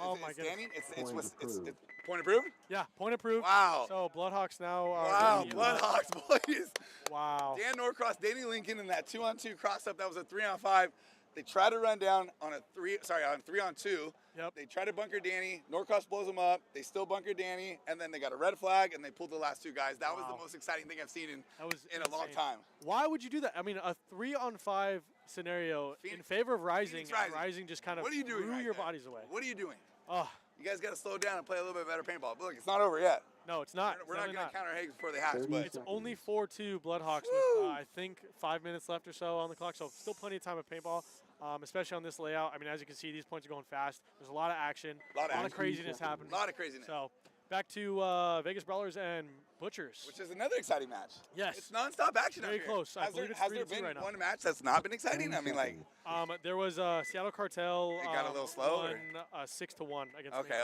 Oh my goodness. It's point approved? Yeah, point approved. Wow. So Bloodhawks now are. Wow, Bloodhawks, boys. Wow. Dan Norcross, Danny Lincoln in that 2-on-2 cross-up. That was a 3-on-5. They try to run down on on 3-on-2. Yep. They try to bunker Danny. Norcross blows them up. They still bunker Danny, and then they got a red flag, and they pulled the last two guys. That was the most exciting thing I've seen in a long time. Why would you do that? I mean, a 3-on-5 scenario in favor of Rising. Rising just kind of threw your bodies away. What are you doing? Oh. You guys got to slow down and play a little bit better paintball. But look, it's not over yet. No, it's not. We're not going to counter Hags before they hatch. But it's only 4-2 Bloodhawks with, I think, 5 minutes left or so on the clock. So still plenty of time of paintball, especially on this layout. I mean, as you can see, these points are going fast. There's a lot of action. A lot of craziness happening. A lot of craziness. So back to Vegas Brawlers and Butchers. Which is another exciting match. Yes. It's nonstop action Very up close. Here. Has there been one match that's not been exciting? I mean, like. There was Seattle Cartel. It got a little slow? 6-1 against Okay,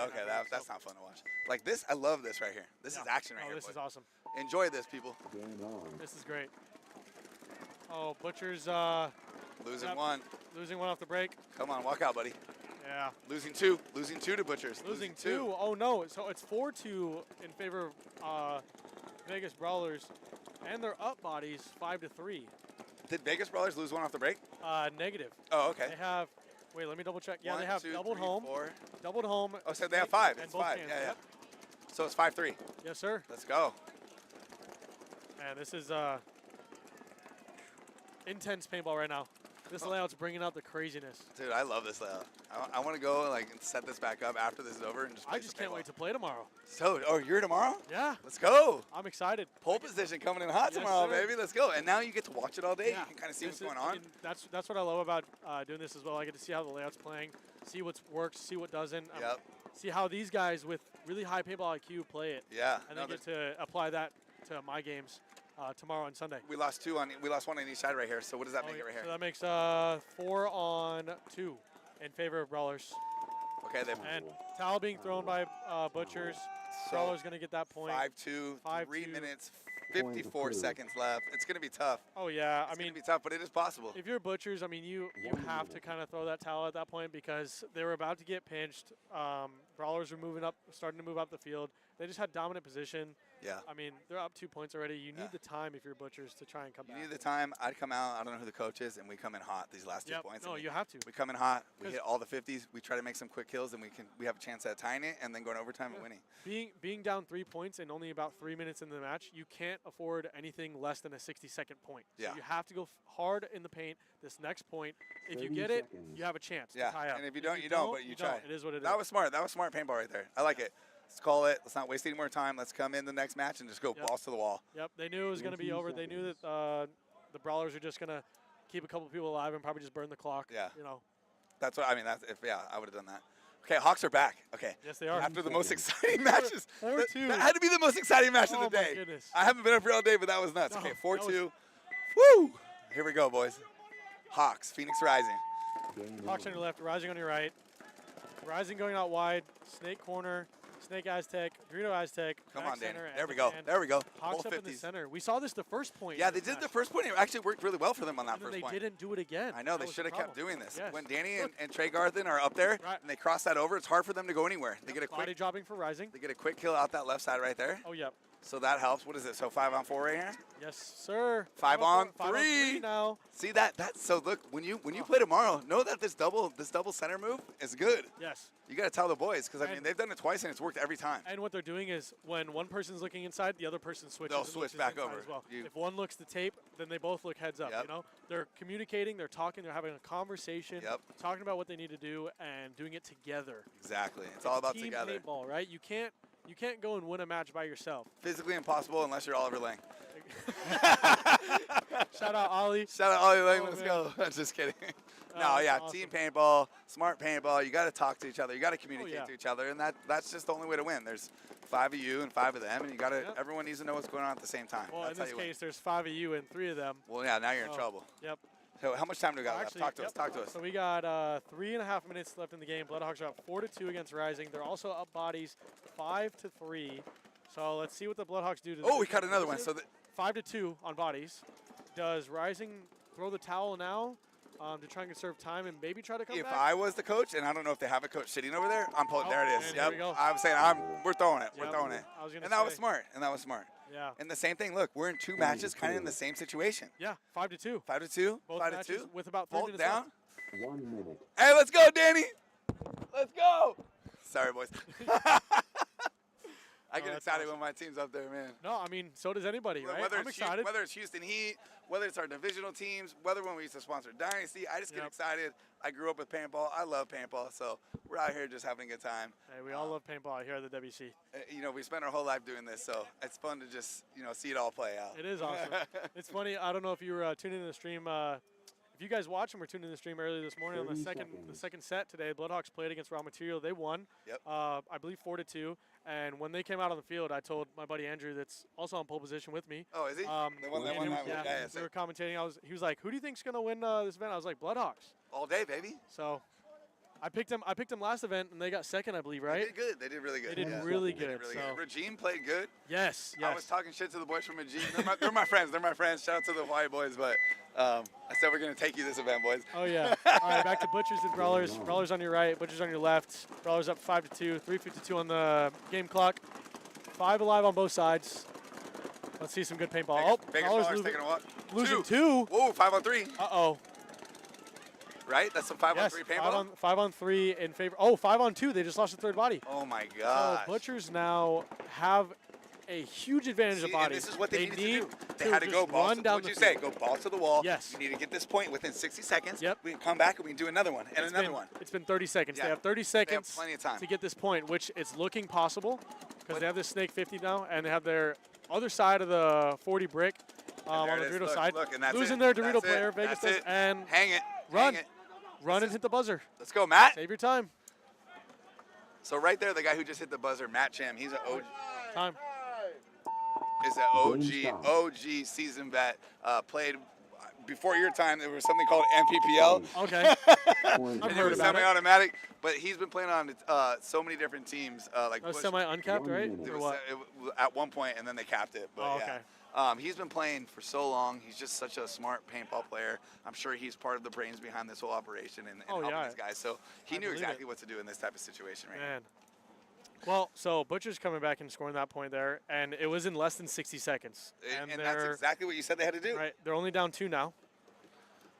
that's not fun to watch. Like this, I love this right here. This is action right here. This is awesome. Enjoy this, people. This is great. Oh, Butchers. Losing one. Losing one off the break. Come on, walk out, buddy. Yeah. Losing two. Losing two to Butchers. Losing two. Oh, no. So it's 4-2 in favor of Vegas Brawlers. And they're up bodies 5-3. Did Vegas Brawlers lose one off the break? Negative. Oh, okay. They have, wait, let me double check. Yeah, One, they have two, doubled three, home. Four. Doubled home. Oh, so they have 5. It's 5. Cans. Yeah. Yep. So it's 5-3. Yes, sir. Let's go. Man, this is intense paintball right now. This layout's bringing out the craziness. Dude, I love this layout. I want to go and set this back up after this is over and just. I just can't wait to play tomorrow. So, you're tomorrow? Yeah. Let's go. I'm excited. Pole position coming in hot tomorrow, baby. Let's go. And now you get to watch it all day. Yeah. You can kind of see what's going on. I mean, that's what I love about doing this as well. I get to see how the layout's playing, see what works, see what doesn't. Yep. See how these guys with really high paintball IQ play it. Yeah. And then get to apply that to my games. Tomorrow and Sunday. We lost one on each side right here. So what does that make it right here? So that makes 4-2 in favor of Brawlers. Okay, and towel being thrown by Butchers. So Brawlers going to get that point. 5-2. 3 minutes, 54 seconds left. It's going to be tough. Oh yeah, it's going to be tough, but it is possible. If you're Butchers, I mean, you have to kind of throw that towel at that point because they were about to get pinched. Brawlers were starting to move up the field. They just had dominant position. Yeah. I mean, they're up 2 points already. You need the time if you're Butchers to try and come back. You need the time. I'd come out. I don't know who the coach is, and we come in hot these last 2 points. No, you have to. We come in hot. We hit all the 50s. We try to make some quick kills, and we have a chance at tying it and then going overtime and winning. Being down 3 points and only about 3 minutes in the match, you can't afford anything less than a 60-second point. Yeah. So you have to go hard in the paint. This next point, if you get it, you have a chance to tie up. And if you don't, you don't. But you try. It is what it is. That was smart. That was smart paintball right there. I like it. Let's call it. Let's not waste any more time. Let's come in the next match and just go balls to the wall. Yep. They knew it was going to be over. They knew that the Brawlers are just going to keep a couple people alive and probably just burn the clock. Yeah. You know. That's what I mean. I would have done that. Okay, Hawks are back. Okay. Yes, they are. After the most exciting matches. 4-2. That had to be the most exciting match of the day. Oh, my goodness. I haven't been up here all day, but that was nuts. No, okay, 4-2. Was... Woo! Here we go, boys. Hawks, Phoenix Rising. Hawks on your left, Rising on your right. Rising going out wide, Snake corner, Snake Aztec, Dorito Aztec. Come on, Danny. There we go. There we go. Hawks up in the center. We saw this the first point. Yeah, they did the first point. It actually worked really well for them on that first point. They didn't do it again. I know. They should have kept doing this. Yes. When Danny and Trey Garthen are up there and they cross that over, it's hard for them to go anywhere. They get a quick body dropping for Rising. They get a quick kill out that left side right there. Oh, yep. So that helps. What is it? So 5-on-4 right here? Yes, sir. 5-on-3 now. See that's so look, when you play tomorrow, know that this double center move is good. Yes. You got to tell the boys because I mean they've done it twice and it's worked every time. And what they're doing is when one person's looking inside, the other person switches. They'll switch back over as well. If one looks to tape, then they both look heads up. You know, they're communicating, they're talking, they're having a conversation, talking about what they need to do and doing it together. Exactly. It's all about together. Team paintball, right? You can't go and win a match by yourself. Physically impossible unless you're Oliver Lang. Shout out Ollie. Shout out Ollie Lang. Let's go. Just kidding. No, yeah, awesome. Team paintball, smart paintball. You got to talk to each other. You got to communicate to each other, and that's just the only way to win. There's 5 of you and 5 of them, and you got to. Everyone needs to know what's going on at the same time. Well, that's in this case, there's 5 of you and 3 of them. Well, yeah, now you're in trouble. Yep. So how much time do we got left? Talk to us. Talk to us. So we got 3.5 minutes left in the game. Bloodhawks are up 4-2 against Rising. They're also up bodies 5-3. So let's see what the Bloodhawks do. Oh, we cut another one. So 5-2 on bodies. Does Rising throw the towel now, to try and conserve time and maybe try to come If back. I was the coach, and I don't know if they have a coach sitting over there, I'm pulling. There it is. And Yep. here we go. I'm saying we're throwing it. We're throwing it. I was gonna And that was say. smart. And that was smart. Yeah. And the same thing. Look, we're in 2 matches, kind of in the same situation. Yeah, 5-2. 5-2. Both 5-2. matches with about 3 Bolt minutes down. left. 1 minute. Hey, let's go, Danny. Let's go. Sorry, boys. I get that's excited awesome. when my team's up there, man. No, I mean, so does anybody, right? Whether I'm it's excited. whether it's Houston Heat, whether it's our divisional teams, whether when we used to sponsor Dynasty, I just get excited. I grew up with paintball. I love paintball, so we're out here just having a good time. Hey, we all love paintball here at the WC. You know, we spent our whole life doing this, so it's fun to just, see it all play out. It is awesome. It's funny. I don't know if you were tuning in the stream. If you guys watch them, we're tuning in the stream earlier this morning on the 30 second set today. Bloodhawks played against Raw Material. They won. Yep. I believe 4-2. And when they came out on the field, I told my buddy Andrew, that's also on pole position with me. Oh, is he? They won that and one? yeah, we were commentating. He was like, "Who do you think's gonna win this event?" I was like, "Bloodhawks." All day, baby. So, I picked them last event, and they got second, I believe, right? They did good. They did really good. They did really good. They did really so. good. Regime played good. Yes. I was talking shit to the boys from Regime. They're my friends. They're my friends. Shout out to the Hawaii boys. But I said we're going to take you this event, boys. Oh, yeah. All right, back to Butchers and Brawlers. Brawlers on your right, Butchers on your left. Brawlers up 5-2, 3:52 on the game clock. 5 alive on both sides. Let's see some good paintball. Brawlers Brawlers taking a walk. losing 2. Whoa, 5-on-3. Uh-oh. Right? That's some 5-on-3 paintball? 5-on-3 in favor. Oh, 5-on-2. They just lost the third body. Oh, my So gosh. Butchers now have a huge advantage of body. And this is what they needed to do. They to had to go just ball run to, down what'd the you say? field. Go ball to the wall. Yes. You need to get this point within 60 seconds. Yep. We can come back and we can do another one and another one. It's been 30 seconds. Yeah. They have 30 seconds plenty of time. to get this point, which it's looking possible because they have this Snake 50 now, and they have their other side of the 40 brick on the Dorito side. Look, and that's Losing it. their Dorito That's player, it. Vegas That's does, it. and Hang it. run. Hang it. Run and hit the buzzer. Let's go, Matt. Save your time. So right there, the guy who just hit the buzzer, Matt Cham, he's an OG. Time. Is an OG season vet. Played before your time. There was something called MPPL. Okay. And I've it heard was about it. semi-automatic, but he's been playing on so many different teams. Like That was Bush- semi-uncapped, right? it Or was, what? at one point, and then they capped it. But Oh, yeah. okay. He's been playing for so long. He's just such a smart paintball player. I'm sure he's part of the brains behind this whole operation and helping yeah. these guys. So he I knew believe exactly it. what to do in this type of situation right Man. Well, so Butcher's coming back and scoring that point there, and it was in less than 60 seconds. now. And that's exactly what you said they had to do. Right, they're only down 2 now.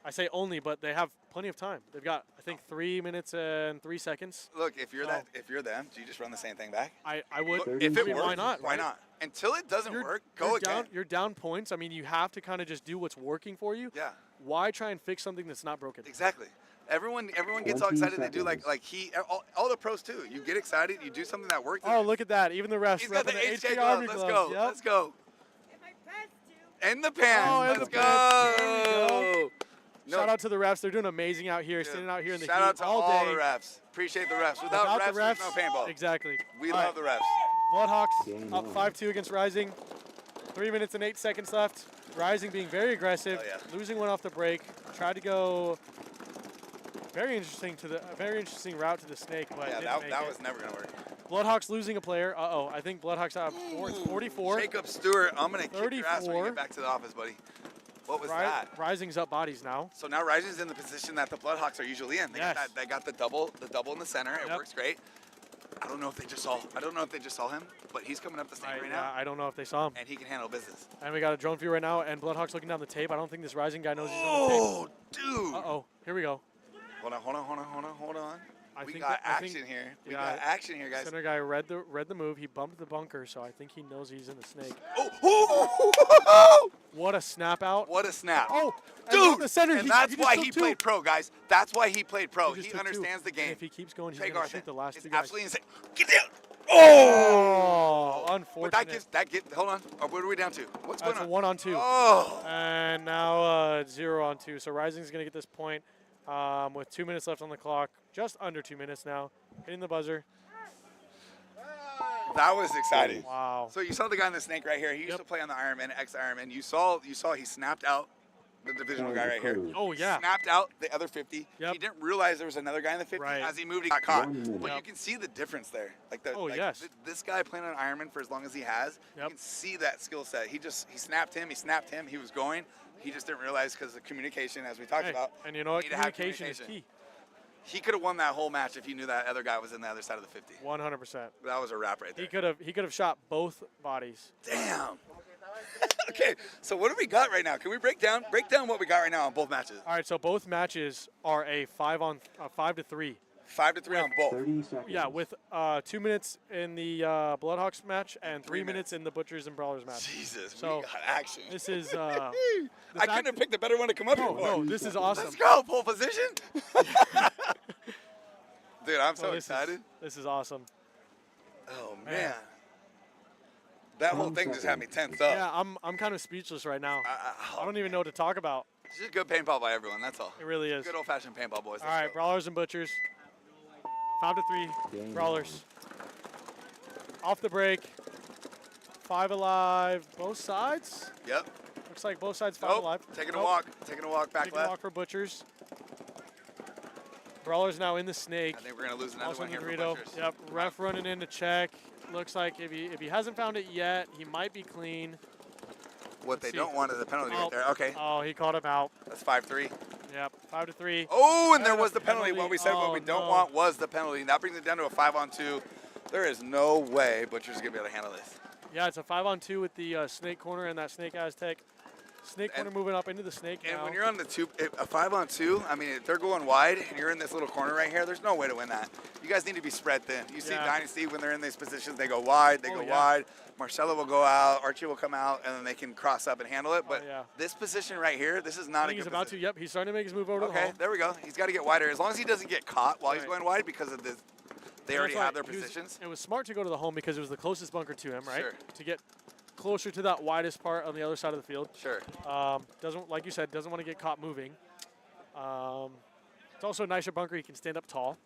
I say only, but they have plenty of time. They've got, I think, 3 minutes and 3 seconds. Look, if you're So- if you're them, do you just run the same thing back? I would. Look, 30 if it I mean, works, why not? Why right? not? Until it doesn't work, go you're again. down. You're down points. I mean, you have to kind of just do what's working for you. Yeah, Why try and fix something that's not broken? exactly. Everyone gets all 20 excited. They do seconds. all the pros too. You get excited. You do something that works. Oh, look at that! Even the refs He's got the repping HK HK gloves. Army Let's gloves. go. Yep. Let's go. In the pan. Oh, in Let's the pan. There go. No, Shout out to the refs. They're doing amazing out here, dude, standing out here in the shout heat out to all all day. the refs. Appreciate the refs. Without refs, the refs, there's no paintball. Exactly. We All love the refs. Bloodhawks Game up on. 5-2 against Rising. 3 minutes and 8 seconds left. Rising being very aggressive, Oh, yeah. losing one off the break. Tried to go very interesting route to the snake, but Yeah, didn't make that it. was never gonna work. Bloodhawks losing a player. Uh-oh, I think Bloodhawks have 44. Jacob Stewart, I'm gonna kick your ass when you 34. get back to the office, buddy. What was Ri- that? Rising's up bodies now. So now Rising's in the position that the Bloodhawks are usually in. They Yes. got that. They got the double in the center. It Yep. works great. I don't know if they just saw him, but he's coming up the snake right now, I don't know if they saw him. and he can handle business. And we got a drone view right now, and Bloodhawks looking down the tape. I don't think this Rising guy knows he's on the Oh, dude! tape. Uh-oh, here we go. Hold on. I We think got I think action here. We yeah, got action here, guys. Center guy read the move. He bumped the bunker, so I think he knows he's in the snake. Oh! What a snap out. What a snap. Oh, and Dude, the center. and that's just why took he 2. played pro, guys. That's why he played pro. just He took 2. understands the And game. if he keeps going, he's Trey going to Garthen shoot the last is 2 guys. absolutely insane. Get down. Oh! Oh, unfortunate. But hold on. What are we down to? What's That's going a on? 1-on-2. Oh! And now 0-on-2. So Rising's going to get this point with 2 minutes left on the clock. Just under 2 minutes now. Hitting the buzzer. That was exciting. Wow. So you saw the guy in the snake right here. He used Yep. to play on the Ironman, ex-Ironman. You saw he snapped out the divisional guy right here. Oh, yeah. Snapped out the other 50. Yep. He didn't realize there was another guy in the 50. Right. As he moved, he got caught. 1 minute. But you Yep. can see the difference there. Yes. This guy playing on Ironman for as long as he has, you Yep. can see that skill set. He snapped him. He was going. He just didn't realize because of communication, as we talked about. And you know what? You need to have Communication is key. He could have won that whole match if he knew that other guy was in the other side of the 50. 100%. That was a wrap right there. He could have shot both bodies. Damn. Okay, so what do we got right now? Can we break down what we got right now on both matches? All right, so both matches are a 5 to 3. 5 to 3 on both. 30 seconds. Yeah, with 2 minutes in the Bloodhawks match and 3 minutes in the Butchers and Brawlers match. Jesus, So we got action. This is. I couldn't have picked a better one to come up here for. No, this is awesome. Let's go, pole position. Dude, I'm so excited. This is awesome. Oh, man. That whole thing just had me tensed up. Yeah, I'm kind of speechless right now. I don't even know what to talk about. It's just good paintball by everyone, that's all. It really is. Good old-fashioned paintball, boys. All right, Brawlers and Butchers. 5 to 3, Brawlers. Off the break. 5 alive, both sides. Yep. Looks like both sides 5 alive. Taking a walk back Taking left. a walk for Butchers. Brawlers now in the snake. I think we're going to lose another Also one here for Dorito. Butchers. Yep, ref running in to check. Looks like if he hasn't found it yet, he might be clean. What they don't want is a penalty right there. Okay. Oh, he caught him out. That's 5-3. Yep, 5 to 3. Oh, and there was the penalty. What we said Oh, what we don't no. want was the penalty. That brings it down to a 5-on-2. There is no way Butcher's going to be able to handle this. Yeah, it's a 5-on-2 with the snake corner and that snake Aztec. Snake corner moving up into the snake And now. when you're on the a 5-on-2, I mean, if they're going wide and you're in this little corner right here, there's no way to win that. You guys need to be spread thin. You see Dynasty, when they're in these positions, they go wide, wide. Marcelo will go out, Archie will come out, and then they can cross up and handle it. But this position right here, this is not a good he's about position. to. Yep, he's starting to make his move over to the Okay, hole. there we go. He's got to get wider. As long as he doesn't get caught while he's going wide because of this, they And already that's have why their positions. It was smart to go to the home because it was the closest bunker to him, right? Sure. To get closer to that widest part on the other side of the field. Sure. Doesn't, like you said, doesn't want to get caught moving. It's also a nicer bunker. He can stand up tall.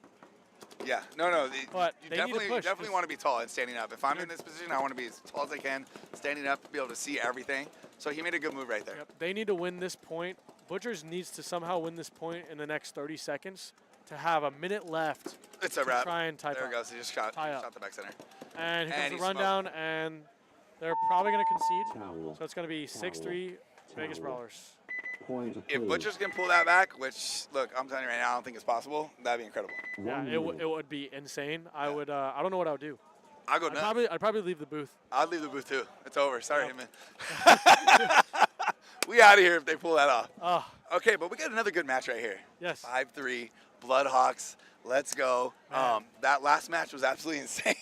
Yeah, no. But You they need to push, definitely want to be tall and standing up. If I'm in this position, I want to be as tall as I can, standing up to be able to see everything. So he made a good move right there. Yep. They need to win this point. Butchers needs to somehow win this point in the next 30 seconds to have a minute left. It's a wrap. Try and tie There up. it goes. He just shot the back center. And here And comes he the rundown, and they're probably going to concede. Towel. So it's going to be 6-3 Vegas Towel. Brawlers. Point If approved. Butchers can pull that back, which, look, I'm telling you right now, I don't think it's possible, that'd be incredible. Yeah, 1 it minute. would be insane. I would. I don't know what I would do. I'll go nuts. I'd probably leave the booth. I'd leave the booth, too. It's over. Sorry, man. We out of here if they pull that off. Okay, but we got another good match right here. Yes. 5-3, Bloodhawks. Let's go. That last match was absolutely insane.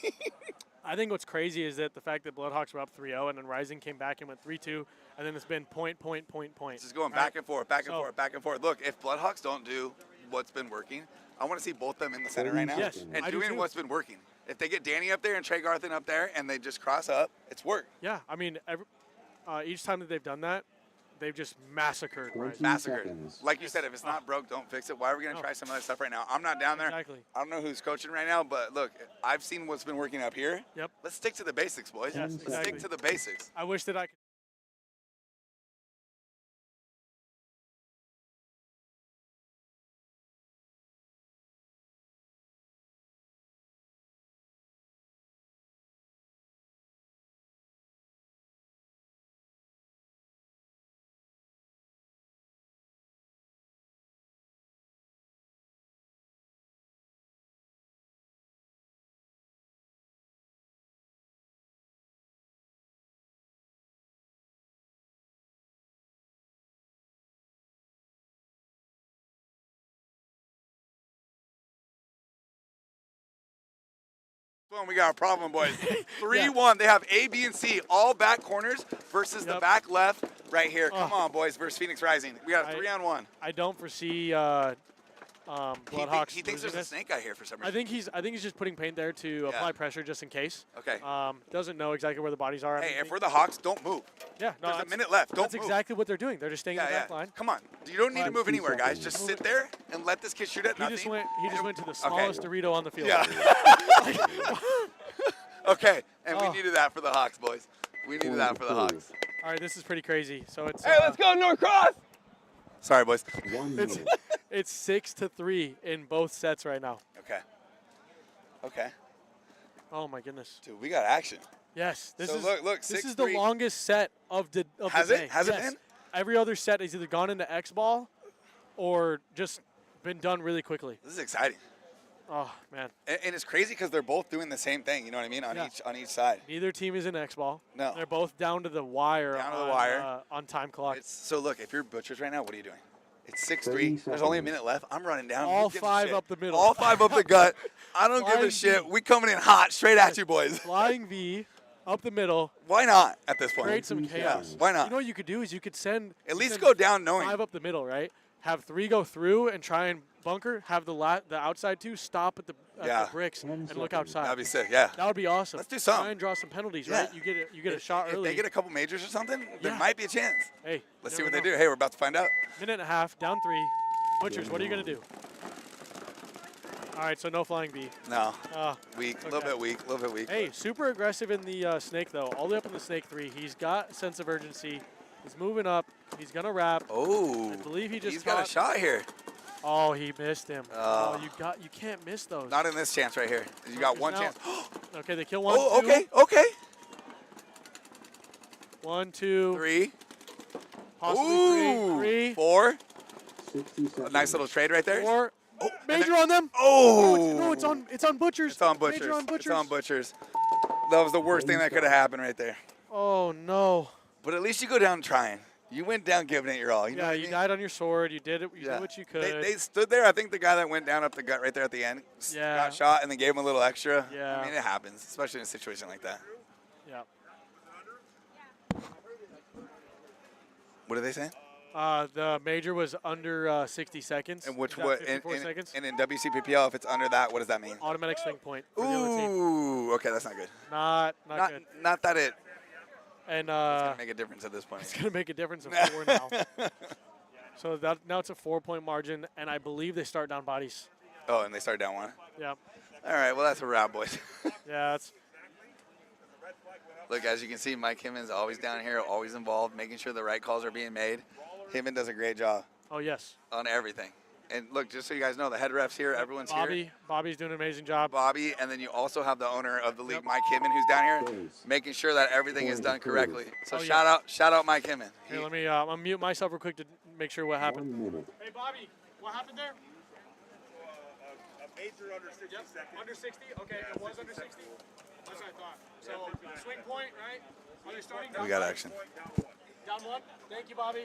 I think what's crazy is that the fact that Bloodhawks were up 3-0 and then Rising came back and went 3-2, and then it's been point. It's just going back and forth, back and forth. Look, if Bloodhawks don't do what's been working, I want to see both them in the center right now. Yes, and I do doing too. what's been working. If they get Danny up there and Trey Garthen up there and they just cross up, it's work. Yeah, I mean, each time that they've done that, they've just massacred. 20 Rising. Massacred. seconds. Like you said, if it's not broke, don't fix it. Why are we going to try some other stuff right now? I'm not down there. Exactly. I don't know who's coaching right now, but look, I've seen what's been working up here. Yep. Let's stick to the basics, boys. Yes, Let's exactly. stick to the basics. I wish that I could. Boom, we got a problem, boys. 3-1. They have A, B, and C, all back corners versus the back left right here. Come on, boys, versus Phoenix Rising. We got a 3-on-1. I don't foresee Bloodhawks. He thinks there's a snake guy here for some I reason. think he's just putting paint there to apply pressure just in case. Okay. Doesn't know exactly where the bodies are. Hey, if we're the Hawks, don't move. Yeah, no, There's a minute left. Don't That's move. exactly what they're doing. They're just staying in the back line. Come on. You don't need to 5 move anywhere, guys. seconds. Just sit there and let this kid shoot at nothing. He just went to the smallest Dorito on the field. Yeah. Okay, and we needed that for the Hawks, boys. We needed that for the Hawks. All right, this is pretty crazy. So it's Hey, let's go, Norcross! Sorry, boys. 1 minute. it's 6-3 in both sets right now. Okay. Okay. Oh my goodness. Dude, we got action. Yes, this So is look, this is the 6-3. longest set of the Has day. it? Has it Yes. been? every other set has either gone into X ball or just been done really quickly. This is exciting. Oh man. And it's crazy because they're both doing the same thing. You know what I mean? On each side. Neither team is in X ball. No. They're both down to the wire. Down to the wire. On time clock. So look, if you're Butchers right now, what are you doing? It's 6-3. There's only a minute left. I'm running down. All 5 up the middle. All 5 up the gut. I don't give a shit. We coming in hot, straight at you, boys. Flying V up the middle. Why not at this point? Create some chaos. Yeah, why not? You know what you could do is you could send at least go down knowing 5 up the middle, right? Have 3 go through and try and bunker. Have the outside 2 stop at the bricks and look outside. That'd be sick. Yeah. That would be awesome. Let's do something. Try and draw some penalties, right? You get a shot early. If they get a couple majors or something, there might be a chance. Hey, let's see what they do. Hey, we're about to find out. Minute and a half, down 3. Butchers, what are you gonna do? All right, so no flying B. No. Weak. A little bit weak. Hey, super aggressive in the snake though. All the way up in the snake 3. He's got a sense of urgency. He's moving up. He's gonna wrap. Oh. I believe he just. He's got a shot here. Oh, he missed him. You can't miss those. Not in this chance right here. You got one chance. Okay, they kill 1. Oh, 2. okay. 1, 2. 3. Possibly 3. 4. A nice little trade right there. 4. Oh, major on them. Oh. No, it's on Butchers. It's on Butchers. Major on Butchers. It's on Butchers. That was the worst thing that could have happened right there. Oh no. But at least you go down trying. You went down giving it your all. You know what I mean? died on your sword. You did it. You did what you could. They stood there. I think the guy that went down up the gut right there at the end got shot and they gave him a little extra. Yeah. I mean, it happens, especially in a situation like that. Yeah. What are they saying? The major was under 60 seconds. And which seconds. And in WCPPL, if it's under that, what does that mean? Automatic swing point for the Ooh, other team. Okay, that's not good. Not good. Not that it. And it's gonna make a difference at this point. It's gonna make a difference of 4 now. So now it's a 4-point margin, and I believe they start down bodies. Oh, and they start down 1. Yeah. All right, well that's a wrap, boys. Yeah, that's. Look, as you can see, Mike Himmons always down here, always involved, making sure the right calls are being made. Himmons does a great job. Oh yes. On everything. And look, just so you guys know, the head ref's here, everyone's here. Bobby's doing an amazing job. Bobby, and then you also have the owner of the league, Mike Himmon, who's down here, making sure that everything is done correctly. So shout out Mike Himmon. Here, let me unmute myself real quick to make sure what happened. Hey Bobby, what happened there? A major under 60 seconds. Under 60? Okay, it was under 60? That's what I thought. So swing point, right? Are they starting down? We got action. Down 1? Thank you, Bobby.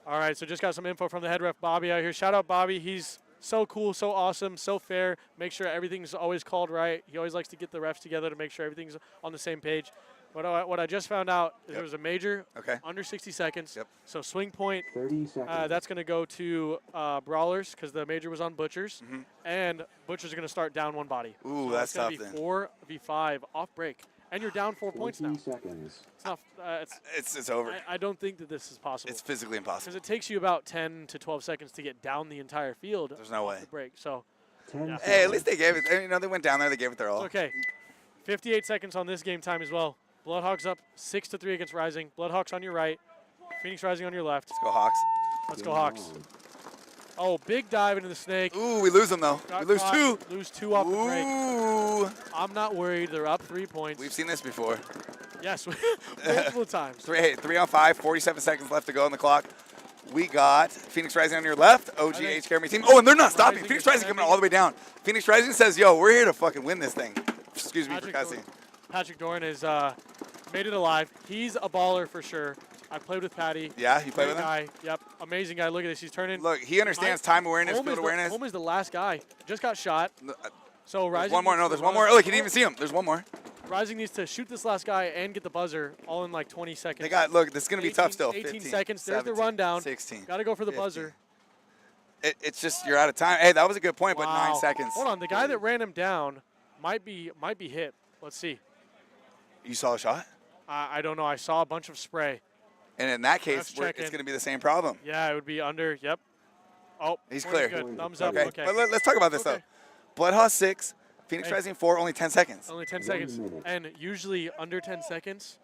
All right, so just got some info from the head ref, Bobby, out here. Shout out Bobby. He's so cool, so awesome, so fair. Make sure everything's always called right. He always likes to get the refs together to make sure everything's on the same page. What I just found out is there was a major under 60 seconds. Yep. So swing point, 30 seconds. that's going to go to Brawlers because the major was on Butchers. And Butchers are going to start down 1 body. Ooh, so that's tough then. It's going to be 4v5 off break. And you're down 4 points now. Seconds. It's not. It's over. I don't think that this is possible. It's physically impossible. Because it takes you about 10 to 12 seconds to get down the entire field. There's no way. The break. So. Hey, at least they gave it. You know, they went down there. They gave it their all. It's okay. 58 seconds on this game time as well. Bloodhawks up 6-3 against Rising. Bloodhawks on your right. Phoenix Rising on your left. Let's go Hawks. Let's go Hawks. Oh, big dive into the snake. Ooh, we lose them though. We lose 2. Lose 2 off the break. Ooh. I'm not worried. They're up 3 points. We've seen this before. Yes, multiple times. 3 on 5, 47 seconds left to go on the clock. We got Phoenix Rising on your left, OGH Academy team. Oh, and they're not stopping. Phoenix Rising coming all the way down. Phoenix Rising says, yo, we're here to fucking win this thing. Excuse me for cussing. Patrick Doran has made it alive. He's a baller for sure. I played with Patty. Yeah, you played with him? Yep, amazing guy. Look at this. He's turning. Look, he understands time awareness, field awareness. Home is the last guy. Just got shot. So Rising. There's one more. No, there's one more. Oh, look, you didn't even see him. There's one more. Rising needs to shoot this last guy and get the buzzer all in like 20 seconds. They got, look, this is going to be tough still. 18 15, seconds. There's 17, the rundown. 16. Got to go for the 15. buzzer. It's just you're out of time. Hey, that was a good point, but 9 seconds. Hold on. The guy that ran him down might be hit. Let's see. You saw a shot? I don't know. I saw a bunch of spray. And in that case, it's going to be the same problem. Yeah, it would be under. Yep. Oh, he's clear. Good. Thumbs up. Okay. But let's talk about this, though. Bloodhouse 6, Phoenix Rising 4, only 10 seconds. Only 10 seconds. And usually under 10 seconds,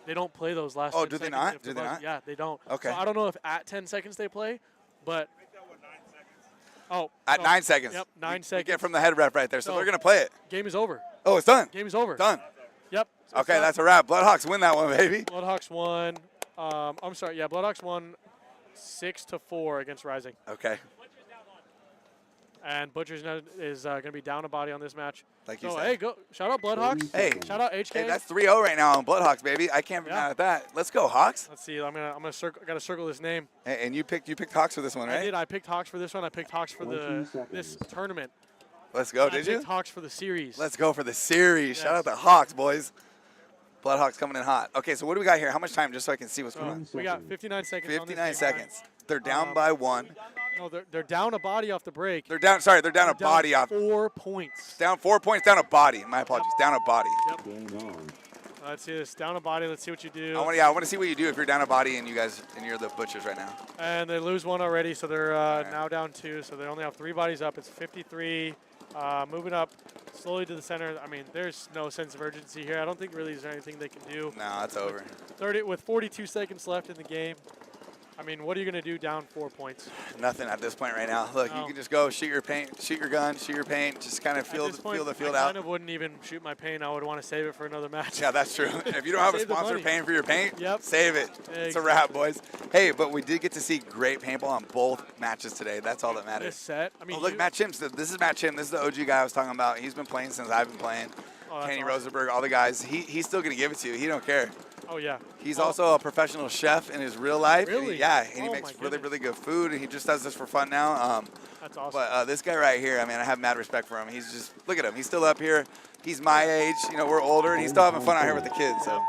they don't play those last 10 seconds. seconds. Do they not? Do they not? Yeah, they don't. Okay. So I don't know if at 10 seconds they play, but. Oh. At 9 seconds. Yep, 9 seconds. You get from the head ref right there, so they're going to play it. Game is over. Oh, it's done. Game is over. Done. Yep. Okay, that's a wrap. Bloodhawks win that one, baby. Bloodhawks won. I'm sorry. Yeah, Bloodhawks won 6-4 against Rising. Okay. And Butcher's is going to be down a body on this match. Like you So, said. hey, go shout out Bloodhawks. Hey. Shout out HK. Hey, that's 3-0 right now on Bloodhawks, baby. I can't be mad at that. Let's go, Hawks. Let's see. I'm gonna got to circle this name. And you picked Hawks for this one, right? I did. I picked Hawks for this one. I picked Hawks for this tournament. Let's go, I did you? picked Hawks for the series. Let's go for the series. Yes. Shout out to Hawks, boys. Bloodhawks coming in hot. Okay, so what do we got here? How much time, just so I can see what's going on? We got 59 seconds. on this 59 game. seconds. They're down by 1. No, they're down a body off the break. They're down. Sorry, they're down a body off. 4 points. Down 4 points. Down a body. My apologies. Down a body. Let's see this. Down a body. Let's see what you do. I want to see what you do if you're down a body and you're the Butchers right now. And they lose 1 already, so they're now down 2. So they only have 3 bodies up. It's 53. Moving up slowly to the center. I mean, there's no sense of urgency here. I don't think really there's anything they can do. No, that's over. 30 with 42 seconds left in the game. I mean, what are you going to do down 4 points? Nothing at this point right now. Look, you can just go shoot your paint, shoot your gun, shoot your paint, just kind of feel the field I out. kind of wouldn't even shoot my paint. I would want to save it for another match. Yeah, that's true. If you don't have a Save the sponsor money. paying for your paint, Yep. save it. It's a wrap, boys. Hey, but we did get to see great paintball on both matches today. That's all that This matters. set. I mean, Oh, look, you- Matt Chimps. This is Matt Chim. This is the OG guy I was talking about. He's been playing since I've been playing. Oh, that's Kenny awesome. Rosenberg, all the guys. He's still going to give it to you. He don't care. Oh, yeah. He's Oh, also a professional chef in his real life. Really? Yeah, and he Oh, makes my really, goodness. really good food, and he just does this for fun now. That's awesome. But this guy right here, I mean, I have mad respect for him. He's just, look at him. He's still up here. He's my age. You know, we're older, and he's still having fun out here with the kids. So,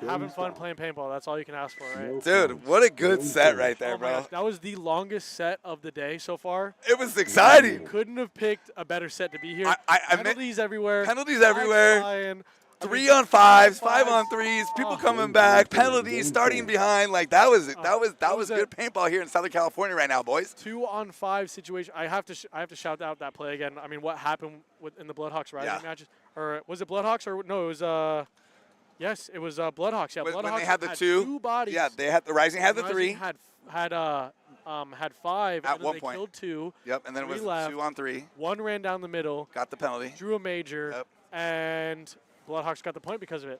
Having fun playing paintball. That's all you can ask for, right? dude, what a good set right there, Oh my bro. gosh, that was the longest set of the day so far. It was exciting. Couldn't have picked a better set to be here. I meant- Penalties everywhere. Penalties flags everywhere. flying. I 3 mean, on 5s, 5 fives. on 3s, people Oh. coming back, penalties, starting behind. Like that was was good paintball here in Southern California right now, boys. 2-on-5 situation. I have to shout out that play again. I mean, what happened in the Bloodhawks Rising Yeah. matches? Or was it Bloodhawks or no? It was yes, it was Bloodhawks. Yeah, When Bloodhawks they had the two bodies. Yeah, they had the Rising had the Rising 3. Had 5 At and then one they point. killed 2. Yep, and then it was 3 left. 2 on 3. 1 ran down the middle, Got the penalty. drew a major, Yep. and Bloodhawks got the point because of it.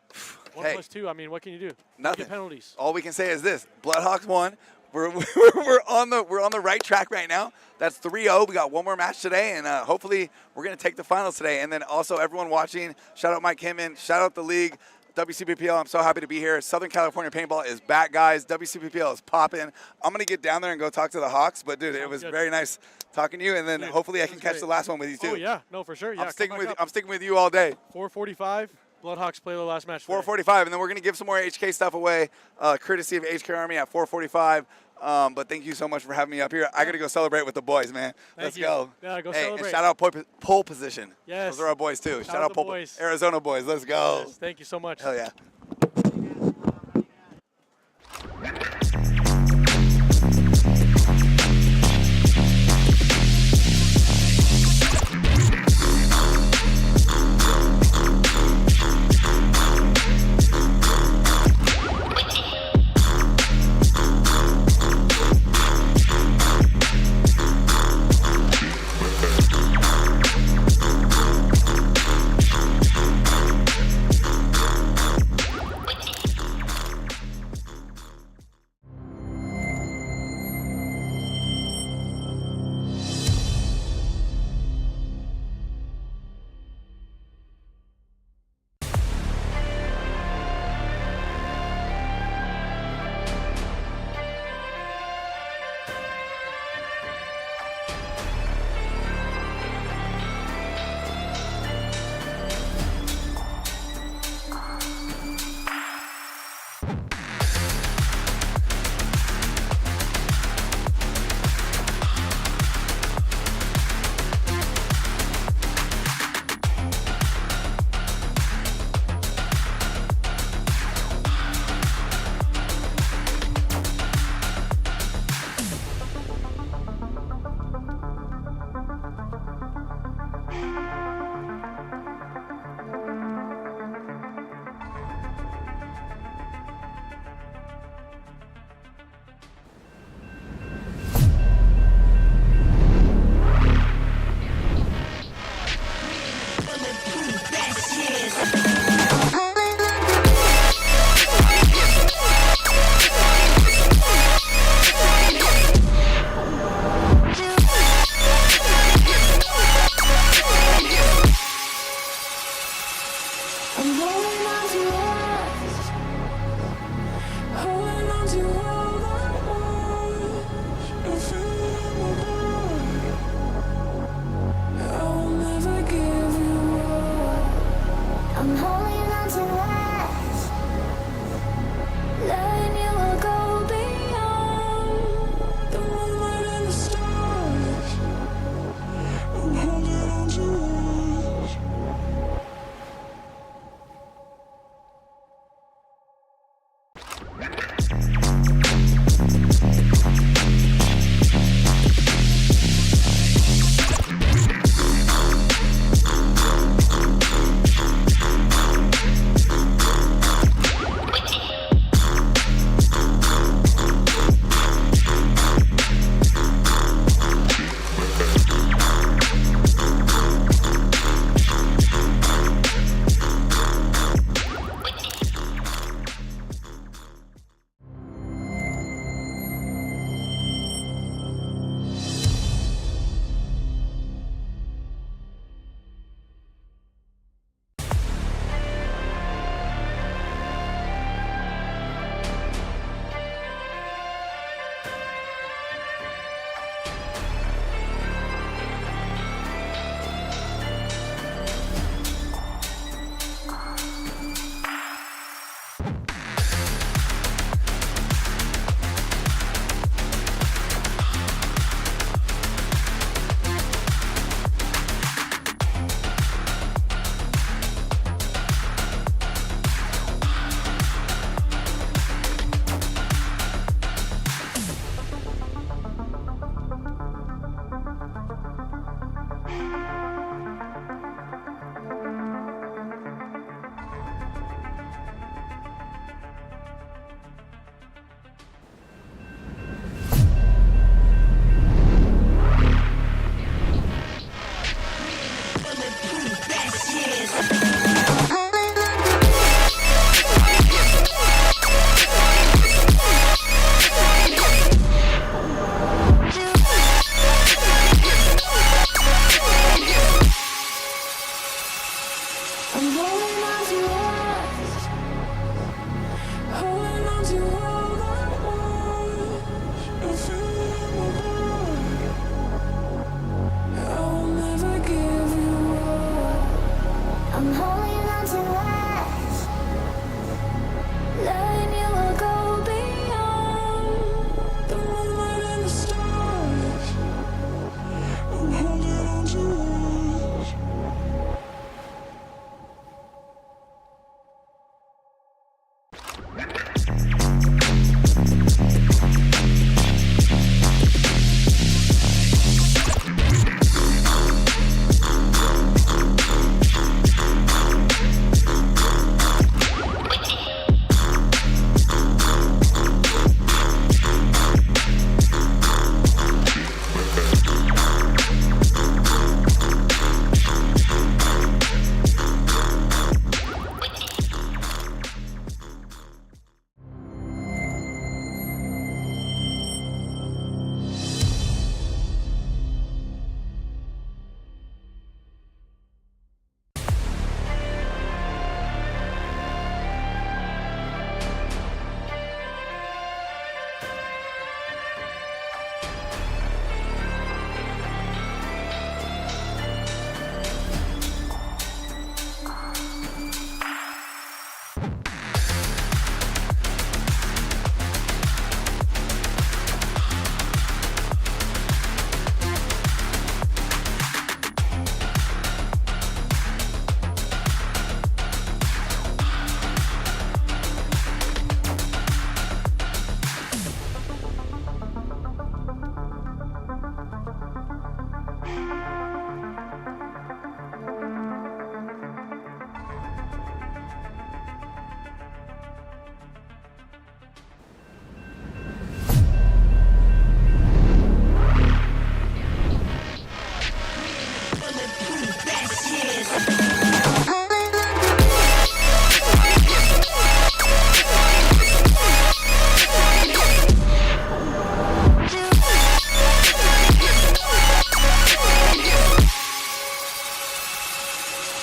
1 Hey. plus 2. I mean, what can you do? Nothing. Get penalties. All we can say is this: Bloodhawks won. We're on the right track right now. That's 3-0. We got 1 more match today, and hopefully we're gonna take the finals today. And then also everyone watching, shout out Mike Kimmin, shout out the league. WCPPL, I'm so happy to be here. Southern California Paintball is back, guys. WCPPL is popping. I'm going to get down there and go talk to the Hawks. But, dude, it was good. very nice talking to you. And then Dude, home I it can was catch great. the last one with you, too. Oh, yeah. No, for sure. Yeah, I'm sticking come back with up. I'm sticking with you all day. 4:45. Bloodhawks play the last match. today. 4:45, and then we're going to give some more HK stuff away, courtesy of HK Army at 4:45. But thank you so much for having me up here. I got to go celebrate with the boys, man. Let's you. go. Yeah, go hey, celebrate. And shout out pole position. Yes. Those are our boys, too. Shout out the pole boys. Arizona boys. Let's go. Yes, thank you so much. Hell yeah.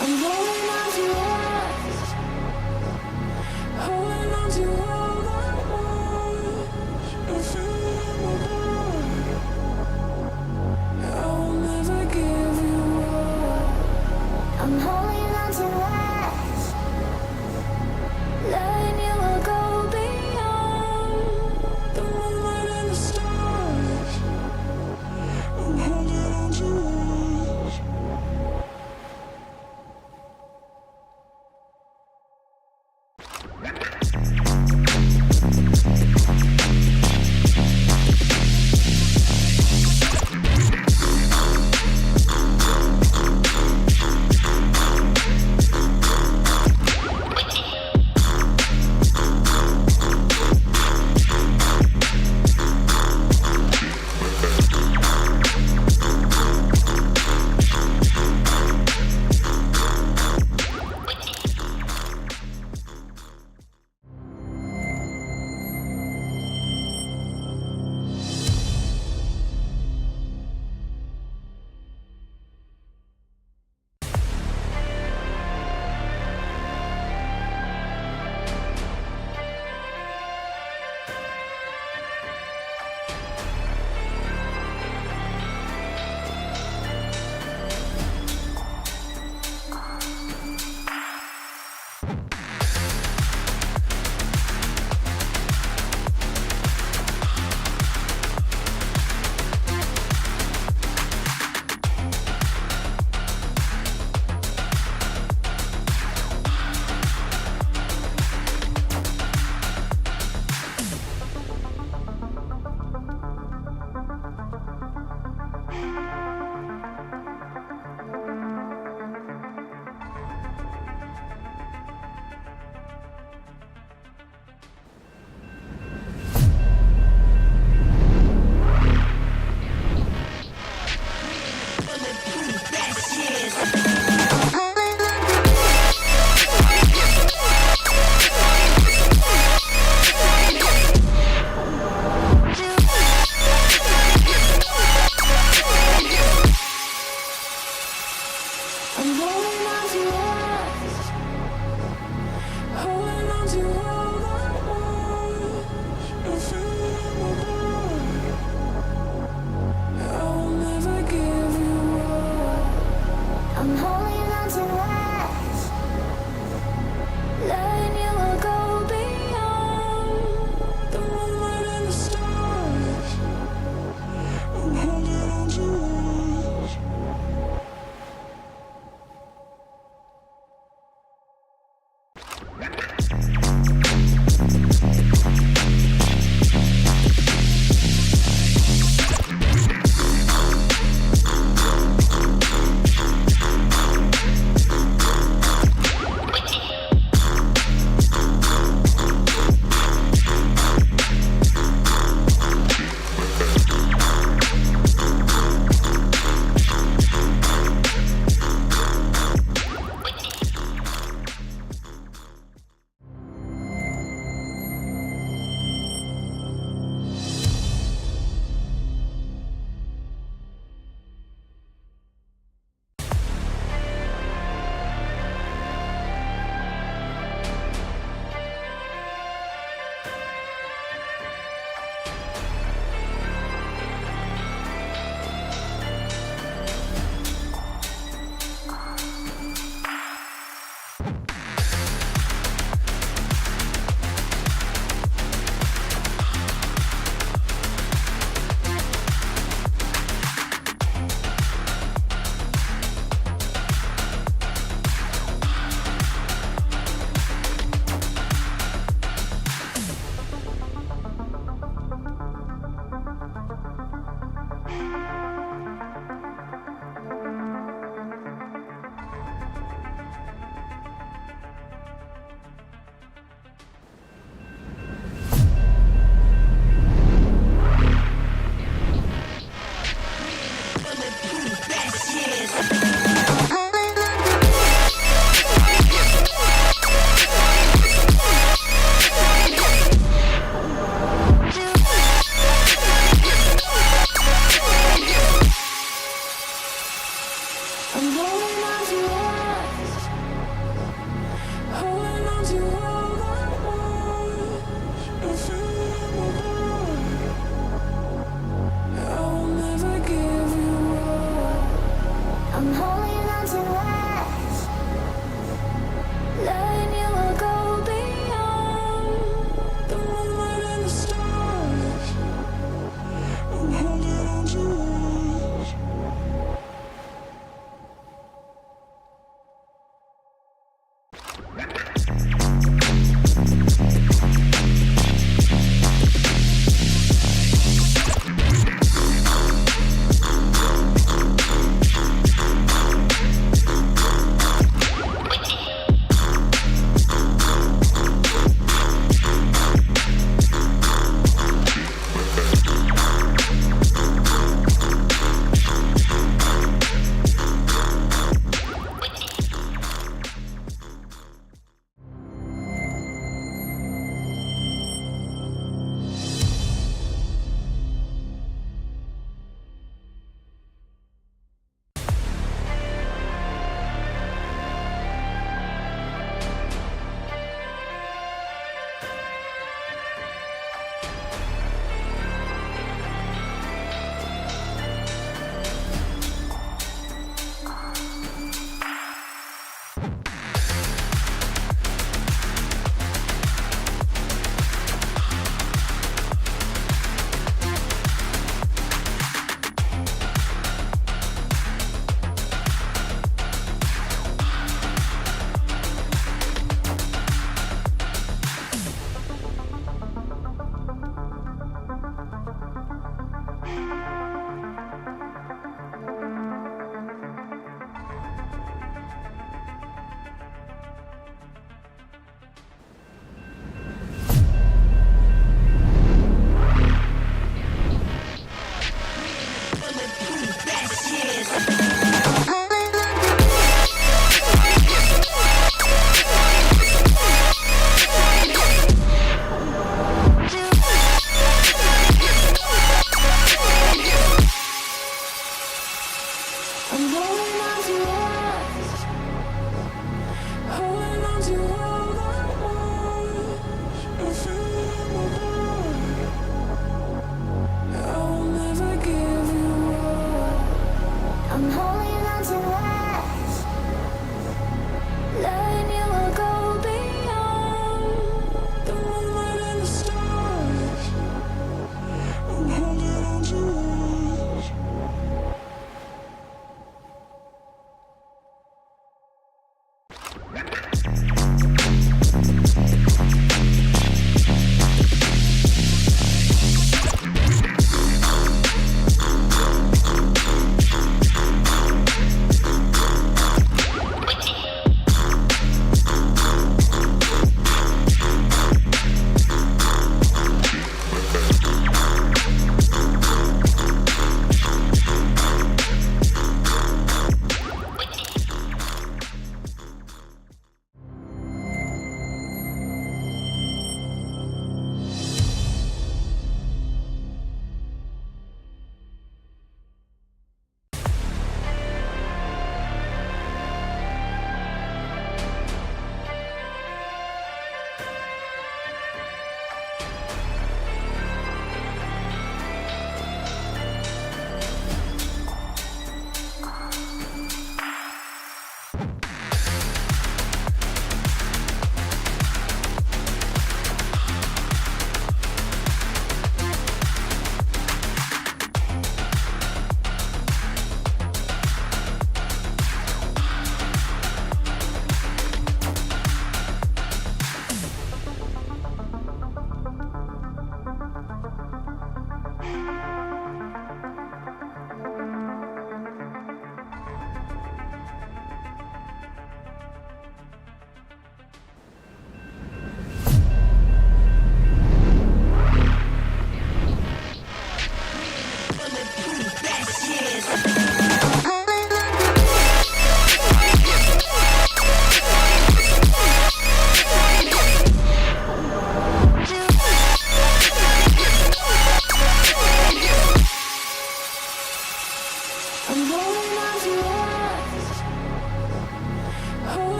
I'm holding on to us, holding on to all that was. I feel it in my blood. I will never give you up. I'm holding on to us, letting you all go beyond the moonlight and the stars. I'm holding on to us. I'm holding on to us, holding on to all that was. I feel it in my blood. I will never give you up. I'm holding on to us, letting you all go beyond the moonlight and the stars. I'm holding on to us.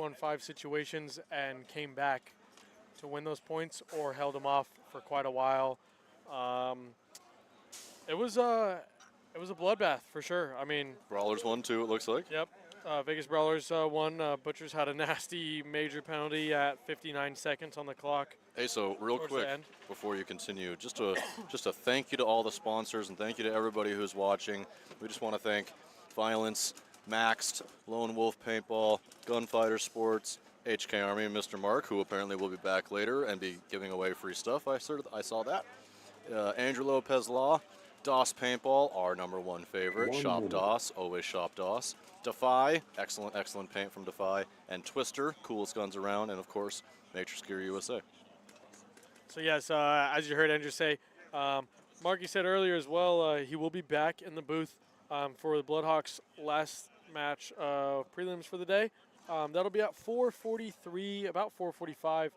2-on-5 situations and came back to win those points, or held them off for quite a while. It was a bloodbath for sure. I mean, Brawlers won too, it looks like. yep. Vegas Brawlers won. Butchers had a nasty major penalty at 59 seconds on the clock. Hey, so real Towards the quick end. before you continue, just a thank you to all the sponsors and thank you to everybody who's watching. We just want to thank Violence, Maxed, Lone Wolf Paintball, Gunfighter Sports, HK Army, and Mr. Mark, who apparently will be back later and be giving away free stuff. I saw that. Andrew Lopez Law, DOS Paintball, our #1 favorite. Shop DOS, always shop DOS. Defy, excellent paint from Defy. And Twister, coolest guns around. And of course, Matrix Gear USA. So yes, as you heard Andrew say, Marky said earlier as well, he will be back in the booth for the Bloodhawks' last match prelims for the day. That'll be at 4:43, about 4:45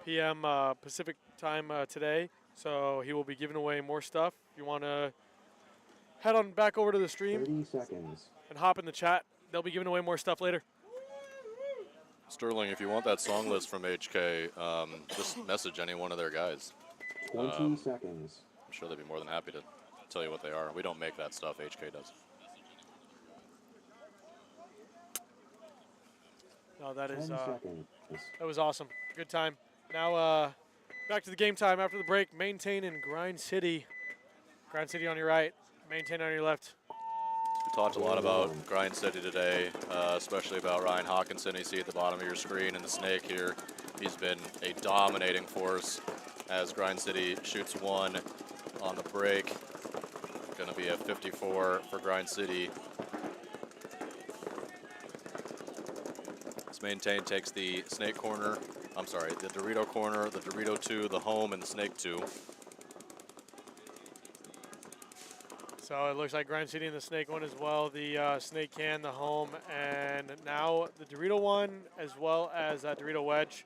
p.m. Pacific time today. So he will be giving away more stuff. If you want to head on back over to the stream 30 seconds. and hop in the chat, they'll be giving away more stuff later. Sterling, if you want that song list from HK, just message any one of their guys. 20 seconds. I'm sure they'd be more than happy to tell you what they are. We don't make that stuff, HK does. No, that 10 is seconds. that was awesome. Good time. Now back to the game time after the break. Maintain in Grind City. Grind City on your right. Maintain on your left. We talked a lot about Grind City today, especially about Ryan Hawkinson. You see at the bottom of your screen and the Snake here. He's been a dominating force as Grind City shoots one on the break. Going to be a 54 for Grind City. As Maintain takes the Snake corner. I'm sorry, the Dorito corner, the Dorito 2, the home, and the Snake 2. So it looks like Grind City and the Snake one as well. The Snake can, the home, and now the Dorito one as well as that Dorito wedge.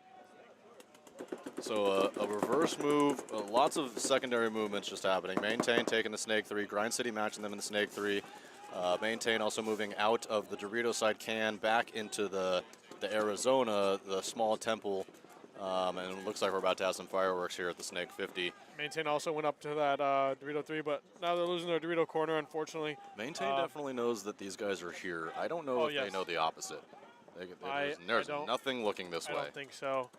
So a reverse move, lots of secondary movements just happening. Maintain taking the Snake 3, Grind City matching them in the Snake 3. Maintain also moving out of the Dorito side can back into the Arizona, the small temple. And it looks like we're about to have some fireworks here at the Snake 50. Maintain also went up to that Dorito 3, but now they're losing their Dorito corner, unfortunately. Maintain definitely knows that these guys are here. I don't know if they know the opposite. There's nothing looking this way. I don't think so.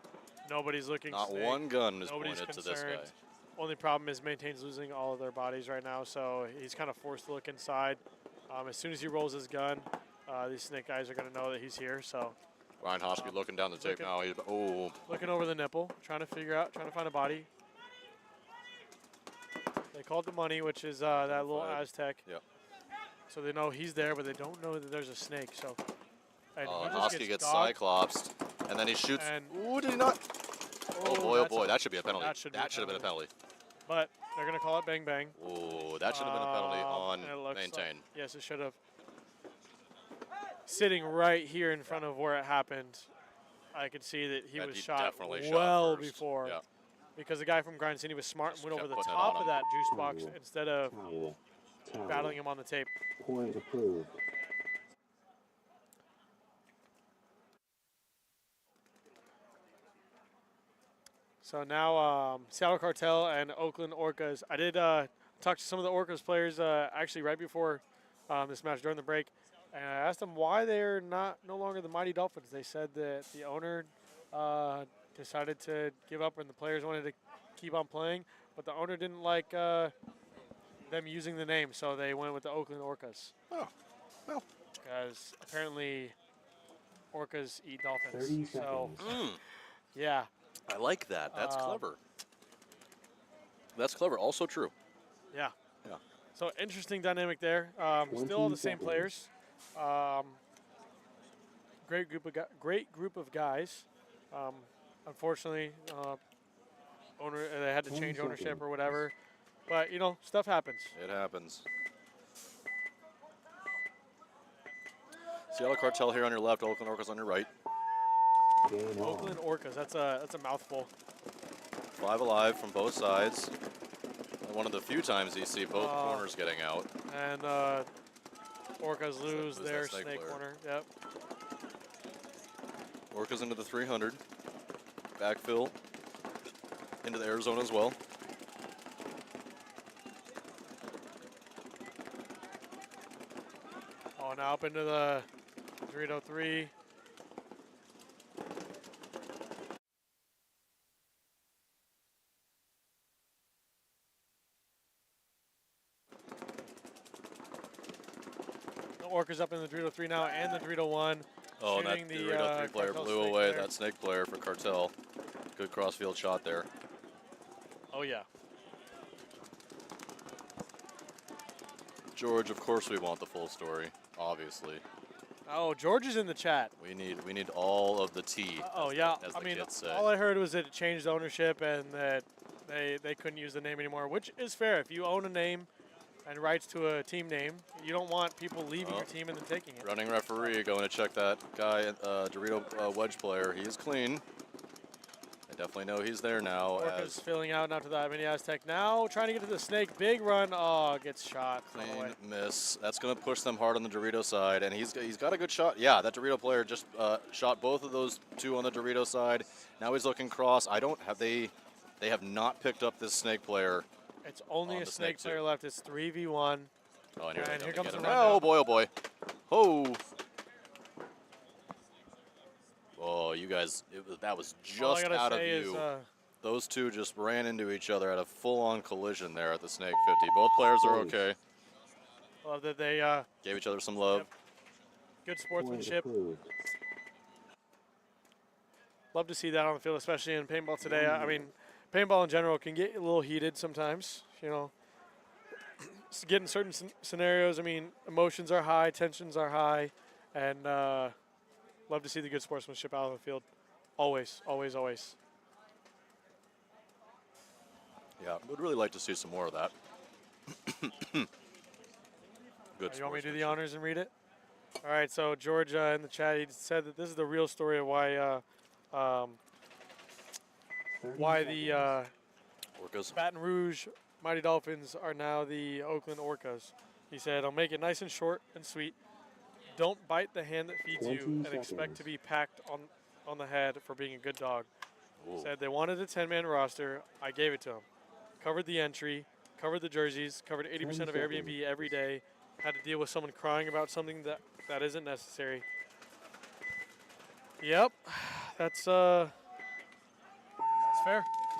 Nobody's looking. Not Snake. one gun is Nobody's pointed concerned. to this guy. Only problem is Maintain's losing all of their bodies right now, so he's kind of forced to look inside. As soon as he rolls his gun, these Snake guys are going to know that he's here. So Ryan Hosky looking down the tape now. He's, looking over the nipple, trying to find a body. They called the money, which is that little Aztec. Yep. So they know he's there, but they don't know that there's a snake. So and he just Hosky gets dogged. Cyclopsed, and then he shoots. And Ooh, did he not? Oh boy, that should be a penalty. That should have been a penalty. But they're going to call it bang bang. Ooh, that should have been a penalty on And it looks Maintain. like- yes, it should have. Sitting right here in front of where it happened, I could see that he And was he shot definitely shot well first. before. Yeah. Because the guy from Grind City was smart and Just went over kept the putting it top on of him. that juice box instead of Towel. battling him on the tape. Point approved. So now Seattle Cartel and Oakland Orcas. I did talk to some of the Orcas players actually right before this match during the break, and I asked them why they're no longer the Mighty Dolphins. They said that the owner decided to give up and the players wanted to keep on playing, but the owner didn't like them using the name, so they went with the Oakland Orcas. Oh, well. Because apparently Orcas eat 30 dolphins. So, seconds. yeah. I like that. That's clever. That's clever. Also true. Yeah. Yeah. So interesting dynamic there. Still all the same 20 players. Great group of guys. Unfortunately, they had to 10 change ownership seconds. or whatever. But you know, stuff happens. It happens. Seattle Cartel here on your left, Oakland Orcas on your right. Game on. Oakland Orcas. That's a mouthful. 5 alive from both sides. One of the few times you see both Oh. corners getting out. And Orcas lose lose their that snake snake player. corner. Yep. Orcas into the 300. Backfill into the Arizona as well. Oh, now up into the Dorito 3. The Orcas up in the Dorito 3 now and the Dorito 1. Oh, and that shooting Dorito 3 player Cartel blew snake away there. that snake player for Cartel. Good crossfield shot there. Oh, yeah. George, of course we want the full story, obviously. Oh, George is in the chat. We need all of the tea. Oh, as yeah. The, as I the mean, kids say. all I heard was that it changed ownership and that they couldn't use the name anymore, which is fair. If you own a name and rights to a team name, you don't want people leaving your team and then taking it. Running referee going to check that guy, Dorito wedge player. He is clean. I definitely know he's there now. Orcas filling out now to the mini Aztec. Now trying to get to the snake. Big run. Oh, gets shot. Clean Away. miss. That's going to push them hard on the Dorito side, and he's got a good shot. Yeah, that Dorito player just shot both of those two on the Dorito side. Now he's looking cross. They have not picked up this snake player. It's only on a the snake snake player left. It's 3v1. Oh, and And here comes the him. rundown. Oh boy, oh boy. Oh. Oh, you guys, that was All I just gotta out of say is, view. Those two just ran into each other at a full-on collision there at the Snake 50. Both players are okay. love that they Gave each other some love. good Point sportsmanship. approved. Love to see that on the field, especially in paintball today. I mean, paintball in general can get a little heated sometimes. You know, get in certain scenarios. I mean, emotions are high, tensions are high, and love to see the good sportsmanship out on the field. Always, always, always. Yeah, would really like to see some more of that. Good. You want me to do the honors and read it? All right. So George in the chat, he said that this is the real story of why 30 the Orcas. Baton Rouge Mighty Dolphins are now the Oakland Orcas. He said, "I'll make it nice and short and sweet. Don't bite the hand that feeds you 20 and expect to seconds. be packed on the head for being a good dog." Ooh. Said they wanted a 10-man roster. I gave it to them. Covered the entry, covered the jerseys, covered 80% of 10 Airbnb seconds. every day. Had to deal with someone crying about something that isn't necessary. Yep, that's fair.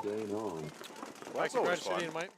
Game on. That's Mike, always City fun. and Mike.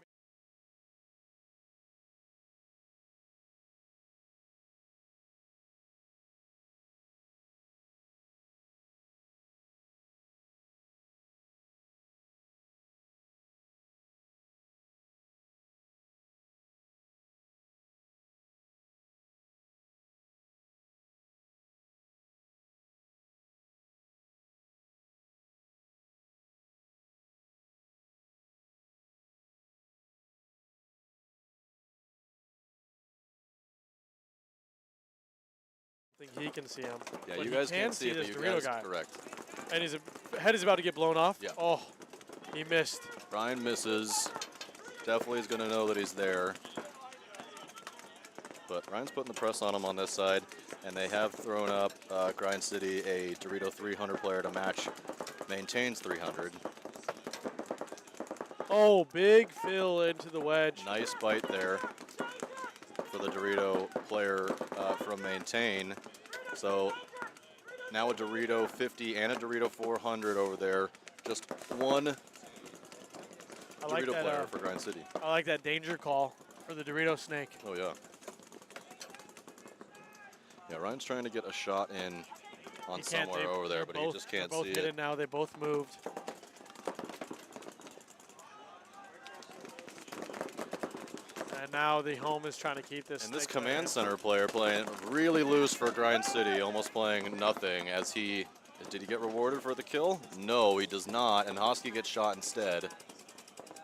I think he can see him. Yeah, But you he guys can can't see it, this but you Dorito guys guy. correct. And his head is about to get blown off. Yeah. Oh, he missed. Ryan misses. Definitely is going to know that he's there. But Ryan's putting the press on him on this side, and they have thrown up Grind City a Dorito 300 player to match Maintain's 300. Oh, big fill into the wedge. Nice bite there for the Dorito player from Maintain. So now a Dorito 50 and a Dorito 400 over there. Just one I like Dorito that. player for Grind City. I like that danger call for the Dorito snake. Oh, yeah. Yeah, Ryan's trying to get a shot in on He can't. somewhere over there, but he just can't they're both see hit it. it now. They both moved. And now the home is trying to keep this. And this snake command there. center player playing really loose for Grind City, almost playing nothing as he, did he get rewarded for the kill? No, he does not, and Hosky gets shot instead.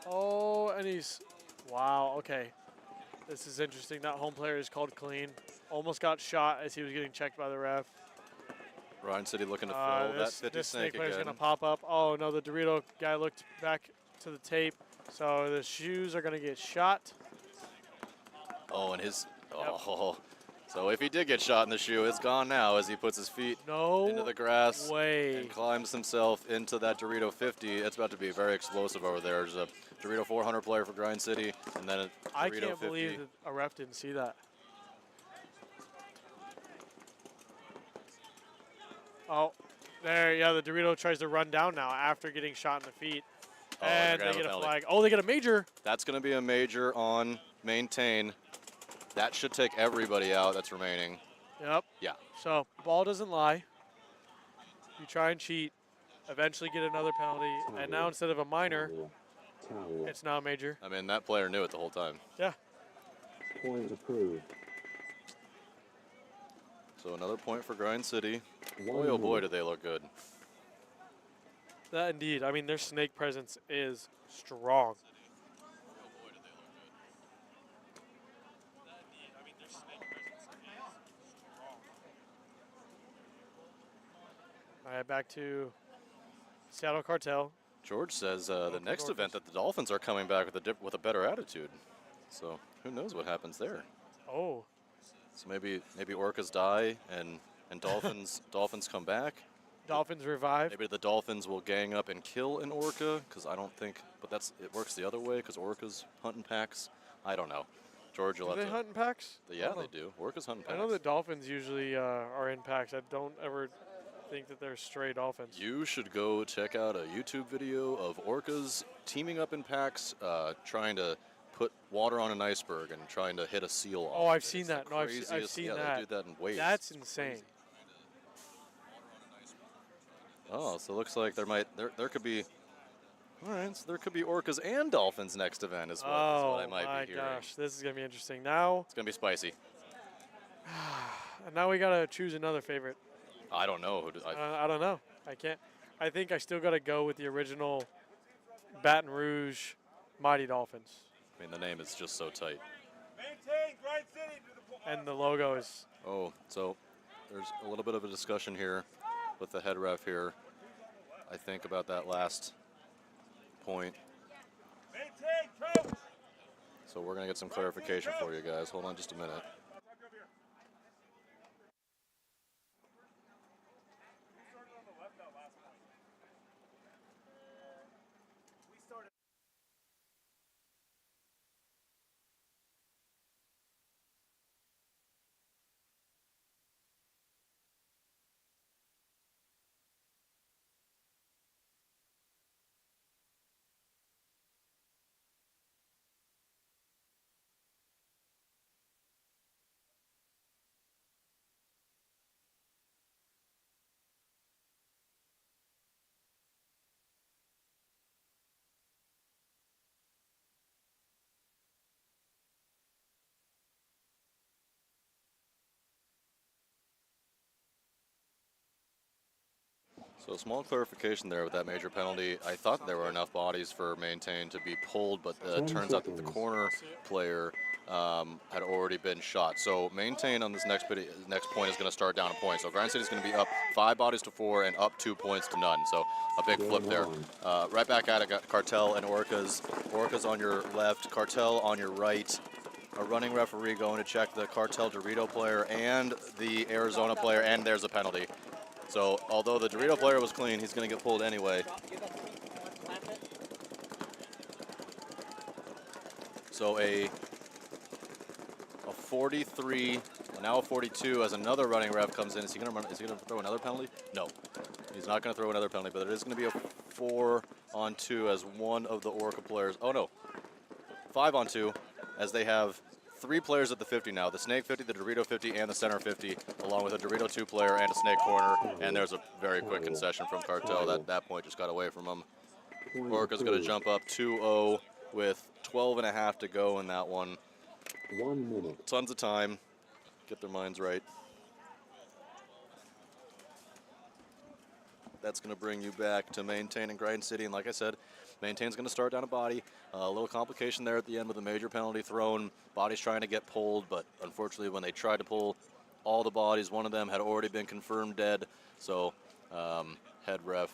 Oh, and he's, wow, okay. This is interesting. That home player is called clean. Almost got shot as he was getting checked by the ref. Grind City looking to fill that 50 this snake snake player's again. gonna pop up. Oh no, the Dorito guy looked back to the tape. So the shoes are gonna get shot. Oh, and his, oh, So if he did get shot in the shoe, it's gone now as he puts his feet into the grass way. and climbs himself into that Dorito 50. It's about to be very explosive over there. There's a Dorito 400 player for Grind City, and then a Dorito I can't 50. believe that a ref didn't see that. Oh, there, yeah, the Dorito tries to run down now after getting shot in the feet. Oh, and they're they gonna get have a a flag. Oh, they get a major. That's going to be a major on Maintain. That should take everybody out that's remaining. Yep. Yeah. So, ball doesn't lie. You try and cheat, eventually get another penalty, and now instead of a minor, it's now a major. I mean, that player knew it the whole time. Yeah. Point approved. So another point for Grind City. Boy, oh boy, do they look good. That indeed. I mean, their snake presence is strong. All right, back to Seattle Cartel. George says the next event that the Dolphins are coming back with a better attitude. So who knows what happens there? Oh. So maybe Orcas die and Dolphins come back. Dolphins revive. Maybe the Dolphins will gang up and kill an Orca, because I don't think, but it works the other way, because Orcas hunt in packs. I don't know. George, you'll Do have they to. hunt in packs? Yeah, they do. Orcas hunt in packs. I know that Dolphins usually are in packs. I don't ever think that they're stray Dolphins. You should go check out a YouTube video of Orcas teaming up in packs, trying to put water on an iceberg and trying to hit a seal off. Oh, I've It's seen the that. No, I've craziest- seen yeah, that. They do that in waves. That's insane. Oh, so it looks like there could be. All right, so there could be Orcas and Dolphins next event as well. That's what I might my be hearing. gosh, this is gonna be interesting. Now, It's gonna be spicy. and now we gotta choose another favorite. I don't know. I don't know. I can't. I think I still gotta go with the original Baton Rouge Mighty Dolphins, I mean, the name is just so tight. Maintain Grind City to the and the logo is. Oh, so there's a little bit of a discussion here with the head ref here. I think about that last point. maintain coach. So we're gonna get some clarification for you guys. Hold on just a minute. So small clarification there with that major penalty. I thought there were enough bodies for Maintain to be pulled, but it turns out that the corner player had already been shot. So Maintain on this next point is going to start down a point. So Grind City is going to be up 5 bodies to 4 and up 2 points to none. So a big flip there. Right back at it, got Cartel and Orcas. Orcas on your left, Cartel on your right. A running referee going to check the Cartel Dorito player and the Arizona player, and there's a penalty. So although the Dorito player was clean, he's going to get pulled anyway. So a 43, now a 42 as another running ref comes in. Is he going to throw another penalty? No, he's not going to throw another penalty, but it is going to be a 4-on-2 as one of the Orca players. Oh no, 5-on-2 as they have 3 players at the 50 now, the Snake 50, the Dorito 50, and the Center 50, along with a Dorito 2 player and a Snake corner, and there's a very quick concession from Cartel. That point just got away from him. Orca's going to jump up 2-0 with 12.5 to go in that one. 1 minute. Tons of time. Get their minds right. That's going to bring you back to Maintain and Grind City, and like I said, Maintain's going to start down a body. A little complication there at the end with a major penalty thrown. Bodies trying to get pulled, but unfortunately when they tried to pull all the bodies, one of them had already been confirmed dead. So head ref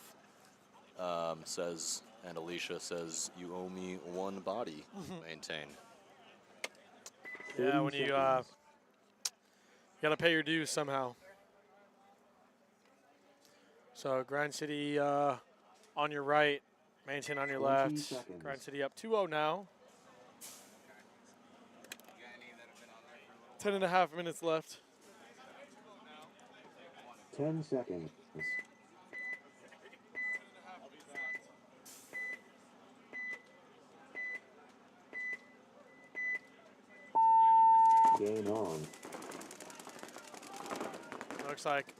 says, and Alicia says, you owe me 1 body, Maintain. Yeah, when you got to pay your dues somehow. So Grind City on your right, Maintain on your 20 left. seconds. Grind City up 2-0 now. 10.5 minutes left. 10 seconds. Game on. Looks like,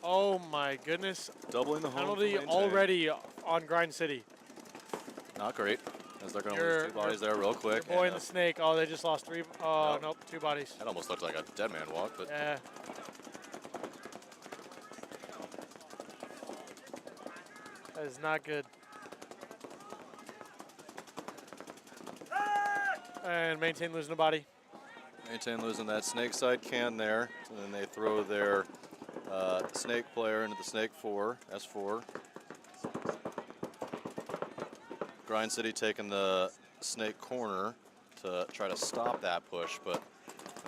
oh my goodness, Doubling the home penalty for Maintain. already on Grind City. Not great, as they're going to Your- lose 2 bodies there real quick. Your boy and, and the snake. Oh, they just lost 3. Oh, Nope. nope, 2 bodies. that almost looked like a dead man walk, but Yeah. That is not good. And Maintain losing a body. Maintain losing that snake side can there. And then they throw their snake player into the snake 4, S4. Grind City taking the snake corner to try to stop that push, but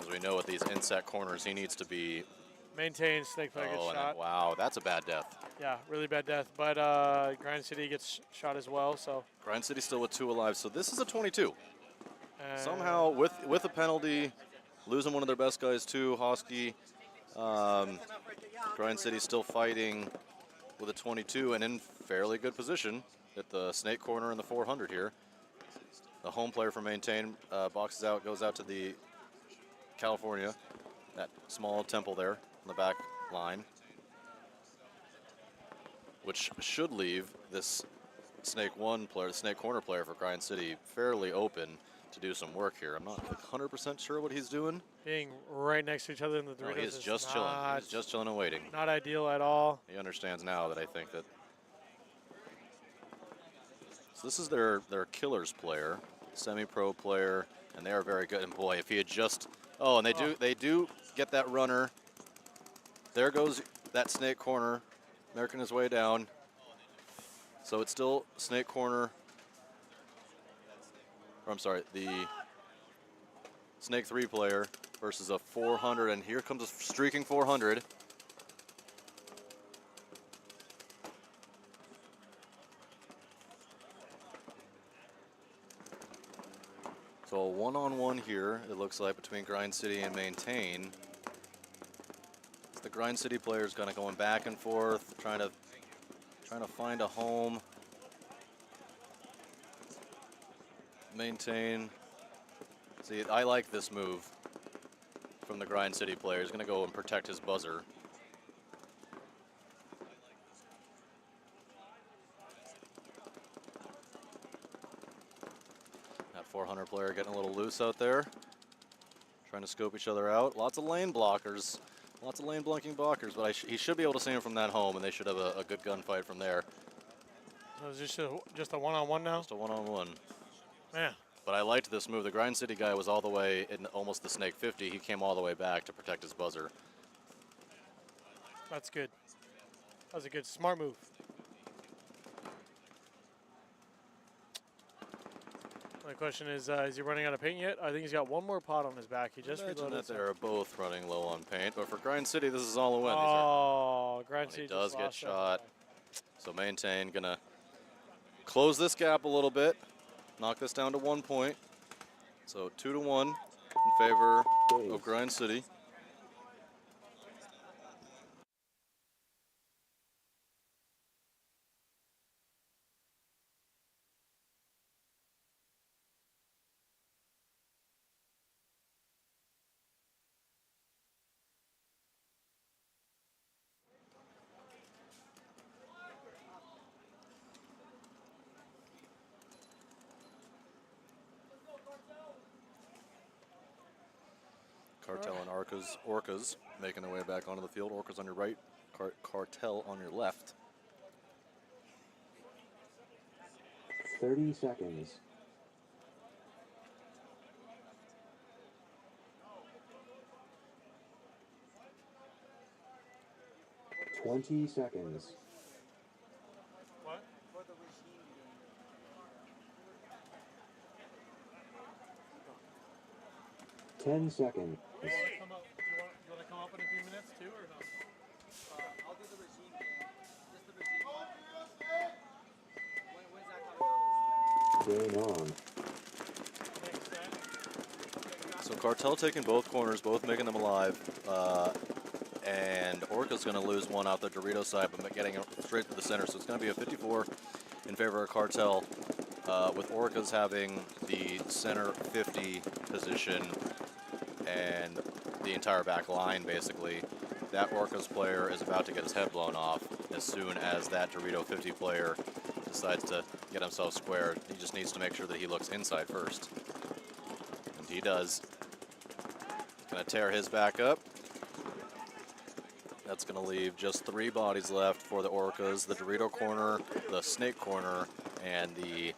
as we know with these inset corners, he needs to be. Maintain, snake player gets Oh, and then, shot. wow, that's a bad death. Yeah, really bad death. But Grind City gets shot as well. So Grind City still with 2 alive, so this is a 22. and Somehow, with a penalty, losing one of their best guys too, Hosky. Grind City still fighting with a 22 and in fairly good position at the snake corner in the 400 here. The home player for Maintain boxes out, goes out to the California, that small temple there on the back line, which should leave this snake 1 player, the snake corner player for Grind City, fairly open to do some work here. I'm not 100% sure what he's doing. being right next to each other in the Doritos No, he is just not, chilling. He's just chilling and waiting. Not ideal at all. He understands now that I think that. So this is their killers player, semi-pro player, and they are very good. And boy, if he had just, oh, and they do get that runner. There goes that snake corner, making his way down. So it's still snake corner. Or I'm sorry, the snake 3 player versus a 400, and here comes a streaking 400. So a one-on-one here, it looks like, between Grind City and Maintain. The Grind City players kind of going back and forth, trying to find a home. Maintain. See, I like this move from the Grind City player. He's going to go and protect his buzzer. That 400 player getting a little loose out there. Trying to scope each other out. Lots of lane blockers. Lots of lane blocking blockers, but he should be able to see him from that home, and they should have a good gunfight from there. So is this just a one-on-one now? Just a one-on-one. Man, But I liked this move. The Grind City guy was all the way in almost the snake 50. He came all the way back to protect his buzzer. that's good. That was a good, smart move. My question is he running out of paint yet? I think he's got one more pot on his back. He just Imagine reloaded. that they're both running low on paint, but for Grind City, this is all a win. Oh, Grind He City does just get lost that shot. guy. So Maintain gonna close this gap a little bit, knock this down to 1 point. So 2-1 in favor of Grind City. Cartel and Orcas making their way back onto the field. Orcas on your right, Cartel on your left. 30 seconds. Twenty seconds. What? 10 seconds. Come up. You want to come up in a few minutes too, or no? I'll do the regime game. Just the regime one. When's that coming out? Game on. So Cartel taking both corners, both making them alive. And Orca's going to lose one out the Dorito side, but getting it straight to the center. So it's going to be a 54 in favor of Cartel, with Orcas having the center 50 position and the entire back line, basically. That Orcas player is about to get his head blown off as soon as that Dorito 50 player decides to get himself squared. He just needs to make sure that he looks inside first. And he does. Gonna tear his back up. That's gonna leave just 3 bodies left for the Orcas: the Dorito corner, the snake corner, and the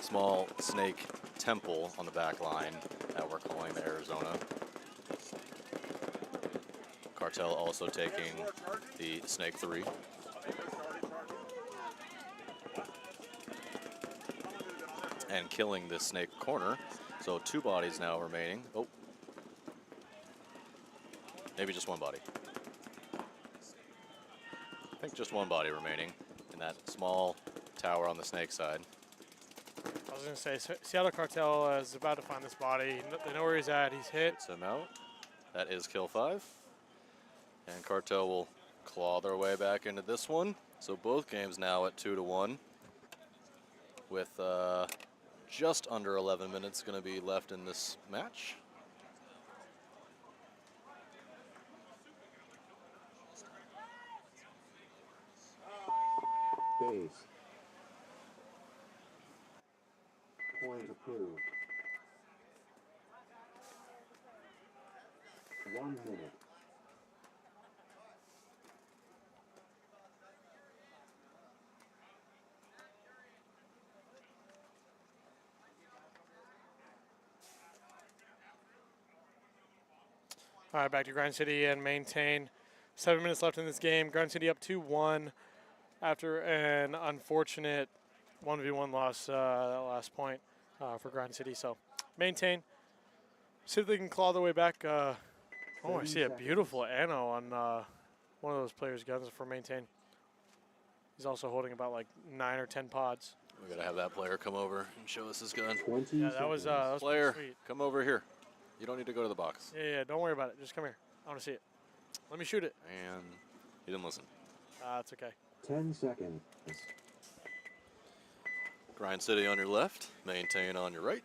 small snake temple on the back line that we're calling the Arizona. Cartel also taking the snake 3. And killing the snake corner. So 2 bodies now remaining. Oh. Maybe just 1 body. I think just 1 body remaining in that small tower on the snake side. I was going to say, Seattle Cartel is about to find this body. They know where he's at. He's hit. Gets him out. That is kill 5. And Cartel will claw their way back into this one. So both games now at 2-1. With just under 11 minutes going to be left in this match. Base. Point approved. 1 minute. All right, back to Grind City and maintain. 7 minutes left in this game. Grind City up 2-1 after an unfortunate 1v1 loss, that last point for Grind City. So maintain. See if they can claw their way back. Oh, I see a beautiful Anno on one of those players' guns for maintain. He's also holding about like 9 or 10 pods. We gotta have that player come over and show us his gun. 20 Yeah, that was pretty Player, sweet. come over here. You don't need to go to the box. Yeah, don't worry about it. Just come here. I want to see it. Let me shoot it. And he didn't listen. It's okay. 10 seconds. Grind City on your left, maintain on your right.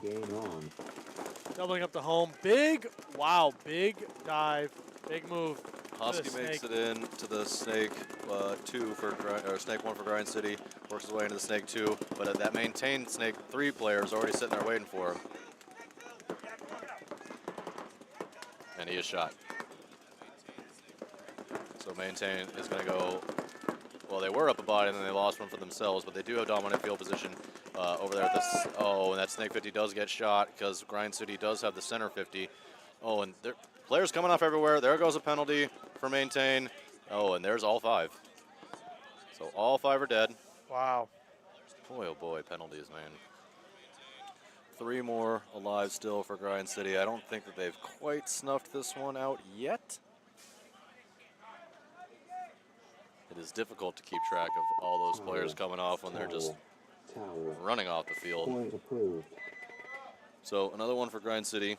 Game on. Doubling up the home. Big, wow, big dive. Big move. Hosky makes it in to the snake 2 for snake 1 for Grind City. Works his way into the snake 2, but that maintained snake 3 player is already sitting there waiting for him. And he is shot. So maintain is going to go. Well, they were up a body and then they lost one for themselves, but they do have dominant field position over there. And that snake 50 does get shot because Grind City does have the center 50. Oh, and players coming off everywhere. There goes a penalty for maintain. Oh, and there's all 5. So all 5 are dead. Wow. Boy, oh boy, penalties, man. 3 more alive still for Grind City. I don't think that they've quite snuffed this one out yet. It is difficult to keep track of all those players coming off when they're just running off the field. Point approved. So another one for Grind City.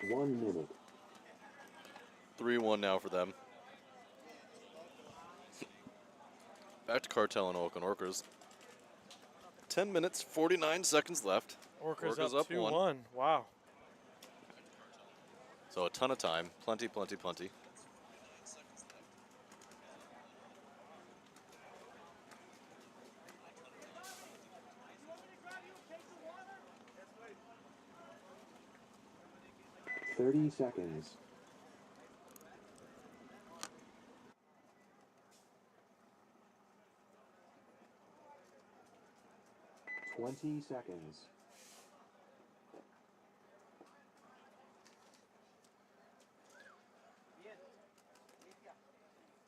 1 minute. 3-1 now for them. Back to Cartel and Oakland Orcas. 10 minutes, 49 seconds left. Orcas up 2-1. Wow. So a ton of time. Plenty, plenty, plenty. Thirty seconds. Twenty seconds.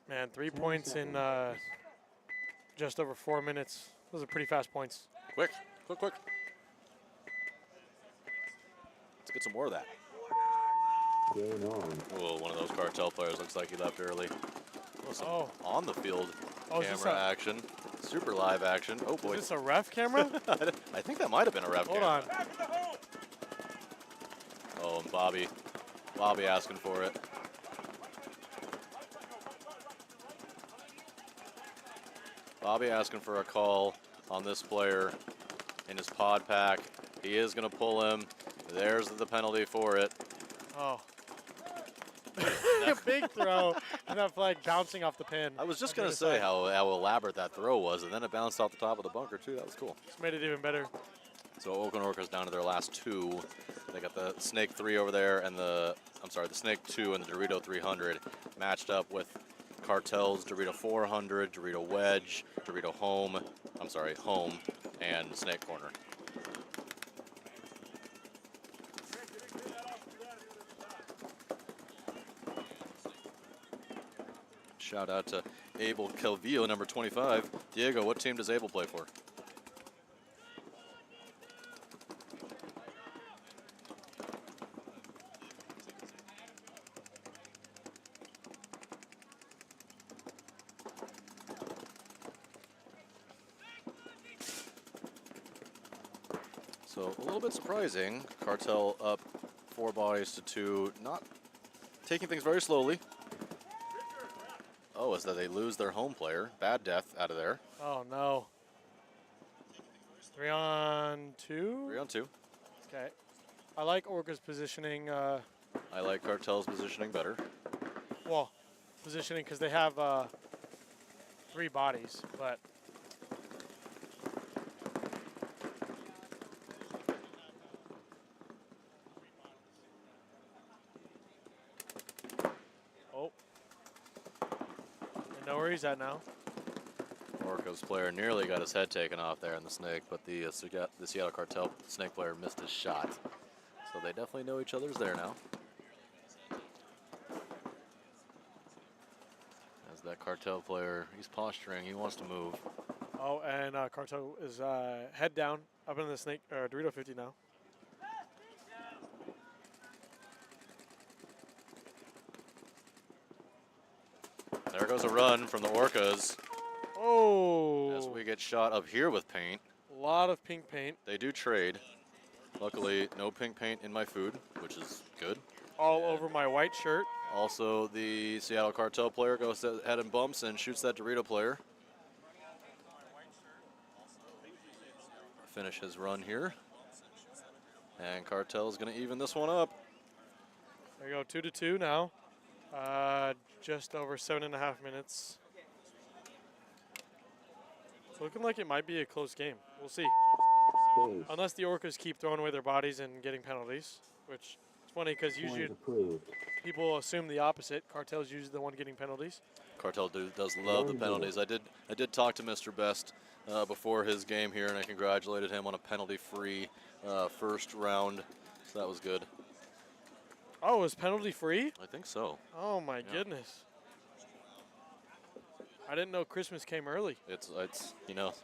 Man, 3 points in just over 4 minutes. Those are pretty fast points. Quick, quick, quick. Let's get some more of that. Game on. Whoa, one of those Cartel players looks like he left early. Oh, some on the field Oh, is this camera action. Super live action. Oh, boy. Is this a ref camera? I think that might have been a ref Hold camera. on. Oh, and Bobby asking for it. Bobby asking for a call on this player in his pod pack. He is going to pull him. There's the penalty for it. Oh. Big throw, and that flag bouncing off the pin. I was just going to say how elaborate that throw was, and then it bounced off the top of the bunker, too. That was cool. Just made it even better. So Oakland Orcas down to their last 2. They got the Snake 3 over there, and the Snake 2 and the Dorito 300 matched up with Cartel's Dorito 400, Dorito Wedge, Dorito Home, and Snake Corner. Shout out to Abel Calvillo, number 25. Diego, what team does Abel play for? So a little bit surprising. Cartel up 4 bodies to 2, not taking things very slowly. Oh, is that they lose their home player. Bad death out of there. Oh, no. 3 on 2? 3 on 2. Okay. I like Orca's positioning. I like Cartel's positioning better. Well, positioning because they have 3 bodies, but. Oh. I know where he's at now. Orcas player nearly got his head taken off there in the snake, but the Seattle Cartel snake player missed his shot. So they definitely know each other's there now. As that Cartel player, he's posturing, he wants to move. Oh, and Cartel is head down up in the snake Dorito 50 now. There goes a run from the Orcas. Oh! As we get shot up here with paint. A lot of pink paint. They do trade. Luckily, no pink paint in my food, which is good. All over my white shirt. Also, the Seattle Cartel player goes ahead and bumps and shoots that Dorito player. Finish his run here. And Cartel is going to even this one up. There you go, 2-2 now. Just over 7.5 minutes. It's looking like it might be a close game. We'll see. Space. Unless the Orcas keep throwing away their bodies and getting penalties, which is funny because usually Point approved. people assume the opposite. Cartel's usually the one getting penalties. Cartel does love the penalties. I did talk to Mr. Best before his game here, and I congratulated him on a penalty-free first round. So that was good. Oh, it was penalty free? I think so. Oh my goodness. I didn't know Christmas came early. It's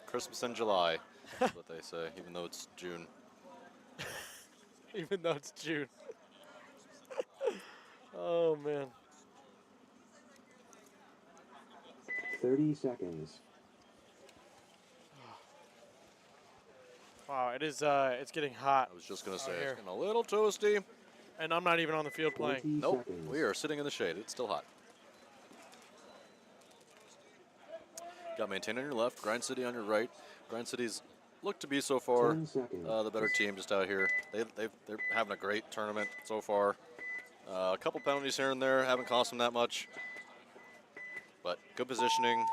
Christmas in July. That's what they say, even though it's June. Even though it's June. Oh man. 30 seconds. Wow, it is it's getting hot. I was just gonna say here. it's getting a little toasty. And I'm not even on the field 20 playing. Nope, seconds. we are sitting in the shade. It's still hot. Got Maintain on your left, Grind City on your right. Grind City's look to be so far 10 seconds. the better team just out here. They're having a great tournament so far. A couple penalties here and there, haven't cost them that much. But good positioning,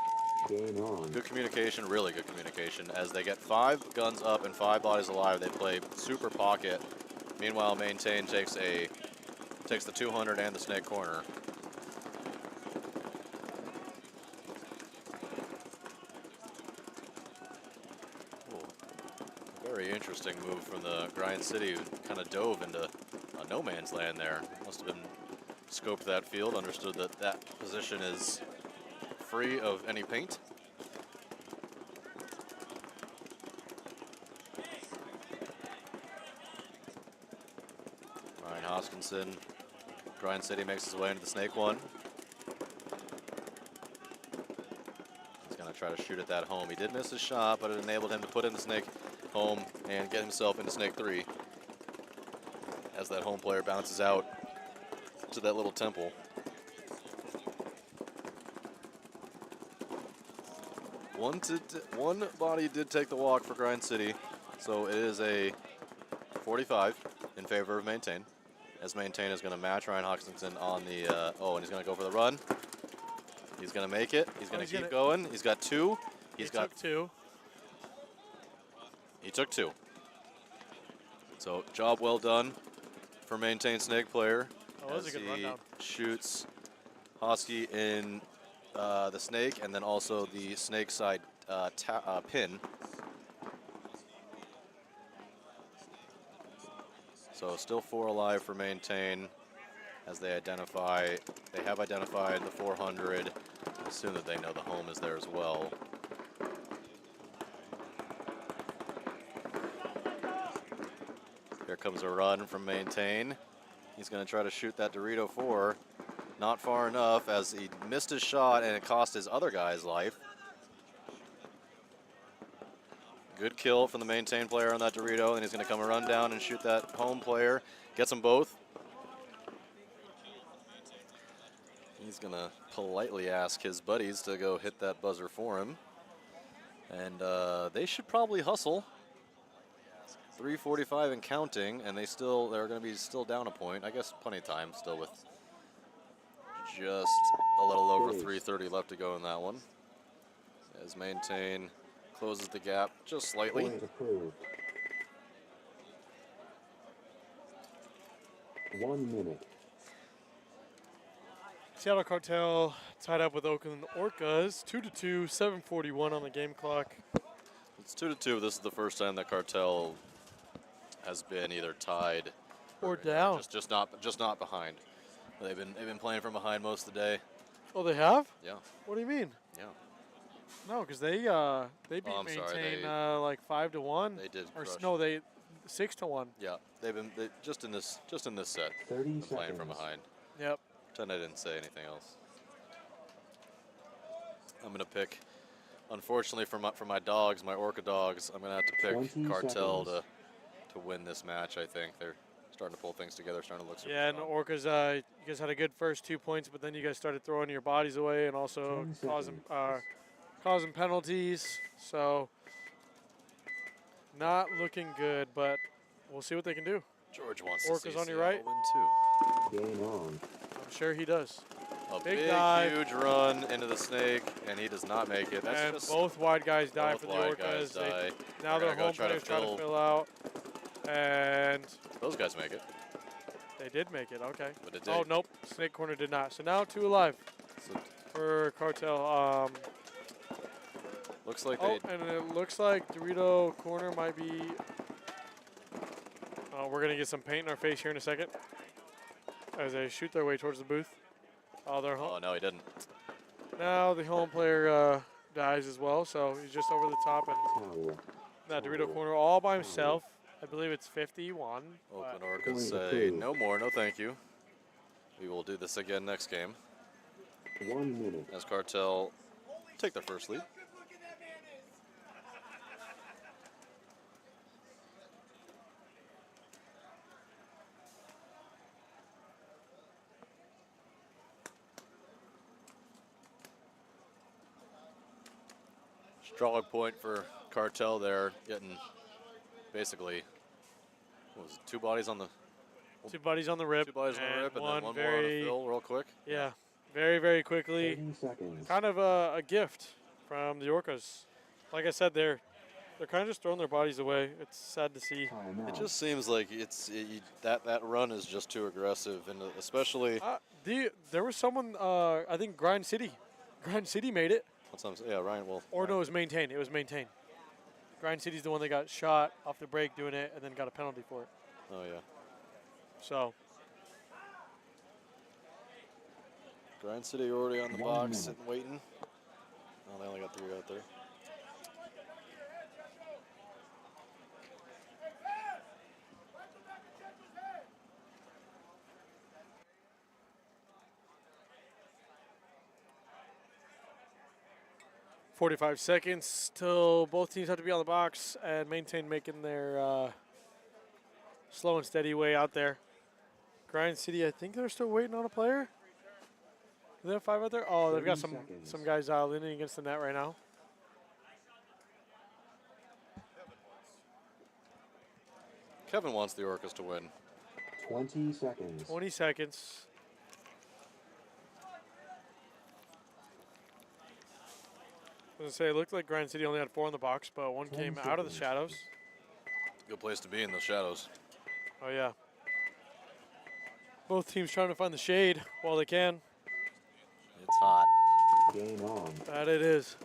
Game on. good communication, really good communication. As they get 5 guns up and 5 bodies alive, they play super pocket. Meanwhile, Maintain takes the 200 and the snake corner. Very interesting move from the Grind City, who kind of dove into a no man's land there. Must have been scoped that field, understood that that position is free of any paint. And Hoskinson, Grind City makes his way into the snake one. He's going to try to shoot at that home. He did miss his shot, but it enabled him to put in the snake home and get himself into snake 3 as that home player bounces out to that little temple. One body did take the walk for Grind City, so it is a 45 in favor of Maintain, as Maintain is going to match Ryan Hoskinson on the, and he's going to go for the run. He's going to make it. He's going to keep going. He's got 2. He got 2. He took 2. So job well done for Maintain snake player. Oh, that was a good rundown. Shoots Hosky in the snake and then also the snake side pin. So still 4 alive for Maintain as they have identified the 400. I assume that they know the home is there as well. Here comes a run from Maintain. He's going to try to shoot that Dorito 4. Not far enough as he missed his shot and it cost his other guy's life. Good kill from the Maintain player on that Dorito, and he's going to come a run down and shoot that home player. Gets them both. He's going to politely ask his buddies to go hit that buzzer for him. And they should probably hustle. 3:45 and counting, and they're going to be still down a point. I guess plenty of time still with just a little over 3:30 left to go in that one. As Maintain closes the gap just slightly. Point approved. 1 minute. Seattle Cartel tied up with Oakland Orcas, 2-2, 7:41 on the game clock. It's 2-2. This is the first time that Cartel has been either tied Or down. just not behind. They've been playing from behind most of the day. Oh, they have? Yeah. What do you mean? Yeah. No, because they beat I'm sorry, Maintain like 5-1. They did. Or crush. no, they 6-1. Yeah. They've been just in this set 30 been seconds. playing from behind. Yep. Pretend I didn't say anything else. I'm gonna pick. Unfortunately for my dogs, my Orca dogs, I'm gonna have to pick 20 Cartel seconds. to win this match. I think they're starting to pull things together, starting to look super Yeah, and strong. Orcas, you guys had a good first 2 points, but then you guys started throwing your bodies away and also 10 causing penalties. So not looking good, but we'll see what they can do. George wants Orcas to see on your Seattle right. win too. Game on. I'm sure he does. A Big big, dive. huge run into the snake, and he does not make it. That's And just both wide guys die both for the wide guys Orcas. die. Now They're their gonna go home try to players try to fill- fill out. And Those guys make it. they did make it, okay. But it Oh, did. nope, Snake Corner did not. So now 2 alive So for Cartel. looks like Oh, they. and it looks like Dorito Corner might be. We're gonna get some paint in our face here in a second as they shoot their way towards the booth. Oh, they're home. Oh no, he didn't. Now the home player dies as well, so he's just over the top and Towel. that Dorito Corner all by himself. I believe it's 51. Oakland but Orcas Point say approved. no more, no thank you. We will do this again next game 1 minute. as Cartel take their first lead. Strong point for Cartel there, getting basically, what was it, 2 bodies on the 2 buddies on the rip. 2 bodies on the rip, and then one one more on the very, fill, real quick. yeah, very, very quickly. 30 seconds. Kind of a gift from the Orcas. Like I said, they're kind of just throwing their bodies away. It's sad to see. Timeout. It just seems like that run is just too aggressive, and especially There was someone, I think Grind City made it. yeah, Ryan will. Or no, it was Maintain. It was Maintain. Grind City's the one that got shot off the break doing it and then got a penalty for it. Oh yeah, So Grind City already on the 1 box, minute. sitting waiting. Oh, they only got 3 out there. 45 seconds till both teams have to be on the box and maintain making their slow and steady way out there. Grind City, I think they're still waiting on a player. Do they have 5 out there? Oh, they've got 30 seconds. some guys leaning against the net right now. Kevin wants the Orcas to win. 20 seconds. 20 seconds. I was gonna say, it looked like Grind City only had 4 in the box, but one 10 came out of the seconds. shadows. Good place to be in the shadows. Oh, yeah. Both teams trying to find the shade while they can. It's hot. Game on. That it is.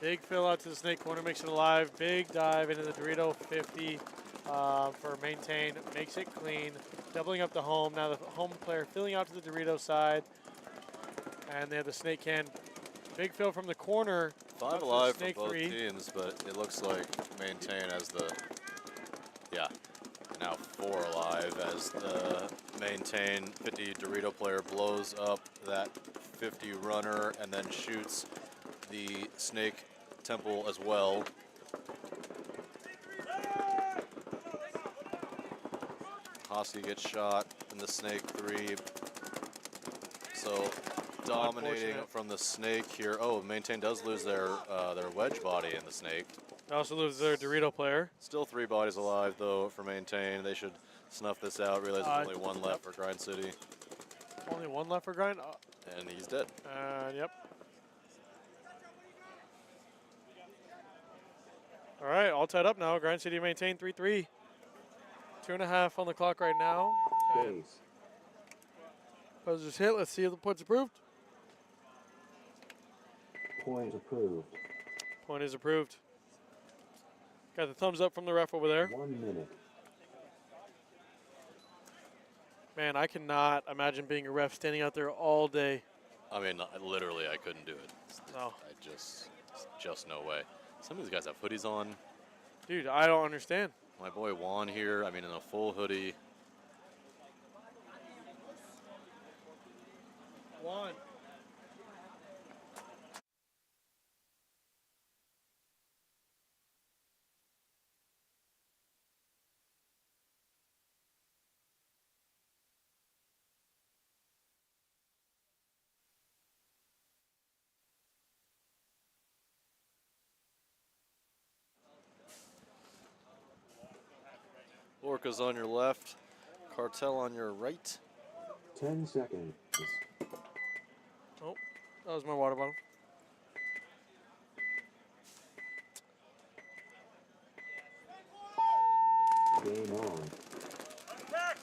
Big fill out to the snake corner, makes it alive. Big dive into the Dorito 50 for maintain. Makes it clean. Doubling up the home. Now the home player filling out to the Dorito side. And they have the snake can. Big fill from the corner. 5 up to alive for snake both 3. teams, but it looks like maintain as the, yeah, now 4 alive as the maintain 50 Dorito player blows up that 50 runner and then shoots the snake temple as well. Hosky gets shot in the snake 3. So dominating Unfortunate. from the snake here. Oh, maintain does lose their wedge body in the snake. They also lose their Dorito player. Still 3 bodies alive though for maintain. They should snuff this out. Realize there's only 1 left for Grind City, Only 1 left for Grind. and he's dead. Yep. All right, all tied up now. Grind City maintain 3-3. 2.5 on the clock right now. And Base. buzzers hit. Let's see if the point's approved. Point approved. Point is approved. Got the thumbs up from the ref over there. 1 minute. Man, I cannot imagine being a ref standing out there all day. I mean, literally, I couldn't do it. No. Just no way. Some of these guys have hoodies on. Dude, I don't understand. My boy Juan here, I mean, in a full hoodie. One. Orcas on your left, Cartel on your right. 10 seconds. Oh, that was my water bottle. Game on.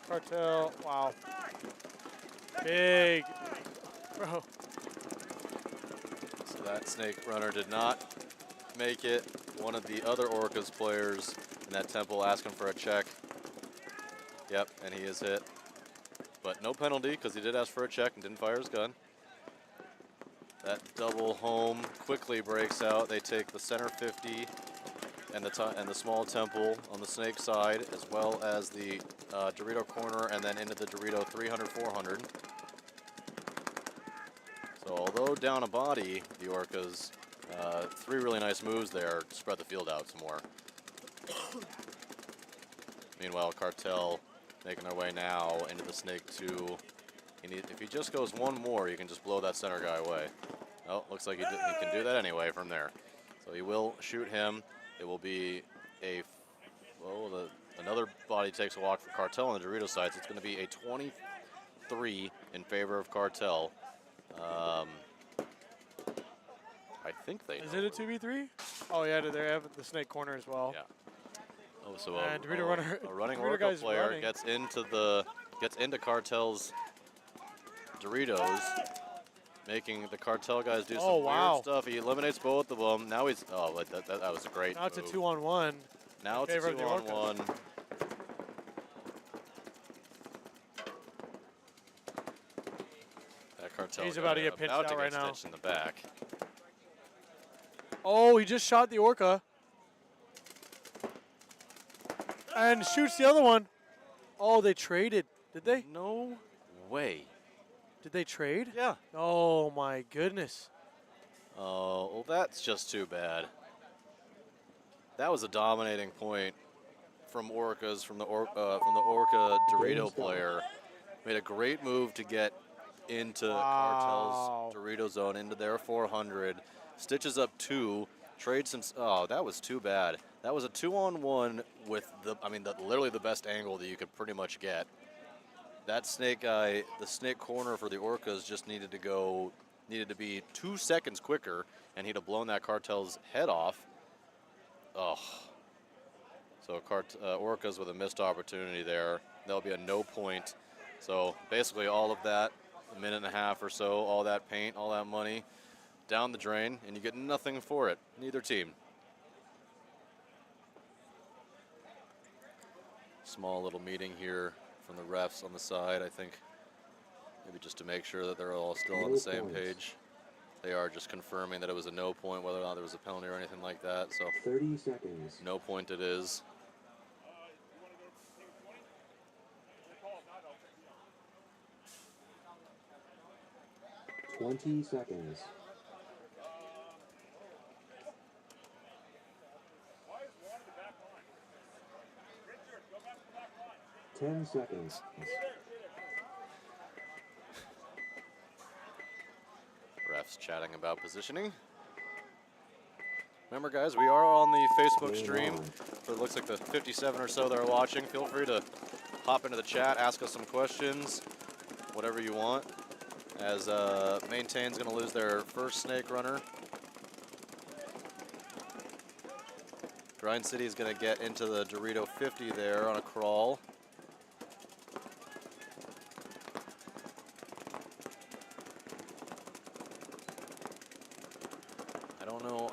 Cartel. Wow. Big. Bro. So that snake runner did not make it. One of the other Orcas players in that temple asking for a check. Yep, and he is hit. But no penalty because he did ask for a check and didn't fire his gun. That double home quickly breaks out. They take the center 50 and the small temple on the snake side, as well as the Dorito corner, and then into the Dorito 300, 400. So although down a body, the Orcas, 3 really nice moves there to spread the field out some more. Meanwhile, Cartel making their way now into the snake 2. If he just goes 1 more, you can just blow that center guy away. Oh, looks like he can do that anyway from there. So he will shoot him. It will be another body takes a walk for Cartel on the Dorito side. So it's going to be a 23 in favor of Cartel. I think they Is know. it a 2v3? Oh, yeah, they have the snake corner as well. Yeah. Oh, so And Dorito runner- a running Dorito Orca guy's player running. gets into Cartel's Doritos, making the Cartel guys do some Oh, wow. weird stuff. He eliminates both of them. Now he's that was a great Now it's a move. 2-on-1. Now it's a favor of the 2-on-1. That Cartel He's guy about to get pinched about out to right get now. stitched in the back. Oh, he just shot the Orca. And shoots the other one. Oh, they traded. Did they? No way. Did they trade? Yeah. Oh, my goodness. Oh, well, that's just too bad. That was a dominating point from Orcas, from the Orca Dorito player. Made a great move to get into Cartel's Dorito zone, into their 400. Stitches up 2, trades some. Oh, that was too bad. That was a 2-on-1 with literally the best angle that you could pretty much get. That snake guy, the snake corner for the Orcas, just needed to be 2 seconds quicker, and he'd have blown that Cartel's head off. Oh. So Orcas with a missed opportunity there. That'll be a no point. So basically all of that, a minute and a half or so, all that paint, all that money, down the drain, and you get nothing for it, neither team. Small little meeting here from the refs on the side, I think, maybe just to make sure that they're all still on the same page. They are just confirming that it was a no point, whether or not there was a penalty or anything like that. So 30 seconds. No point it is. 20 seconds. Ten seconds. Refs chatting about positioning. Remember, guys, we are on the Facebook stream. So it looks like the 57 or so that are watching. Feel free to hop into the chat, ask us some questions, whatever you want. As Maintain's going to lose their first snake runner. Grind City is going to get into the Dorito 50 there on a crawl.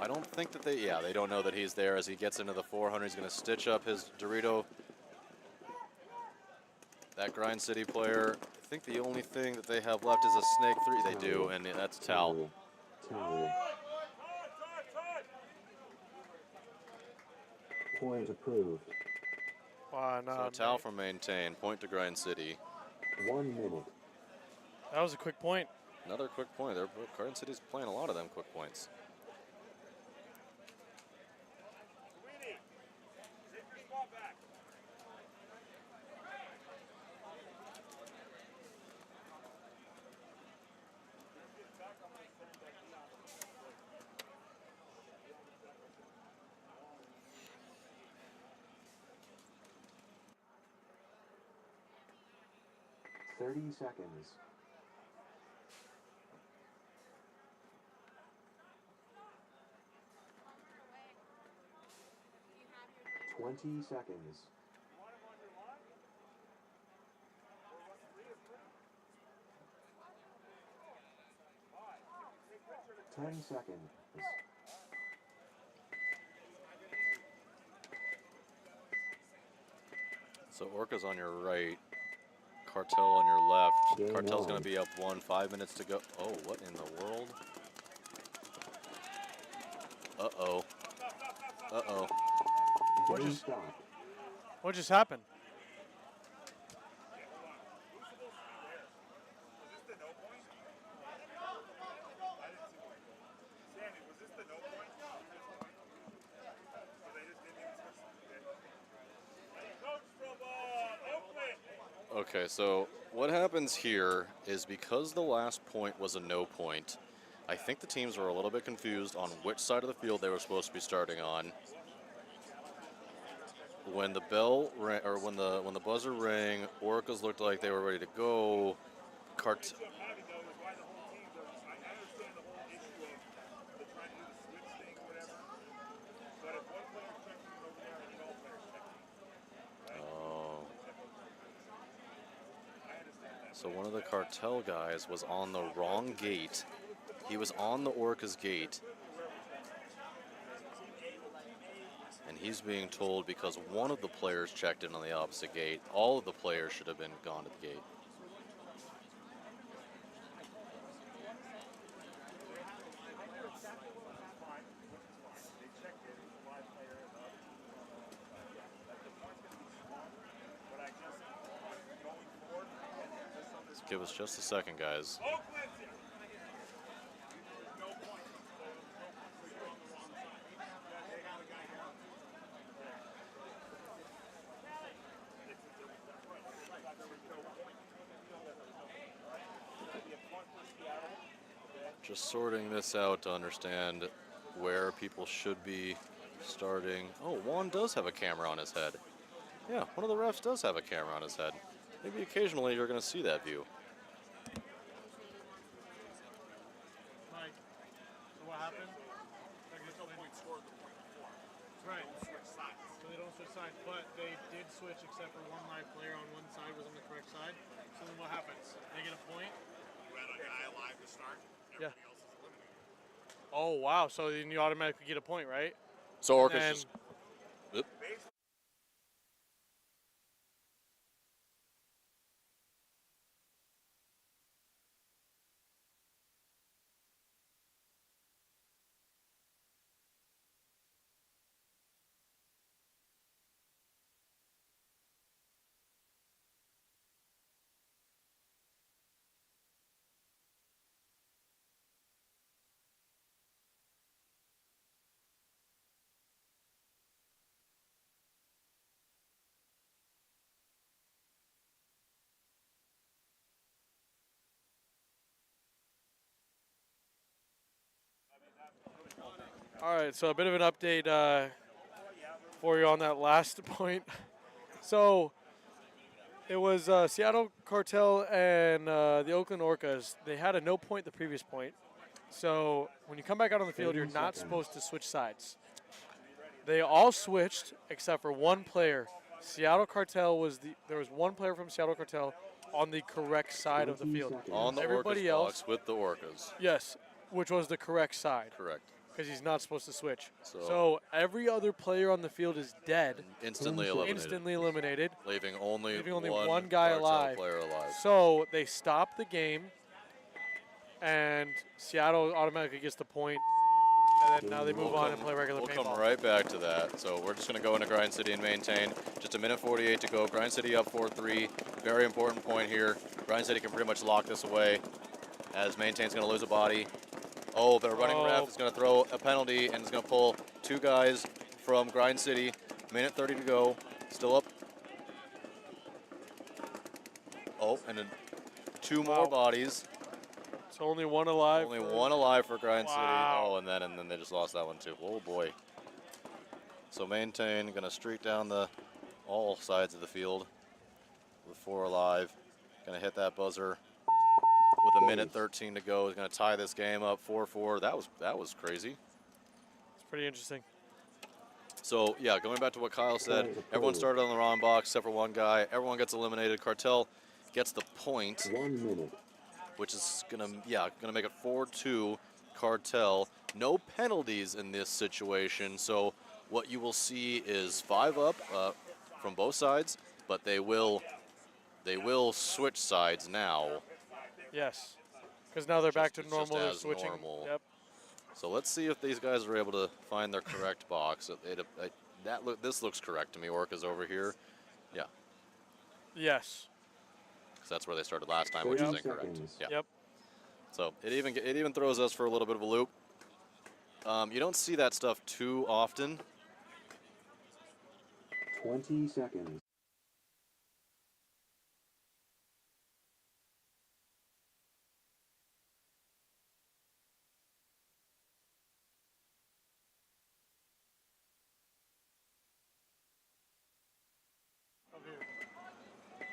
I don't think that they don't know that he's there. As he gets into the 400, he's going to stitch up his Dorito. That Grind City player, I think the only thing that they have left is a snake 3. They do, and that's towel. Point approved. So towel from Maintain, point to Grind City. 1 minute. That was a quick point. Another quick point. Grind City's playing a lot of them quick points. Seconds. Twenty seconds. 10 seconds. So Orca's on your right. Cartel on your left. Game Cartel's on. going to be up 1, 5 minutes to go. Oh, what in the world? Uh-oh. Uh-oh. What just happened? Okay, so what happens here is because the last point was a no point, I think the teams were a little bit confused on which side of the field they were supposed to be starting on. When the bell rang, or when the buzzer rang, Orcas looked like they were ready to go. So one of the Cartel guys was on the wrong gate. He was on the Orcas gate. And he's being told because one of the players checked in on the opposite gate, all of the players should have been gone to the gate. Give us just a second, guys. Just sorting this out to understand where people should be starting. Oh, Juan does have a camera on his head. Yeah, one of the refs does have a camera on his head. Maybe occasionally you're going to see that view. Mike, so what happened? Right. So they don't switch sides, but they did switch except for one live player on one side was on the correct side. So then what happens? They get a point? You had a guy alive to start. Yeah. Everybody else is eliminated. Oh, wow. So then you automatically get a point, right? So Orcas And just... Oop. all right, so a bit of an update for you on that last point. So it was Seattle Cartel and the Oakland Orcas. They had a no point the previous point. So when you come back out on the field, you're not supposed to switch sides. They all switched except for one player. Seattle Cartel there was one player from Seattle Cartel on the correct side of the field. On the Everybody Orcas else, box with the Orcas. yes, which was the correct side. Correct. Because he's not supposed to switch. So- So every other player on the field is dead, Instantly eliminated. instantly eliminated. Leaving only, one guy Cartel alive. player alive. So they stop the game, and Seattle automatically gets the point, and then now they move on and play regular We'll paintball. come right back to that. So we're just going to go into Grind City and maintain. Just a minute 48 to go. Grind City up 4-3. Very important point here. Grind City can pretty much lock this away as Maintain's going to lose a body. Oh, but a running ref is going to throw a penalty and is going to pull two guys from Grind City. Minute 30 to go. Still up. Oh, and then two more bodies. So only one alive. Only one alive for Grind Wow. City. Oh, and then they just lost that one too. Oh boy. So Maintain gonna streak down all sides of the field with 4 alive. Gonna hit that buzzer with a minute 13 to go. Is gonna tie this game up 4-4. That was crazy. It's pretty interesting. So yeah, going back to what Kyle said, everyone started on the wrong box except for one guy. Everyone gets eliminated. Cartel gets the point. 1 minute. Which is gonna make it 4-2 Cartel. No penalties in this situation, so what you will see is 5 up from both sides, but they will switch sides now. Yes, because now they're back to Just normal. They're as switching. normal. Yep. So let's see if these guys are able to find their correct box. This looks correct to me. Orca's over here. Yeah, Yes. because that's where they started last time, which is 30 incorrect. seconds. Yeah. Yep. So it even throws us for a little bit of a loop. You don't see that stuff too often. 20 seconds.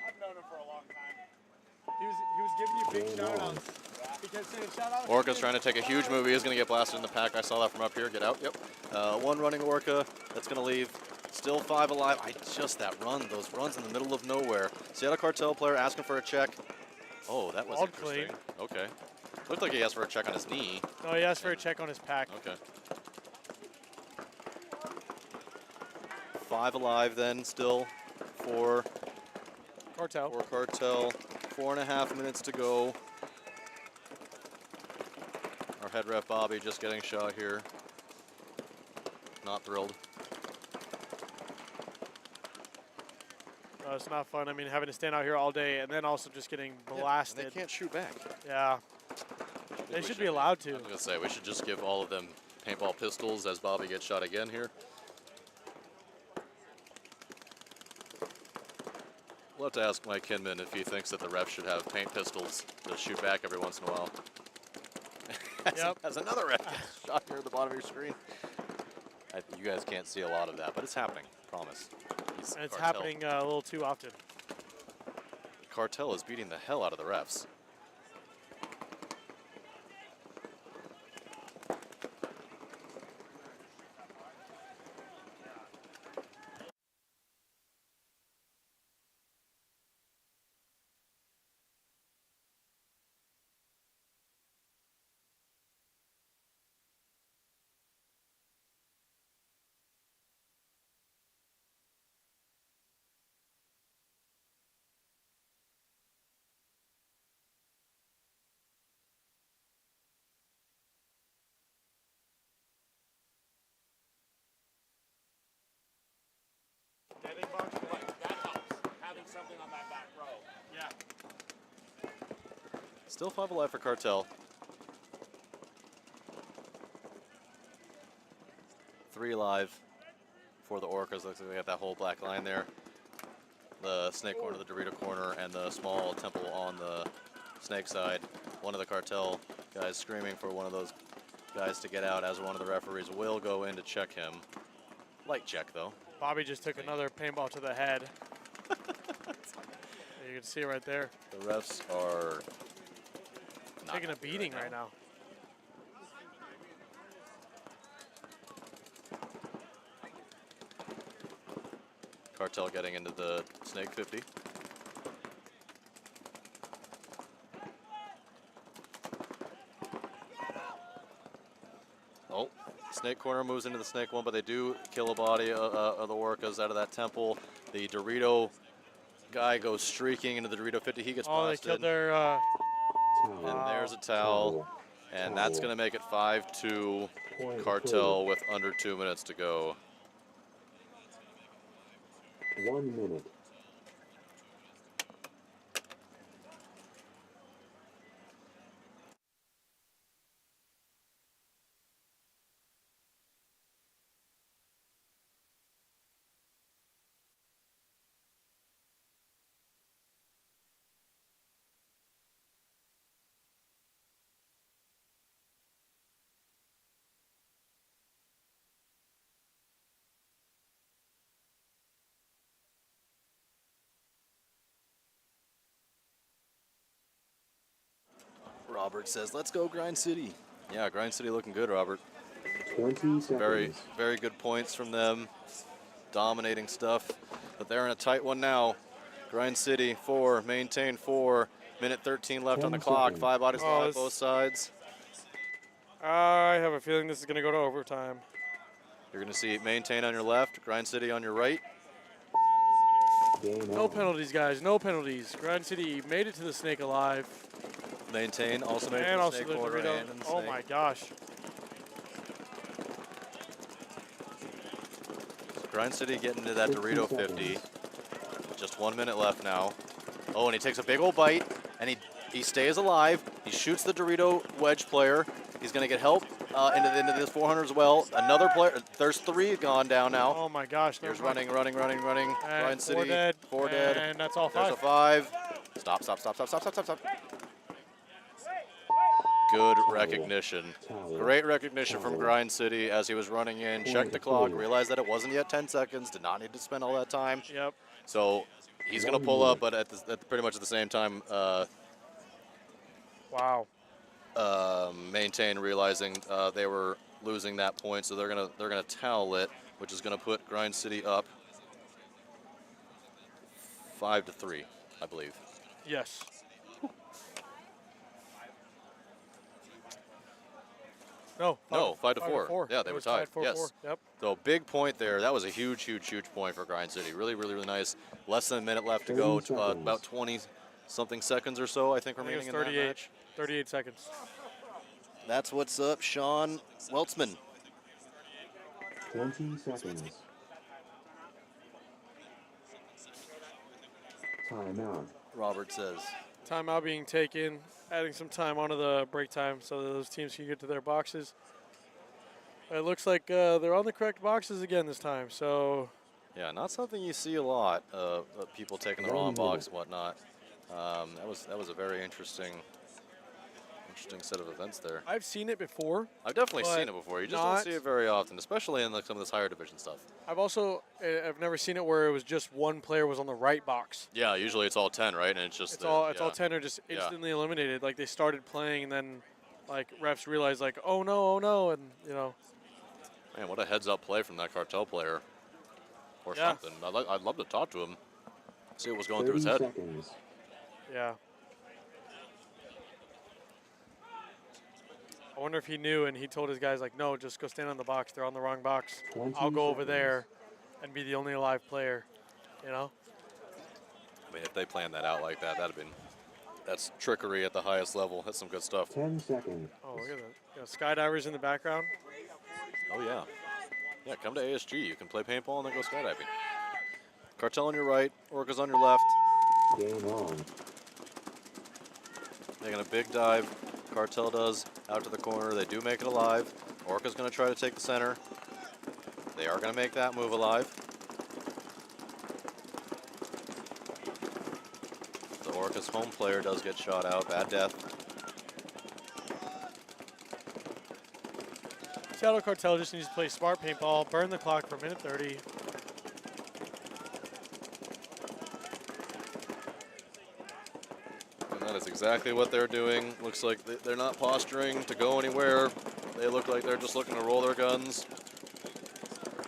I've known him for a long time. He was giving you big Hold shout on. outs. Because saying shout out. Orca's trying to take a huge move. He is going to get blasted in the pack. I saw that from up here. Get out. Yep. One running Orca. That's going to leave. Still 5 alive. That run. Those runs in the middle of nowhere. Seattle Cartel player asking for a check. Oh, that was Balled interesting. clean. Okay. Looked like he asked for a check on his knee. No, he asked for a check on his pack. Okay. 5 alive then still for Cartel. Cartel. 4.5 minutes to go. Our head ref Bobby just getting shot here. Not thrilled. It's not fun. I mean, having to stand out here all day and then also just getting And blasted. they can't shoot back. Yeah. They should be allowed to. I was going to say, we should just give all of them paintball pistols as Bobby gets shot again here. We'll have to ask Mike Kinman if he thinks that the ref should have paint pistols to shoot back every once in a while. Yep. As another ref gets shot here at the bottom of your screen. You guys can't see a lot of that, but it's happening. Promise. And it's happening a little too often. Cartel is beating the hell out of the refs. Getting box, like, that helps. Having something on that back row. Yeah. Still 5 alive for Cartel. 3 alive for the Orcas. Looks like we have that whole black line there. The snake corner, the Dorito corner, and the small temple on the snake side. One of the Cartel guys screaming for one of those guys to get out as one of the referees will go in to check him. Light check, though. Bobby just took another paintball to the head. You can see it right there. The refs are not Taking a happy beating right now. Cartel getting into the snake 50. Oh, snake corner moves into the snake one, but they do kill a body of the Orcas out of that temple. The Dorito guy goes streaking into the Dorito 50. He gets Oh, busted. they killed their. And there's a towel. And that's going to make it 5-2 Cartel with under 2 minutes to go. 1 minute. Robert says, let's go Grind City. Yeah, Grind City looking good, Robert. 20 seconds. Very good points from them. Dominating stuff. But they're in a tight one now. Grind City 4, Maintain 4. Minute 13 left on the 10 clock. seconds. 5 bodies Oh, alive, this- both sides. I have a feeling this is going to go to overtime. You're going to see Maintain on your left, Grind City on your right. Game No on. penalties, guys. No penalties. Grind City made it to the snake alive. Maintain also made it to And the also snake the corner Dorito. and in the Oh snake. my gosh. Grind City getting into that 15 Dorito seconds. 50. Just 1 minute left now. Oh, and he takes a big old bite, and he stays alive. He shoots the Dorito wedge player. He's going to get help into this 400 as well. Another player. There's 3 gone down now. Oh my gosh. Here's never mind. running. And Grind City. 4 dead. 4 dead. And that's all There's 5. a 5. Stop. Good recognition. Towel. Great recognition from Towel. Grind City as he was running in. Checked the clock, realized that it wasn't yet 10 seconds, did not need to spend all that time. Yep. So he's going to pull up, but at pretty much at the same time, Wow. Maintain realizing they were losing that point, so they're gonna towel it, which is going to put Grind City up 5-3, I believe. Yes. No. No, 5-4. Yeah, they It were was tied. 4-4. Yes. Yep. So big point there. That was a huge point for Grind City. Really nice. Less than a minute left to go. 30 seconds. About 20-something seconds or so, I think, I think remaining it in was that 38. match. 38 seconds. That's what's up, Sean Weltzman. 20 seconds. Timeout. Robert says. Timeout being taken, adding some time onto the break time so that those teams can get to their boxes. It looks like they're on the correct boxes again this time. So Yeah, not something you see a lot of people taking the wrong box and whatnot. That was a very interesting Interesting set of events there. I've seen it before. I've definitely but seen it before. You just don't not- see it very often, especially in like some of this higher division stuff. I've never seen it where it was just one player was on the right box. Yeah, usually it's all 10, right? And it's just It's all 10 are just Yeah. instantly eliminated. Like they started playing and then like refs realized like oh no, and you know. Man, what a heads-up play from that Cartel player, or Yeah. something. I'd love to talk to him, see what was going through 30 his head. seconds. Yeah. I wonder if he knew and he told his guys like, no, just go stand on the box. They're on the wrong box. 20 I'll go over seconds. there and be the only alive player. You know? I mean, if they planned that out like that, that's trickery at the highest level. That's some good stuff. 10 seconds. Oh, look at that. You know, skydivers in the background. Oh yeah, yeah. Come to ASG. You can play paintball and then go skydiving. Cartel on your right, Orcas on your left. Game on. Making a big dive. Cartel does out to the corner. They do make it alive. Orca's going to try to take the center. They are going to make that move alive. The Orcas home player does get shot out. Bad death. Seattle Cartel just needs to play smart paintball, burn the clock for a minute 30. And that is exactly what they're doing. Looks like they're not posturing to go anywhere. They look like they're just looking to roll their guns.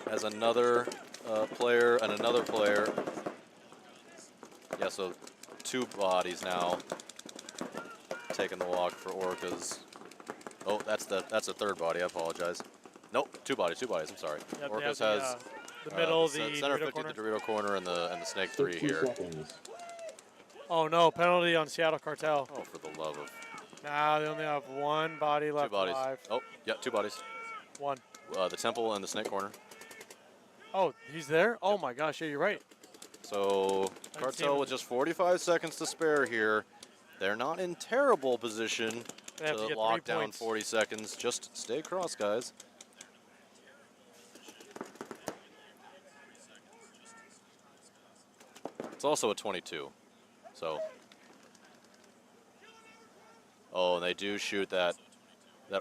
As another player and another player. Yeah, so 2 bodies now taking the walk for Orcas. Oh, that's the 3rd body. I apologize. Nope, 2 bodies. I'm sorry. Yep, they Orcas have has the middle, the the center Dorito 50, corner. the Dorito corner, and the Snake 3 60 here. seconds. Oh no, penalty on Seattle Cartel. Oh, for the love of Now they only have 1 body 2 left bodies. alive. Oh, yeah, 2 bodies. 1. The Temple and the Snake corner. Oh, he's there? Oh my gosh, yeah, you're right. So see Cartel him. with just 45 seconds to spare here. They're not in terrible position They have to to get lock 3 down points. 40 seconds. Just stay across, guys. It's also a 22. So. Oh, and they do shoot that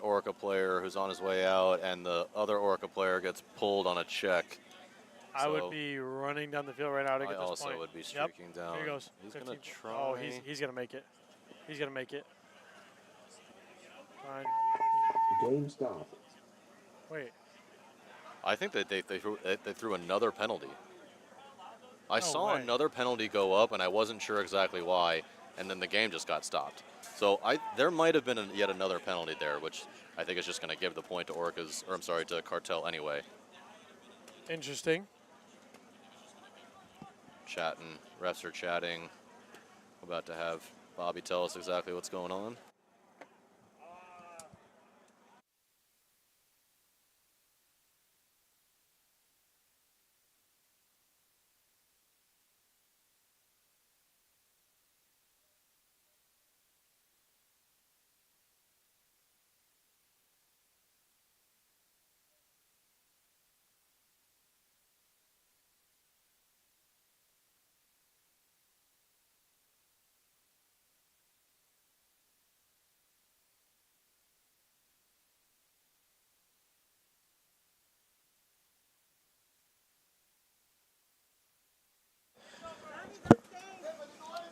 Orca player who's on his way out, and the other Orca player gets pulled on a check. I So- would be running down the field right now to I get this also point. would be Yep. streaking down. Here he goes. He's going 15. to try. Oh, he's going to make it. He's going to make it. Fine. Game stop. Wait. I think that they threw another penalty. I saw way. another penalty go up, and I wasn't sure exactly why, and then the game just got stopped. So there might have been yet another penalty there, which I think is just going to give the point to Orcas, or I'm sorry, to Cartel anyway. Interesting. Chatting, refs are chatting. About to have Bobby tell us exactly what's going on.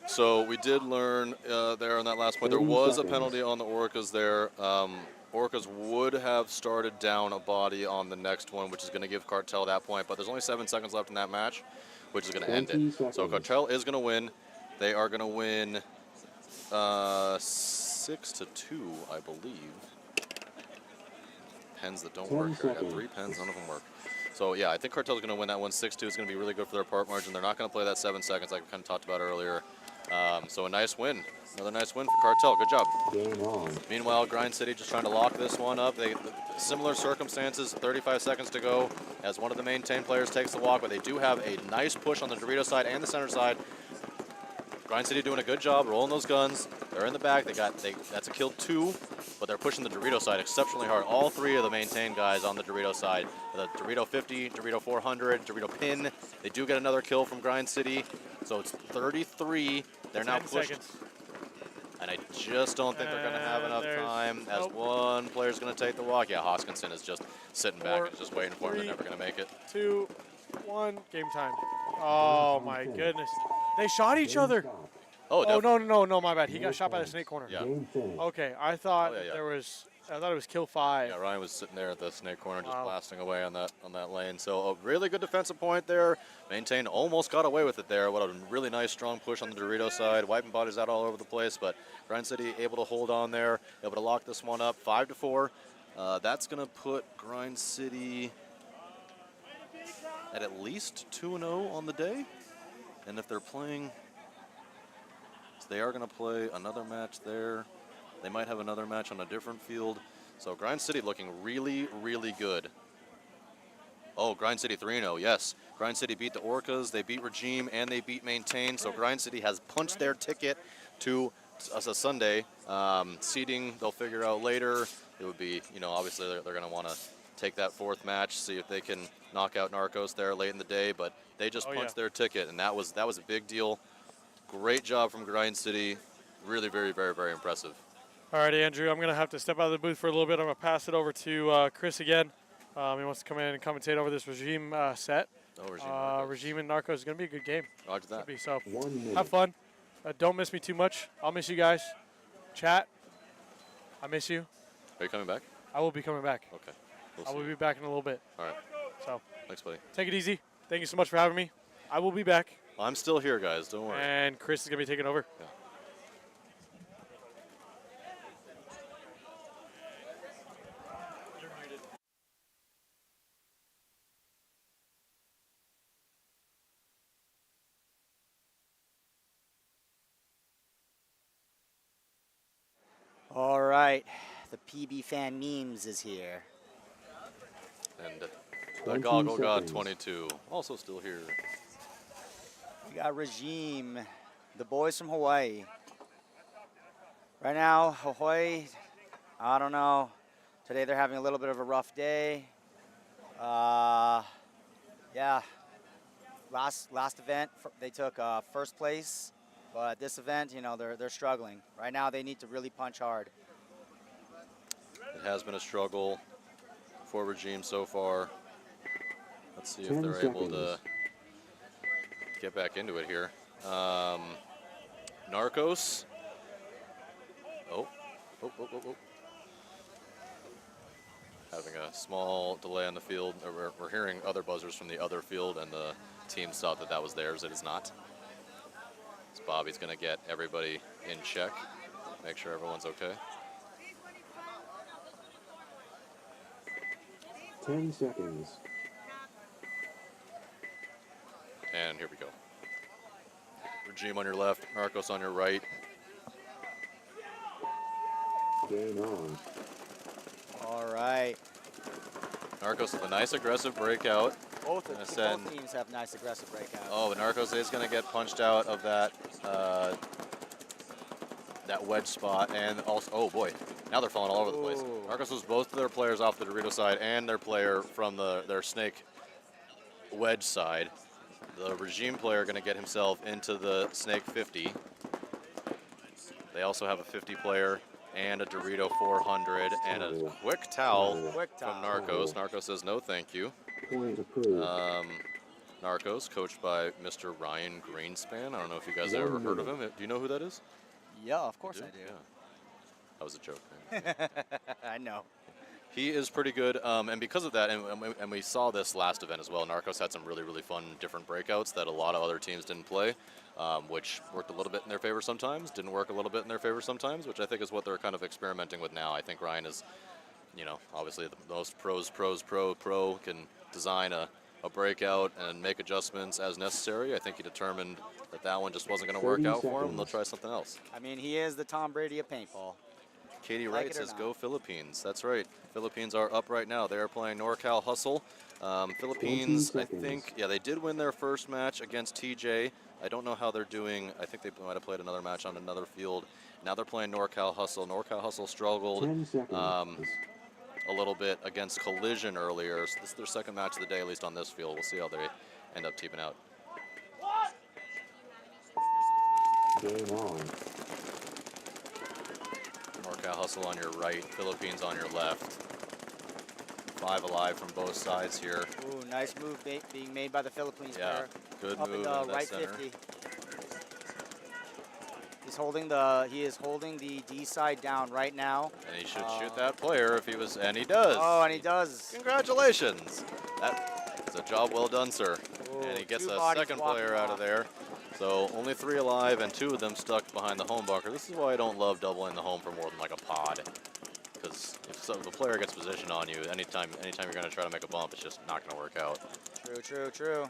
So we did learn there on that last point, there 30 was a seconds. penalty on the Orcas there. Orcas would have started down a body on the next one, which is going to give Cartel that point, but there's only 7 seconds left in that match, which is going to end 20 it. So seconds. Cartel is going to win. They are going to win 6-2, I believe. Pens that don't 10 work here. I got seconds. 3 pens, none of them work. So yeah, I think Cartel's going to win that one 6-2. It's going to be really good for their part margin. They're not going to play that 7 seconds like we kind of talked about earlier. So a nice win. Another nice win for Cartel. Good job. Game on. Meanwhile, Grind City just trying to lock this one up. Similar circumstances, 35 seconds to go as one of the main 10 players takes the walk, but they do have a nice push on the Dorito side and the center side. Grind City doing a good job rolling those guns. They're in the back. That's a kill 2, but they're pushing the Dorito side exceptionally hard. All 3 of the main 10 guys on the Dorito side. The Dorito 50, Dorito 400, Dorito Pin. They do get another kill from Grind City. So it's 33. They're now 10 pushed. seconds. And I just don't think they're going to have And enough there's- time as nope. one player's going to take the walk. Yeah, Hoskinson is just sitting back 4, and just waiting for him. They're 3, never going to make it. 2, 1, game time. Oh my goodness. They shot each other. Stop. Oh, Oh, no. no, my bad. He got shot by the snake corner. Yeah. Game finished. Okay, I thought Oh, yeah, yeah. there was, I thought it was kill 5. Yeah, Ryan was sitting there at the snake corner just Wow. blasting away on that lane. So a really good defensive point there. Maintained, almost got away with it there. What a really nice strong push on the Dorito side. Wiping bodies out all over the place, but Grind City able to hold on there, able to lock this one up 5-4. That's going to put Grind City at least 2-0 on the day. And if they're playing, so they are going to play another match there. They might have another match on a different field. So Grind City looking really, really good. Oh, Grind City 3-0, yes. Grind City beat the Orcas, they beat Regime, and they beat Maintain. So Grind City has punched their ticket to a Sunday. Seeding, they'll figure out later. It would be, obviously they're going to want to take that 4th match, see if they can knock out Narcos there late in the day. But they just punched their ticket, and that was a big deal. Great job from Grind City. Really, very, very, very impressive. All right, Andrew, I'm going to have to step out of the booth for a little bit. I'm going to pass it over to Chris again. He wants to come in and commentate over this Regime set. Oh, Regime. Narcos. Regime and Narcos is going to be a good game. Roger that. Should be, so 1 minute. have fun. Don't miss me too much. I'll miss you guys. Chat, I miss you. Are you coming back? I will be coming back. Okay. We'll I see. will be back in a little bit. All right. So Thanks, buddy. take it easy. Thank you so much for having me. I will be back. I'm still here, guys. Don't worry. And Chris is going to be taking over. Yeah. All right, the PB fan memes is here. And the 20 Goggle God seconds. 22, also still here. We got Regime, the boys from Hawaii. Right now, Hawaii, I don't know. Today they're having a little bit of a rough day. Yeah, last event they took first place, but this event, they're struggling. Right now they need to really punch hard. It has been a struggle for Regime so far. Let's see if 10 they're able to seconds. get back into it here. Narcos. Oh. Having a small delay on the field. We're hearing other buzzers from the other field, and the team thought that was theirs. It is not. So Bobby's going to get everybody in check, make sure everyone's okay. 10 seconds. And here we go. Regime on your left, Narcos on your right. Game on. All right. Narcos with a nice aggressive breakout. Both Ascend. teams have nice aggressive breakouts. Oh, but Narcos is going to get punched out of that that wedge spot, and also, oh boy, now they're falling all over the place. Ooh. Narcos was both of their players off the Dorito side and their player from their snake wedge side. The Regime player going to get himself into the snake 50. They also have a 50 player and a Dorito 400 and a quick towel Quick from towel. Narcos. Narcos says no thank you. Point approved. Narcos, coached by Mr. Ryan Greenspan. I don't know if you guys have ever heard of him. Do you know who that is? Yeah, of course I Yeah. do. That was a joke, man. I know. He is pretty good, and because of that, and we saw this last event as well, Narcos had some really, really fun different breakouts that a lot of other teams didn't play, which worked a little bit in their favor sometimes, didn't work a little bit in their favor sometimes, which I think is what they're kind of experimenting with now. I think Ryan is, obviously the most pro can design a breakout and make adjustments as necessary. I think he determined that one just wasn't going to work 30 out for him, and seconds. they'll try something else. I mean, he is the Tom Brady of paintball. Katie Like Wright it or says, not. go Philippines. That's right. Philippines are up right now. They are playing NorCal Hustle. Philippines, 20 I think, yeah, they did win their first match against TJ. I don't know how they're doing. I think they might have played another match on another field. Now they're playing NorCal Hustle. NorCal Hustle struggled 10 seconds. a little bit against Collision earlier. So this is their second match of the day, at least on this field. We'll see how they end up teaming out. Game on. NorCal Hustle on your right, Philippines on your left. 5 alive from both sides here. Ooh, nice move being made by the Philippines Yeah, player. good Up move in into the that right center. 50. He is holding the D side down right now. And he should shoot that player if he was, and he does. Oh, and he does. Congratulations. That is a job well done, sir. Ooh, And he gets 2 a bodies second walking player out off. of there. So only 3 alive and 2 of them stuck behind the home bunker. This is why I don't love doubling the home for more than like a pod. Because if the player gets position on you, anytime you're going to try to make a bump, it's just not going to work out. True.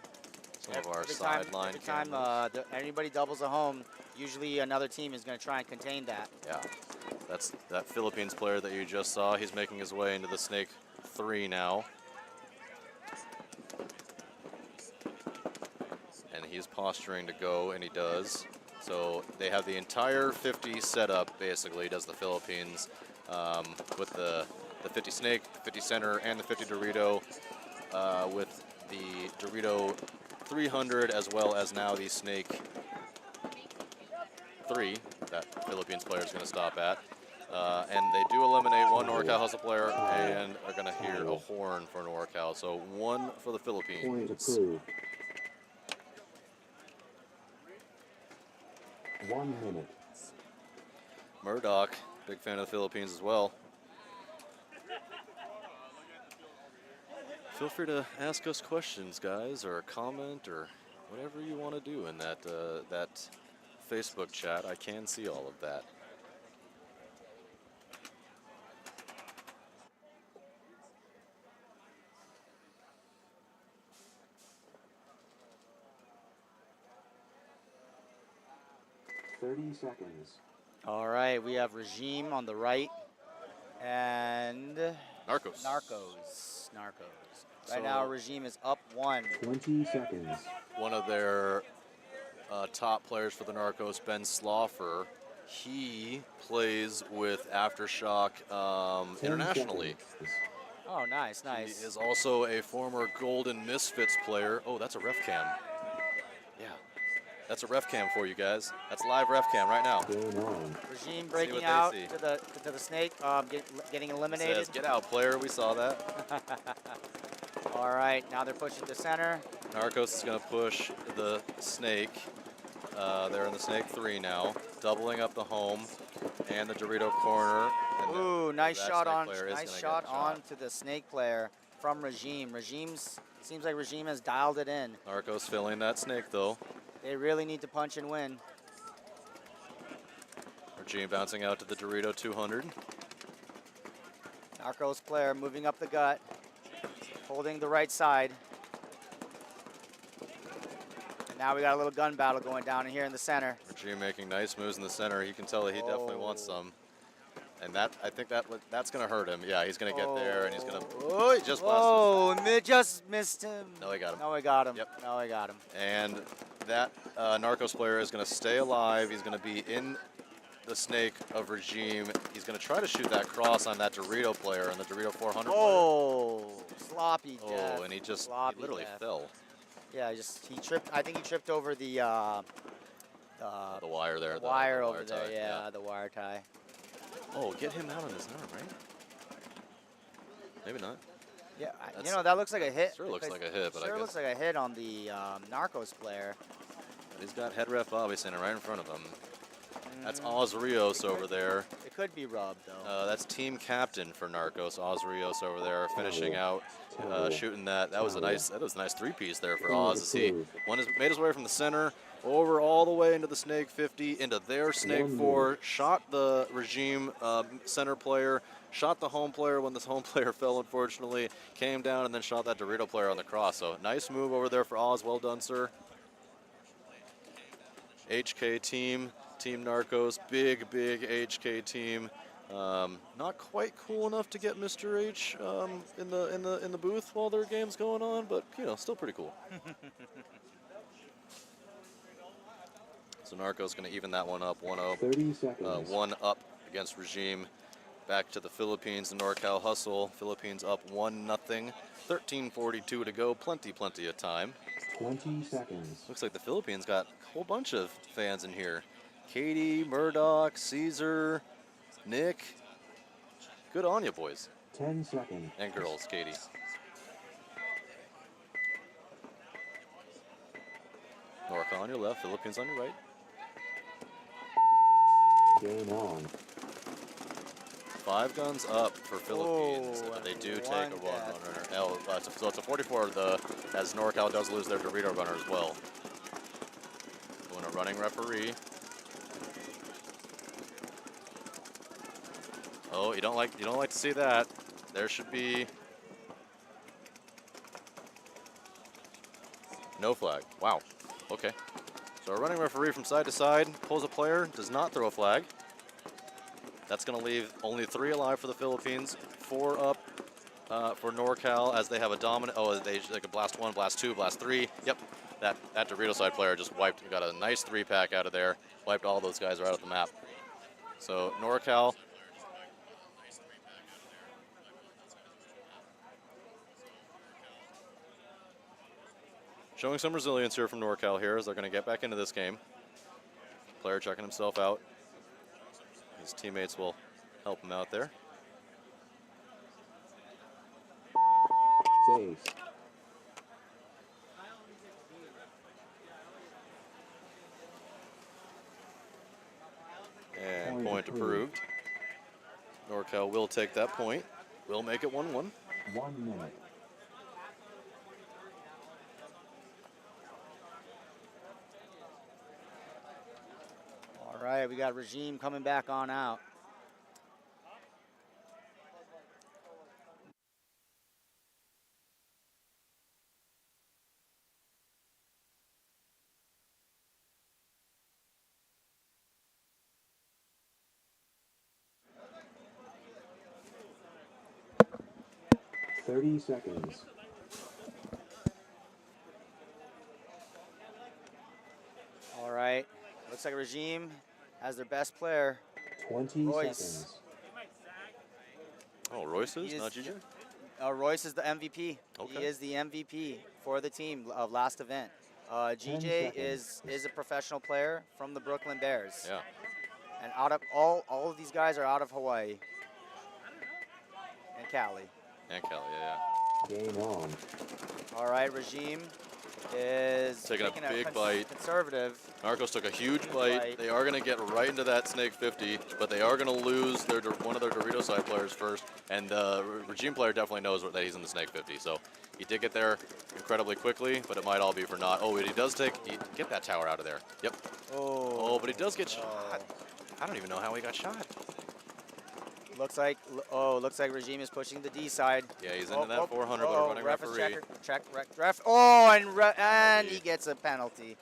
Some of our Every time sideline cameras. Anybody doubles a home, usually another team is going to try and contain that. Yeah, that's that Philippines player that you just saw. He's making his way into the snake 3 now. And he's posturing to go, and he does. So they have the entire 50 set up, basically, does the Philippines, with the 50 snake, 50 center, and the 50 Dorito, with the Dorito 300, as well as now the snake 3 that Philippines player is going to stop at. And they do eliminate 1 NorCal Hustle player and are going to hear a horn for NorCal. So 1 for the Point Philippines. approved. 1 minute. Murdoch, big fan of the Philippines as well. Feel free to ask us questions, guys, or comment, or whatever you want to do in that that Facebook chat. I can see all of that. Seconds. All right, we have Regime on the right and Narcos. Narcos. Right So- now, Regime is up 1. 20 seconds. One of their top players for the Narcos, Ben Sloffer, he plays with Aftershock 10 internationally. seconds. Oh, nice. He is also a former Golden Misfits player. Oh, that's a ref cam. Yeah, that's a ref cam for you guys. That's live ref cam right now. Game on. Regime what breaking they out see. to the snake, getting It eliminated. says, "Get out, player." We saw that. All right, now they're pushing to center. Narcos is going to push the snake. They're in the snake 3 now, doubling up the home and the Dorito corner. And Ooh, nice that shot snake on, player is nice gonna shot get on to the snake player from Regime. Seems like Regime has dialed it in. Narcos filling that snake though. They really need to punch and win. Regime bouncing out to the Dorito 200. Narcos player moving up the gut, holding the right side. And now we got a little gun battle going down in here in the center. Regime making nice moves in the center. You can tell that he definitely wants some. And I think that's going to hurt him. Yeah, he's going to get there, and he's going to. Oh, he just busted. Just missed him. No, he got him. No, he got him. Yep. No, he got him. And that Narcos player is going to stay alive. He's going to be in the snake of Regime. He's going to try to shoot that cross on that Dorito player and the Dorito 400 Oh, sloppy player. death. Oh, and he Sloppy literally death. fell. Yeah, he tripped. I think he tripped over the The wire there. the wire wire over there. tie, Yeah, the wire tie. Oh, get him out on his arm, right? Maybe not. Yeah, That's- that looks like a hit. Sure looks because- like a hit, but I sure guess looks like a hit on the Narcos player. but he's got head ref Bobby standing right in front of him. That's Oz Rios over there. It could be rubbed though. That's team captain for Narcos, Oz Rios over there, finishing out, shooting that. That was a nice 3-piece there for Oz as he made his way from the center over all the way into the snake 50, into their snake 4, shot the Regime center player, shot the home player when this home player fell, unfortunately, came down and then shot that Dorito player on the cross. So nice move over there for Oz. Well done, sir. HK team Narcos, big HK team. Not quite cool enough to get Mr. H in the booth while their game's going on, but still pretty cool. So Narcos going to even that one up, 1-0. 30 seconds. 1 up against Regime. Back to the Philippines, the NorCal Hustle. Philippines up 1-0. 13:42 to go. Plenty of time. 20 seconds. Looks like the Philippines got a whole bunch of fans in here. Katie, Murdoch, Caesar, Nick, good on you, boys 10 seconds. and girls, Katie. NorCal on your left, Philippines on your right. Game on. 5 guns up for Philippines, Oh, but they do take one a one death. runner. So it's a 44 as NorCal does lose their Dorito runner as well. Going a running referee. Oh, you don't like to see that. There should be no flag. Wow. Okay. So a running referee from side to side pulls a player, does not throw a flag. That's going to leave only 3 alive for the Philippines, 4 up for NorCal as they have a dominant. Oh, they could blast 1, blast 2, blast 3. Yep, that Dorito side player just got a nice 3-pack out of there, wiped all those guys right off the map. So NorCal. Showing some resilience here from NorCal here as they're going to get back into this game. Player checking himself out. His teammates will help him out there. Safe. And point approved. NorCal will take that point. We'll make it 1-1. 1 minute. All right, we got Regime coming back on out. Thirty seconds. All right, looks like Regime has their best player. 20 Royce. seconds. Oh, Royce is, He is- not GJ? Royce is the MVP. Okay. He is the MVP for the team of last event. 10 GJ seconds. is a professional player from the Brooklyn Bears. Yeah. And out of all of these guys are out of Hawaii and Cali. And Kelly, yeah. Game on. All right, Regime is Taking a big bite. Conservative. Narcos took a huge Huge bite. bite. They are going to get right into that Snake 50, but they are going to lose one of their Dorito side players first. And the Regime player definitely knows that he's in the Snake 50. So he did get there incredibly quickly, but it might all be for naught. Oh, he does get that tower out of there. Yep. Oh, But he does get shot. I don't even know how he got shot. looks like Regime is pushing the D side. Yeah, he's into that 400, but a running ref is referee. ref. Oh, and he gets a penalty.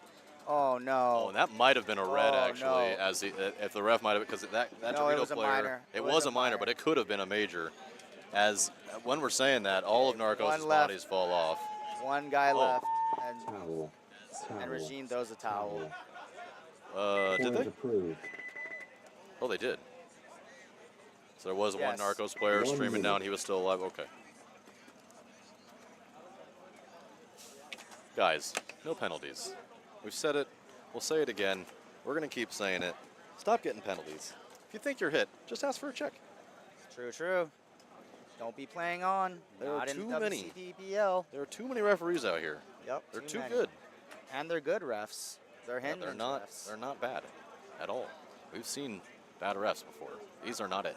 Oh no. Oh, and that might have been a red, Oh, actually, no. if the ref might have, because that No, it Dorito was a player, minor. it was a minor, but it could have been a major. As when we're saying that, all of Narcos' One left. bodies fall off. One guy Oh. left, and Towel. Towel. Regime throws a towel. Did Point they? approved. Oh, they did. So there was Yes. one Narcos player 1 streaming minute. down. He was still alive. Okay. Guys, no penalties. We've said it. We'll say it again. We're going to keep saying it. Stop getting penalties. If you think you're hit, just ask for a check. True. Don't be playing on. There are Not in too the many. WCDBL. There are too many referees out here. Yep. They're too many. good. And they're good refs. They're Yeah, Hendricks they're not. refs. They're not bad at all. We've seen bad refs before. These are not it.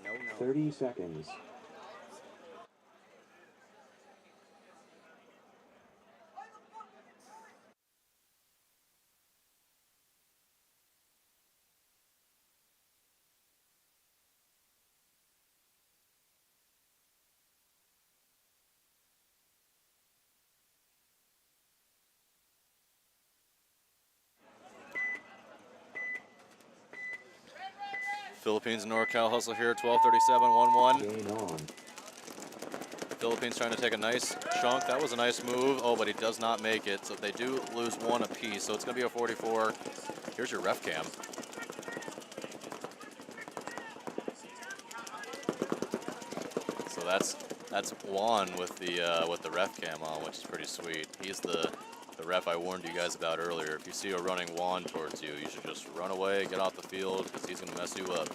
No. 30 seconds. Philippines and NorCal hustle here. 12:37, 1-1. Game on. Philippines trying to take a nice chunk. That was a nice move. Oh, but he does not make it. So they do lose one apiece. So it's going to be a 44. Here's your ref cam. So that's Juan with the ref cam on, which is pretty sweet. He's the the ref I warned you guys about earlier. If you see a running wand towards you, you should just run away, get off the field, because he's going to mess you up.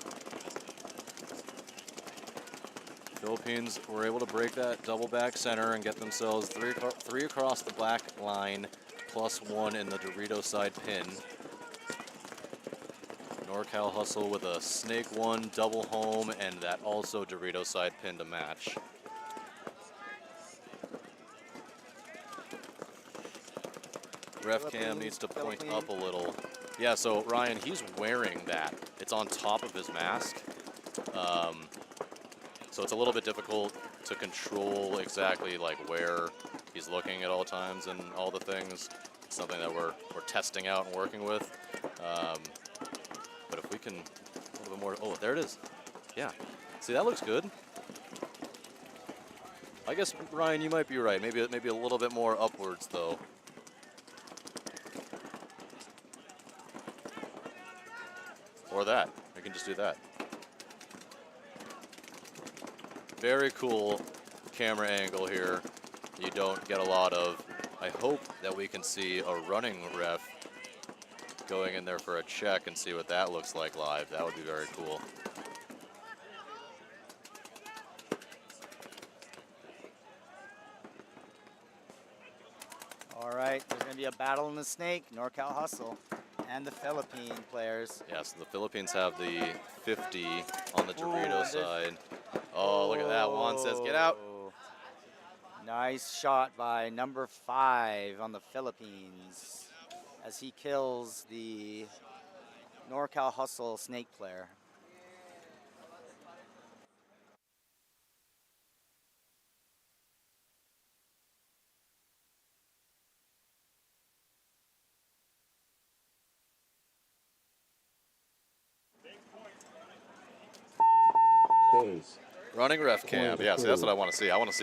Philippines were able to break that double back center and get themselves three across the black line, +1 in the Dorito side pin. NorCal hustle with a snake 1 double home and that also Dorito side pin to match. Ref cam needs to point up a little. Yeah, so Ryan, he's wearing that. It's on top of his mask. So it's a little bit difficult to control exactly like where he's looking at all times and all the things. It's something that we're testing out and working with. But if we can a little bit more, oh, there it is. Yeah, see, that looks good. I guess, Ryan, you might be right. Maybe a little bit more upwards though. Or that, we can just do that. Very cool camera angle here. You don't get a lot of. I hope that we can see a running ref going in there for a check and see what that looks like live. That would be very cool. All right, there's going to be a battle in the snake. NorCal hustle and the Philippine players. Yeah, so the Philippines have the 50 on the Dorito side. Oh, look at that. Juan says, get out. Nice shot by number 5 on the Philippines as he kills the NorCal hustle snake player. Base. Running ref cam. Yeah, see, that's what I want to see. I want to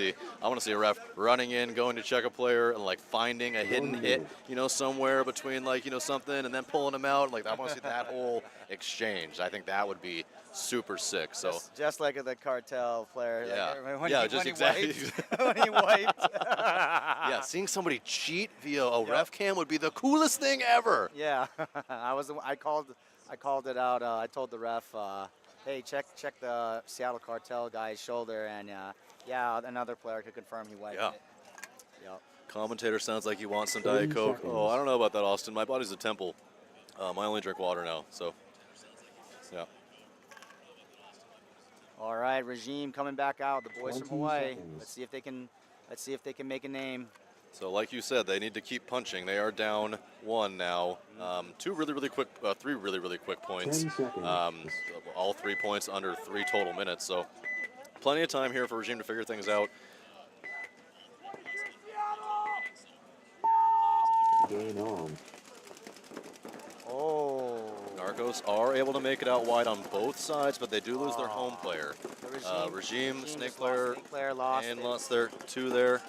see a ref running in, going to check a player, and like finding a hidden hit, you know, somewhere between like, you know, something, and then pulling him out. Like I want to see that whole exchange. I think that would be super sick. So just like the Cartel player. Yeah, Like, yeah, just exactly. When he wiped. Yeah, seeing somebody cheat via a ref cam would be the coolest thing ever. Yeah, I called it out. I told the ref, hey, check the Seattle Cartel guy's shoulder, and yeah, another player could confirm he wiped it. Yep. Commentator sounds like he wants some Diet Coke. Oh, I don't know about that, Austin. My body's a temple. I only drink water now, so yeah. All right, Regime coming back out. The boys from 20 Hawaii. seconds. Let's see if they can make a name. So like you said, they need to keep punching. They are down 1 now. 3 really quick points. 10 seconds. All 3 points under 3 total minutes. So plenty of time here for Regime to figure things out. Game on. Oh. Narcos are able to make it out wide on both sides, but they do lose their home player. Regime snake player, lost and it. lost their 2 there.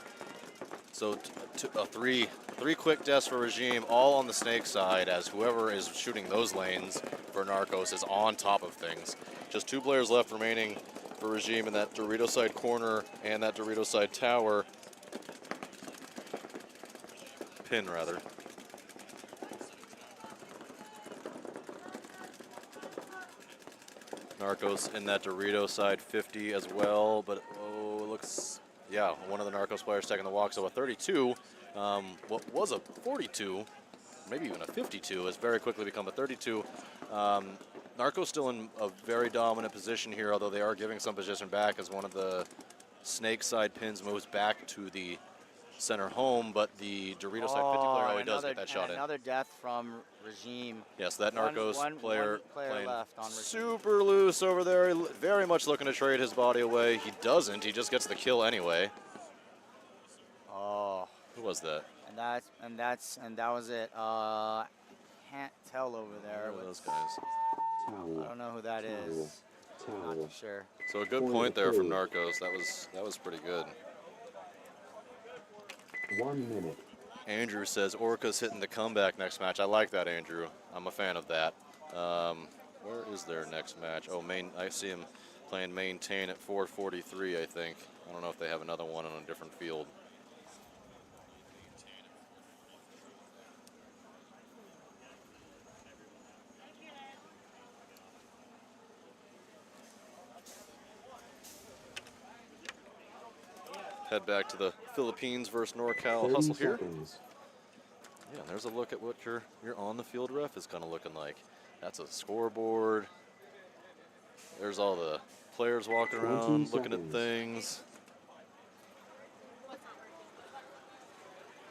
So three quick deaths for Regime, all on the snake side, as whoever is shooting those lanes for Narcos is on top of things. Just 2 players left remaining for Regime in that Dorito side corner and that Dorito side tower. Pin, rather. Narcos in that Dorito side 50 as well, but oh, it looks, yeah, one of the Narcos players taking the walk. So a 32, what was a 42, maybe even a 52, has very quickly become a 32. Narcos still in a very dominant position here, although they are giving some position back as one of the snake side pins moves back to the center home, but the Dorito side 50 player, he does get that shot in. Another death from Regime. Yes, that Narcos player playing left on Regime. super loose over there, very much looking to trade his body away. He doesn't, he just gets the kill anyway. Oh. Who was that? And that was it. Can't tell over there. Who are those guys? I don't know who that is. Not too sure. So a good point there from Narcos. That was pretty good. 1 minute. Andrew says Orcas hitting the comeback next match. I like that, Andrew. I'm a fan of that. Where is their next match? Oh, I see him playing maintain at 4:43, I think. I don't know if they have another one on a different field. head back to the Philippines versus NorCal 30 hustle here. seconds. Yeah, there's a look at what your on-the-field ref is kind of looking like. That's a scoreboard. There's all the players walking 20 around, looking at seconds. things.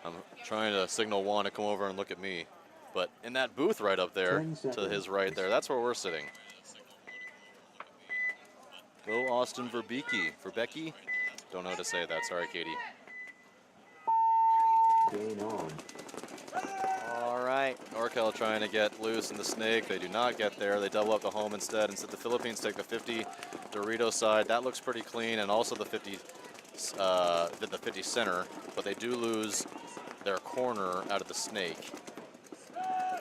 I'm trying to signal Juan to come over and look at me. But in that booth right up there, 10 to his seconds. right there, that's where we're sitting. Go Austin Verbecki. Don't know how to say that. Sorry, Katie. Game on. All right. NorCal trying to get loose in the snake. They do not get there. They double up the home instead. Instead, the Philippines take the 50 Dorito side. That looks pretty clean, and also the 50 center. But they do lose their corner out of the snake.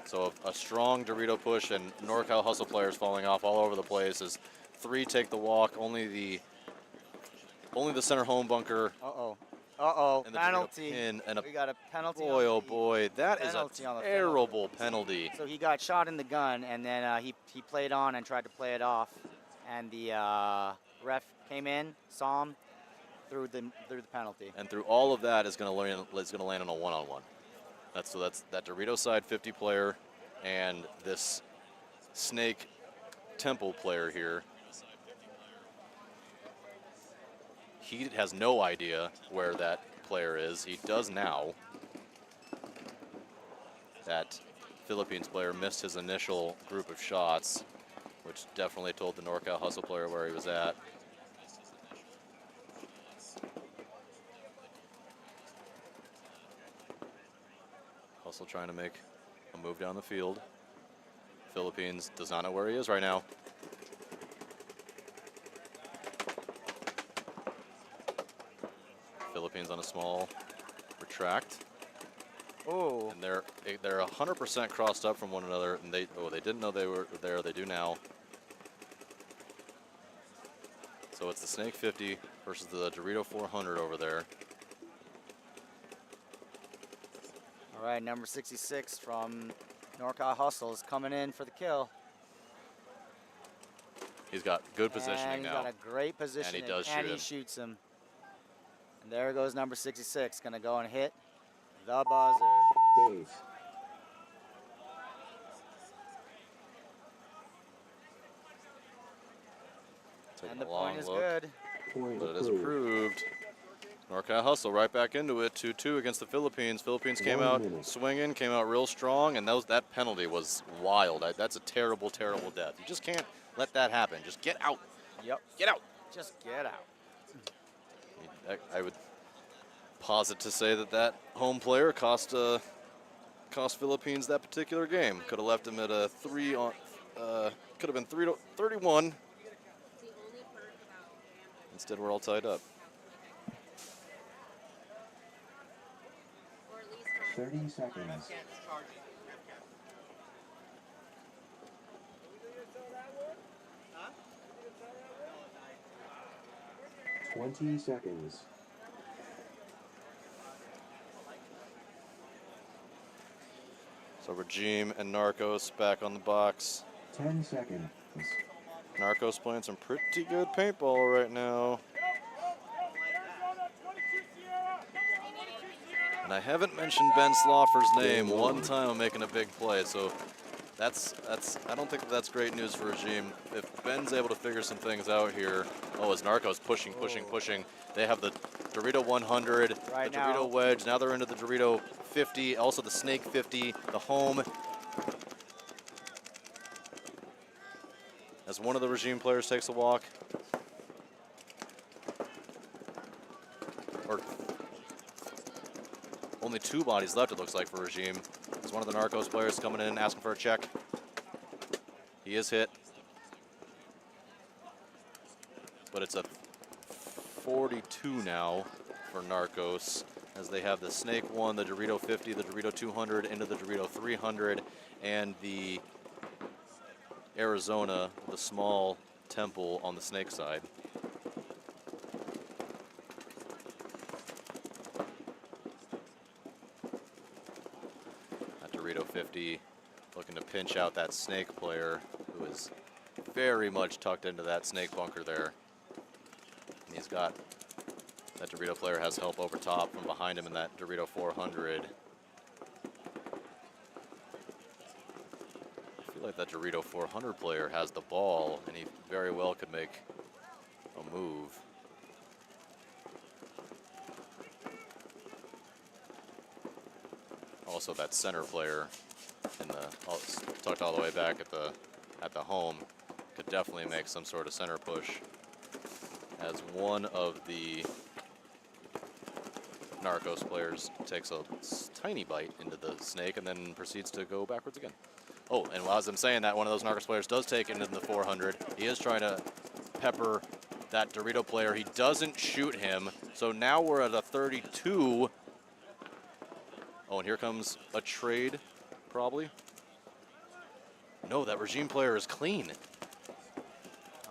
So a strong Dorito push, and NorCal hustle players falling off all over the place as 3 take the walk. Only the center home bunker. Uh-oh, And the penalty. Dorito pin and a We got a penalty. boy, on oh the- boy, that is a penalty on the terrible penalty. So he got shot in the gun, and then he played on and tried to play it off, and the ref came in, saw him, threw the penalty. And through all of that is going to land on a one-on-one. That's that Dorito side 50 player and this Snake Temple player here. He has no idea where that player is. He does now. That Philippines player missed his initial group of shots, which definitely told the NorCal hustle player where he was at. Hustle trying to make a move down the field. Philippines does not know where he is right now. Philippines on a small retract. Oh. And they're 100% crossed up from one another, and they didn't know they were there. They do now. So it's the Snake 50 versus the Dorito 400 over there. All right, number 66 from NorCal Hustle is coming in for the kill. He's got good positioning and he's now. got a great positioning, does and shoot he him. shoots him. And there goes number 66, gonna go and hit the buzzer. Base. Taking And the a long point is look, good. Point but it is approved. approved. NorCal hustle right back into it, 2-2 against the Philippines. Philippines came 1 out minute. swinging, came out real strong, and that penalty was wild. That's a terrible, terrible death. You just can't let that happen. Just get out. Yep. Get out. Just get out. I would posit to say that home player cost Philippines that particular game. Could have left him at a 3 on. Could have been 3-31. Instead, we're all tied up. 30 seconds. Twenty seconds. So Regime and Narcos back on the box. 10 seconds. Narcos playing some pretty good paintball right now. And I haven't mentioned Ben Sloffer's name one time on making a big play, so that's I don't think that's great news for Regime. If Ben's able to figure some things out here. Oh, as Narcos pushing. They have the Dorito 100, Right the now. Dorito Wedge, now they're into the Dorito 50, also the Snake 50, the home. As one of the Regime players takes a walk. Or only 2 bodies left, it looks like, for Regime. As one of the Narcos players coming in asking for a check. He is hit. But it's a 42 now for Narcos, as they have the Snake 1, the Dorito 50, the Dorito 200, into the Dorito 300, and the Arizona, the small Temple on the Snake side. That Dorito 50 looking to pinch out that Snake player, who is very much tucked into that Snake bunker there. And he's got That Dorito player has help over top from behind him in that Dorito 400. I feel like that Dorito 400 player has the ball, and he very well could make a move. Also, that center player in the tucked all the way back at the home could definitely make some sort of center push, as one of the Narcos players takes a tiny bite into the snake and then proceeds to go backwards again. Oh, and as I'm saying that, one of those Narcos players does take it into the 400. He is trying to pepper that Dorito player. He doesn't shoot him, so now we're at a 32. Oh, and here comes a trade, probably. No, that Regime player is clean.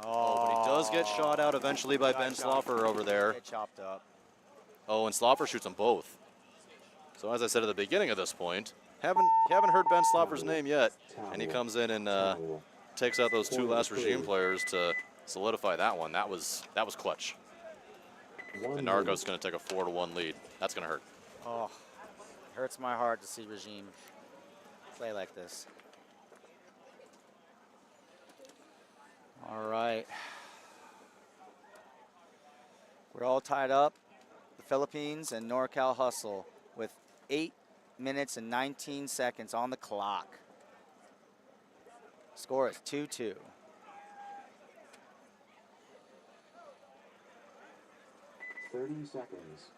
Oh, but he does get shot out eventually by Ben Sloffer over there. Get chopped up. Oh, and Sloffer shoots them both. So as I said at the beginning of this point, haven't heard Ben Sloffer's name yet, and he comes in and takes out those two last Regime players to solidify that one. That was clutch. And Narcos is going to take a 4-1 lead. That's going to hurt. Oh, it hurts my heart to see Regime play like this. All right. We're all tied up. The Philippines and NorCal hustle with 8 minutes and 19 seconds on the clock. Score is 2-2. Thirty seconds.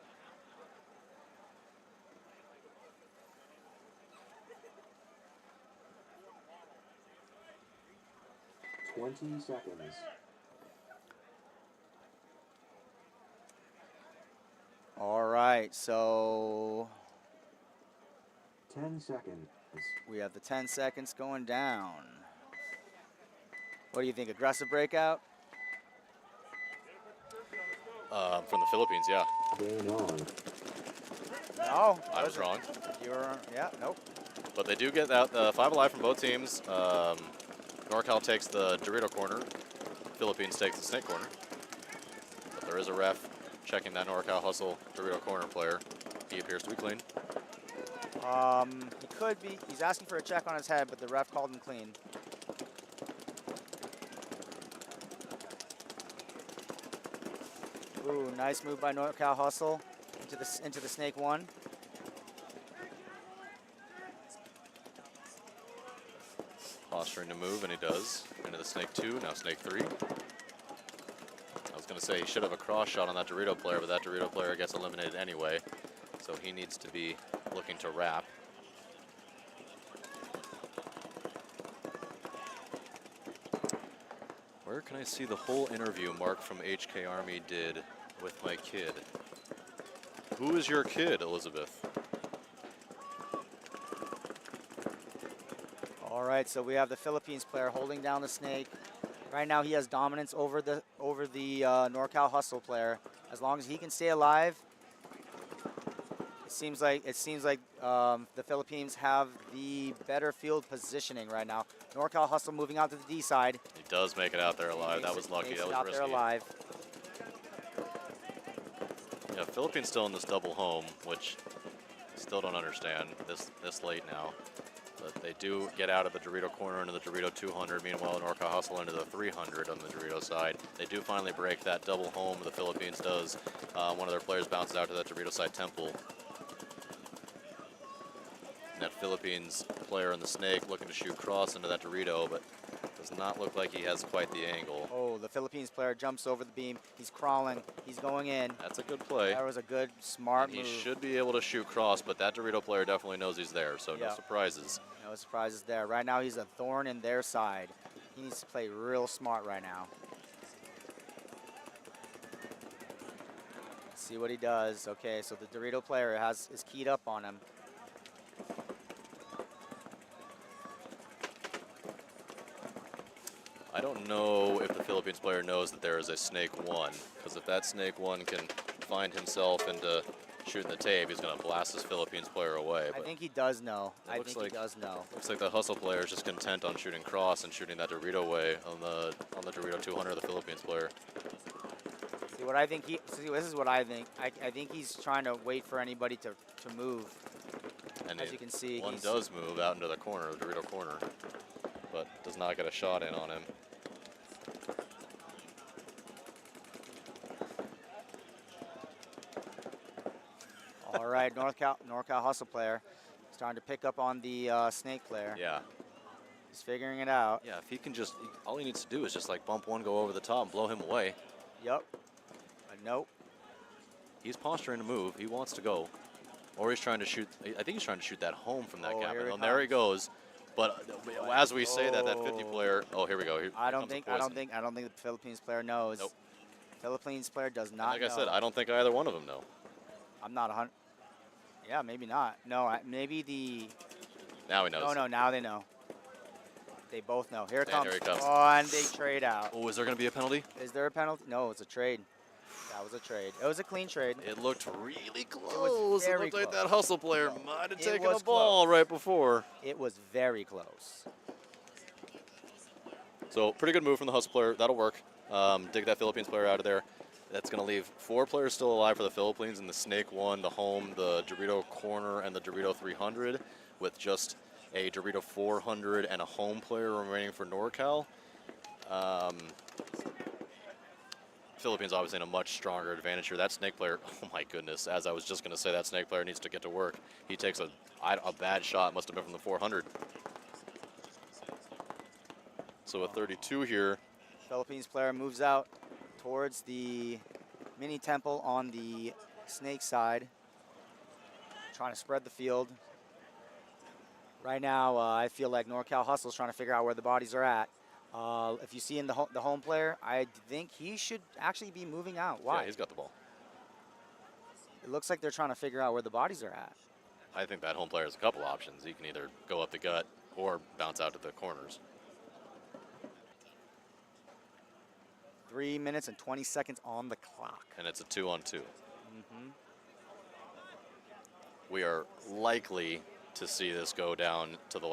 Twenty seconds. All right, so 10 seconds. we have the 10 seconds going down. What do you think, aggressive breakout? From the Philippines, yeah. Game on. No. I was wrong. You were, yeah, nope. But they do get out 5 alive from both teams. NorCal takes the Dorito corner. Philippines takes the snake corner. But there is a ref checking that NorCal hustle Dorito corner player. He appears to be clean. He could be. He's asking for a check on his head, but the ref called him clean. Ooh, nice move by NorCal hustle into the snake one. Posturing to move, and he does. Into the snake 2, now snake 3. I was going to say he should have a cross shot on that Dorito player, but that Dorito player gets eliminated anyway. So he needs to be looking to wrap. Where can I see the whole interview Mark from HK Army did with my kid? Who is your kid, Elizabeth? All right, so we have the Philippines player holding down the snake. Right now, he has dominance over the NorCal hustle player. As long as he can stay alive, it seems like the Philippines have the better field positioning right now. NorCal hustle moving out to the D side. He does make it out there alive. That was lucky. That was out risky. there alive. Yeah, Philippines still in this double home, which I still don't understand this late now. But they do get out of the Dorito corner into the Dorito 200. Meanwhile, NorCal hustle into the 300 on the Dorito side. They do finally break that double home. The Philippines does. One of their players bounces out to that Dorito side temple. And that Philippines player in the snake looking to shoot cross into that Dorito, but does not look like he has quite the angle. Oh, the Philippines player jumps over the beam. He's crawling. He's going in. That's a good play. That was a good, smart And move. he should be able to shoot cross, but that Dorito player definitely knows he's there, so no surprises. No surprises there. Right now, he's a thorn in their side. He needs to play real smart right now. Let's see what he does. Okay, so the Dorito player is keyed up on him. I don't know if the Philippines player knows that there is a snake 1, because if that snake 1 can find himself into shooting the tape, he's going to blast this Philippines player away. I think he does know. I think like, he does know. Looks like the hustle player is just content on shooting cross and shooting that Dorito away on the Dorito 200 of the Philippines player. See See what I think this is what I think. I think he's trying to wait for anybody to move. And As you can see, one he's- does move out into the corner, the Dorito corner, but does not get a shot in on him. All right, NorCal hustle player starting to pick up on the snake player. Yeah. He's figuring it out. Yeah, if he can just, all he needs to do is just like bump one, go over the top, and blow him away. Yep. Nope. He's posturing to move. He wants to go. Or he's trying to shoot. I think he's trying to shoot that home from that Oh, gap. here he And there he goes. But as we say that, that 50 Oh. player. Oh, here we go. Here I don't comes the think poison. the Philippines player knows. Nope. Philippines player does And not like know. I said, I don't think either one of them know. I'm not 100. Yeah, maybe not. No, maybe the. Now he knows. No, now they know. They both know. Here it And comes. here he comes. Oh, and they trade out. Oh, is there going to be a penalty? Is there a penalty? No, it's a trade. That was a trade. It was a clean trade. It looked really close. It very looked like close. that hustle player might have It taken a was ball close. right before. It was very close. So pretty good move from the hustle player. That'll work. Dig that Philippines player out of there. That's going to leave 4 players still alive for the Philippines in the Snake 1, the home, the Dorito corner, and the Dorito 300, with just a Dorito 400 and a home player remaining for NorCal. Philippines obviously in a much stronger advantage here. That Snake player, oh my goodness, as I was just going to say, that Snake player needs to get to work. He takes a bad shot, must have been from the 400. So a 32 here. Philippines player moves out towards the mini temple on the snake side, trying to spread the field. Right now, I feel like NorCal Hustle is trying to figure out where the bodies are at. If you see in the home player, I think he should actually be moving out. Why? Yeah, he's got the ball. It looks like they're trying to figure out where the bodies are at. I think that home player has a couple options. He can either go up the gut or bounce out to the corners. 3 minutes and 20 seconds on the clock. And it's a 2-on-2. We are likely to see this go down to the last.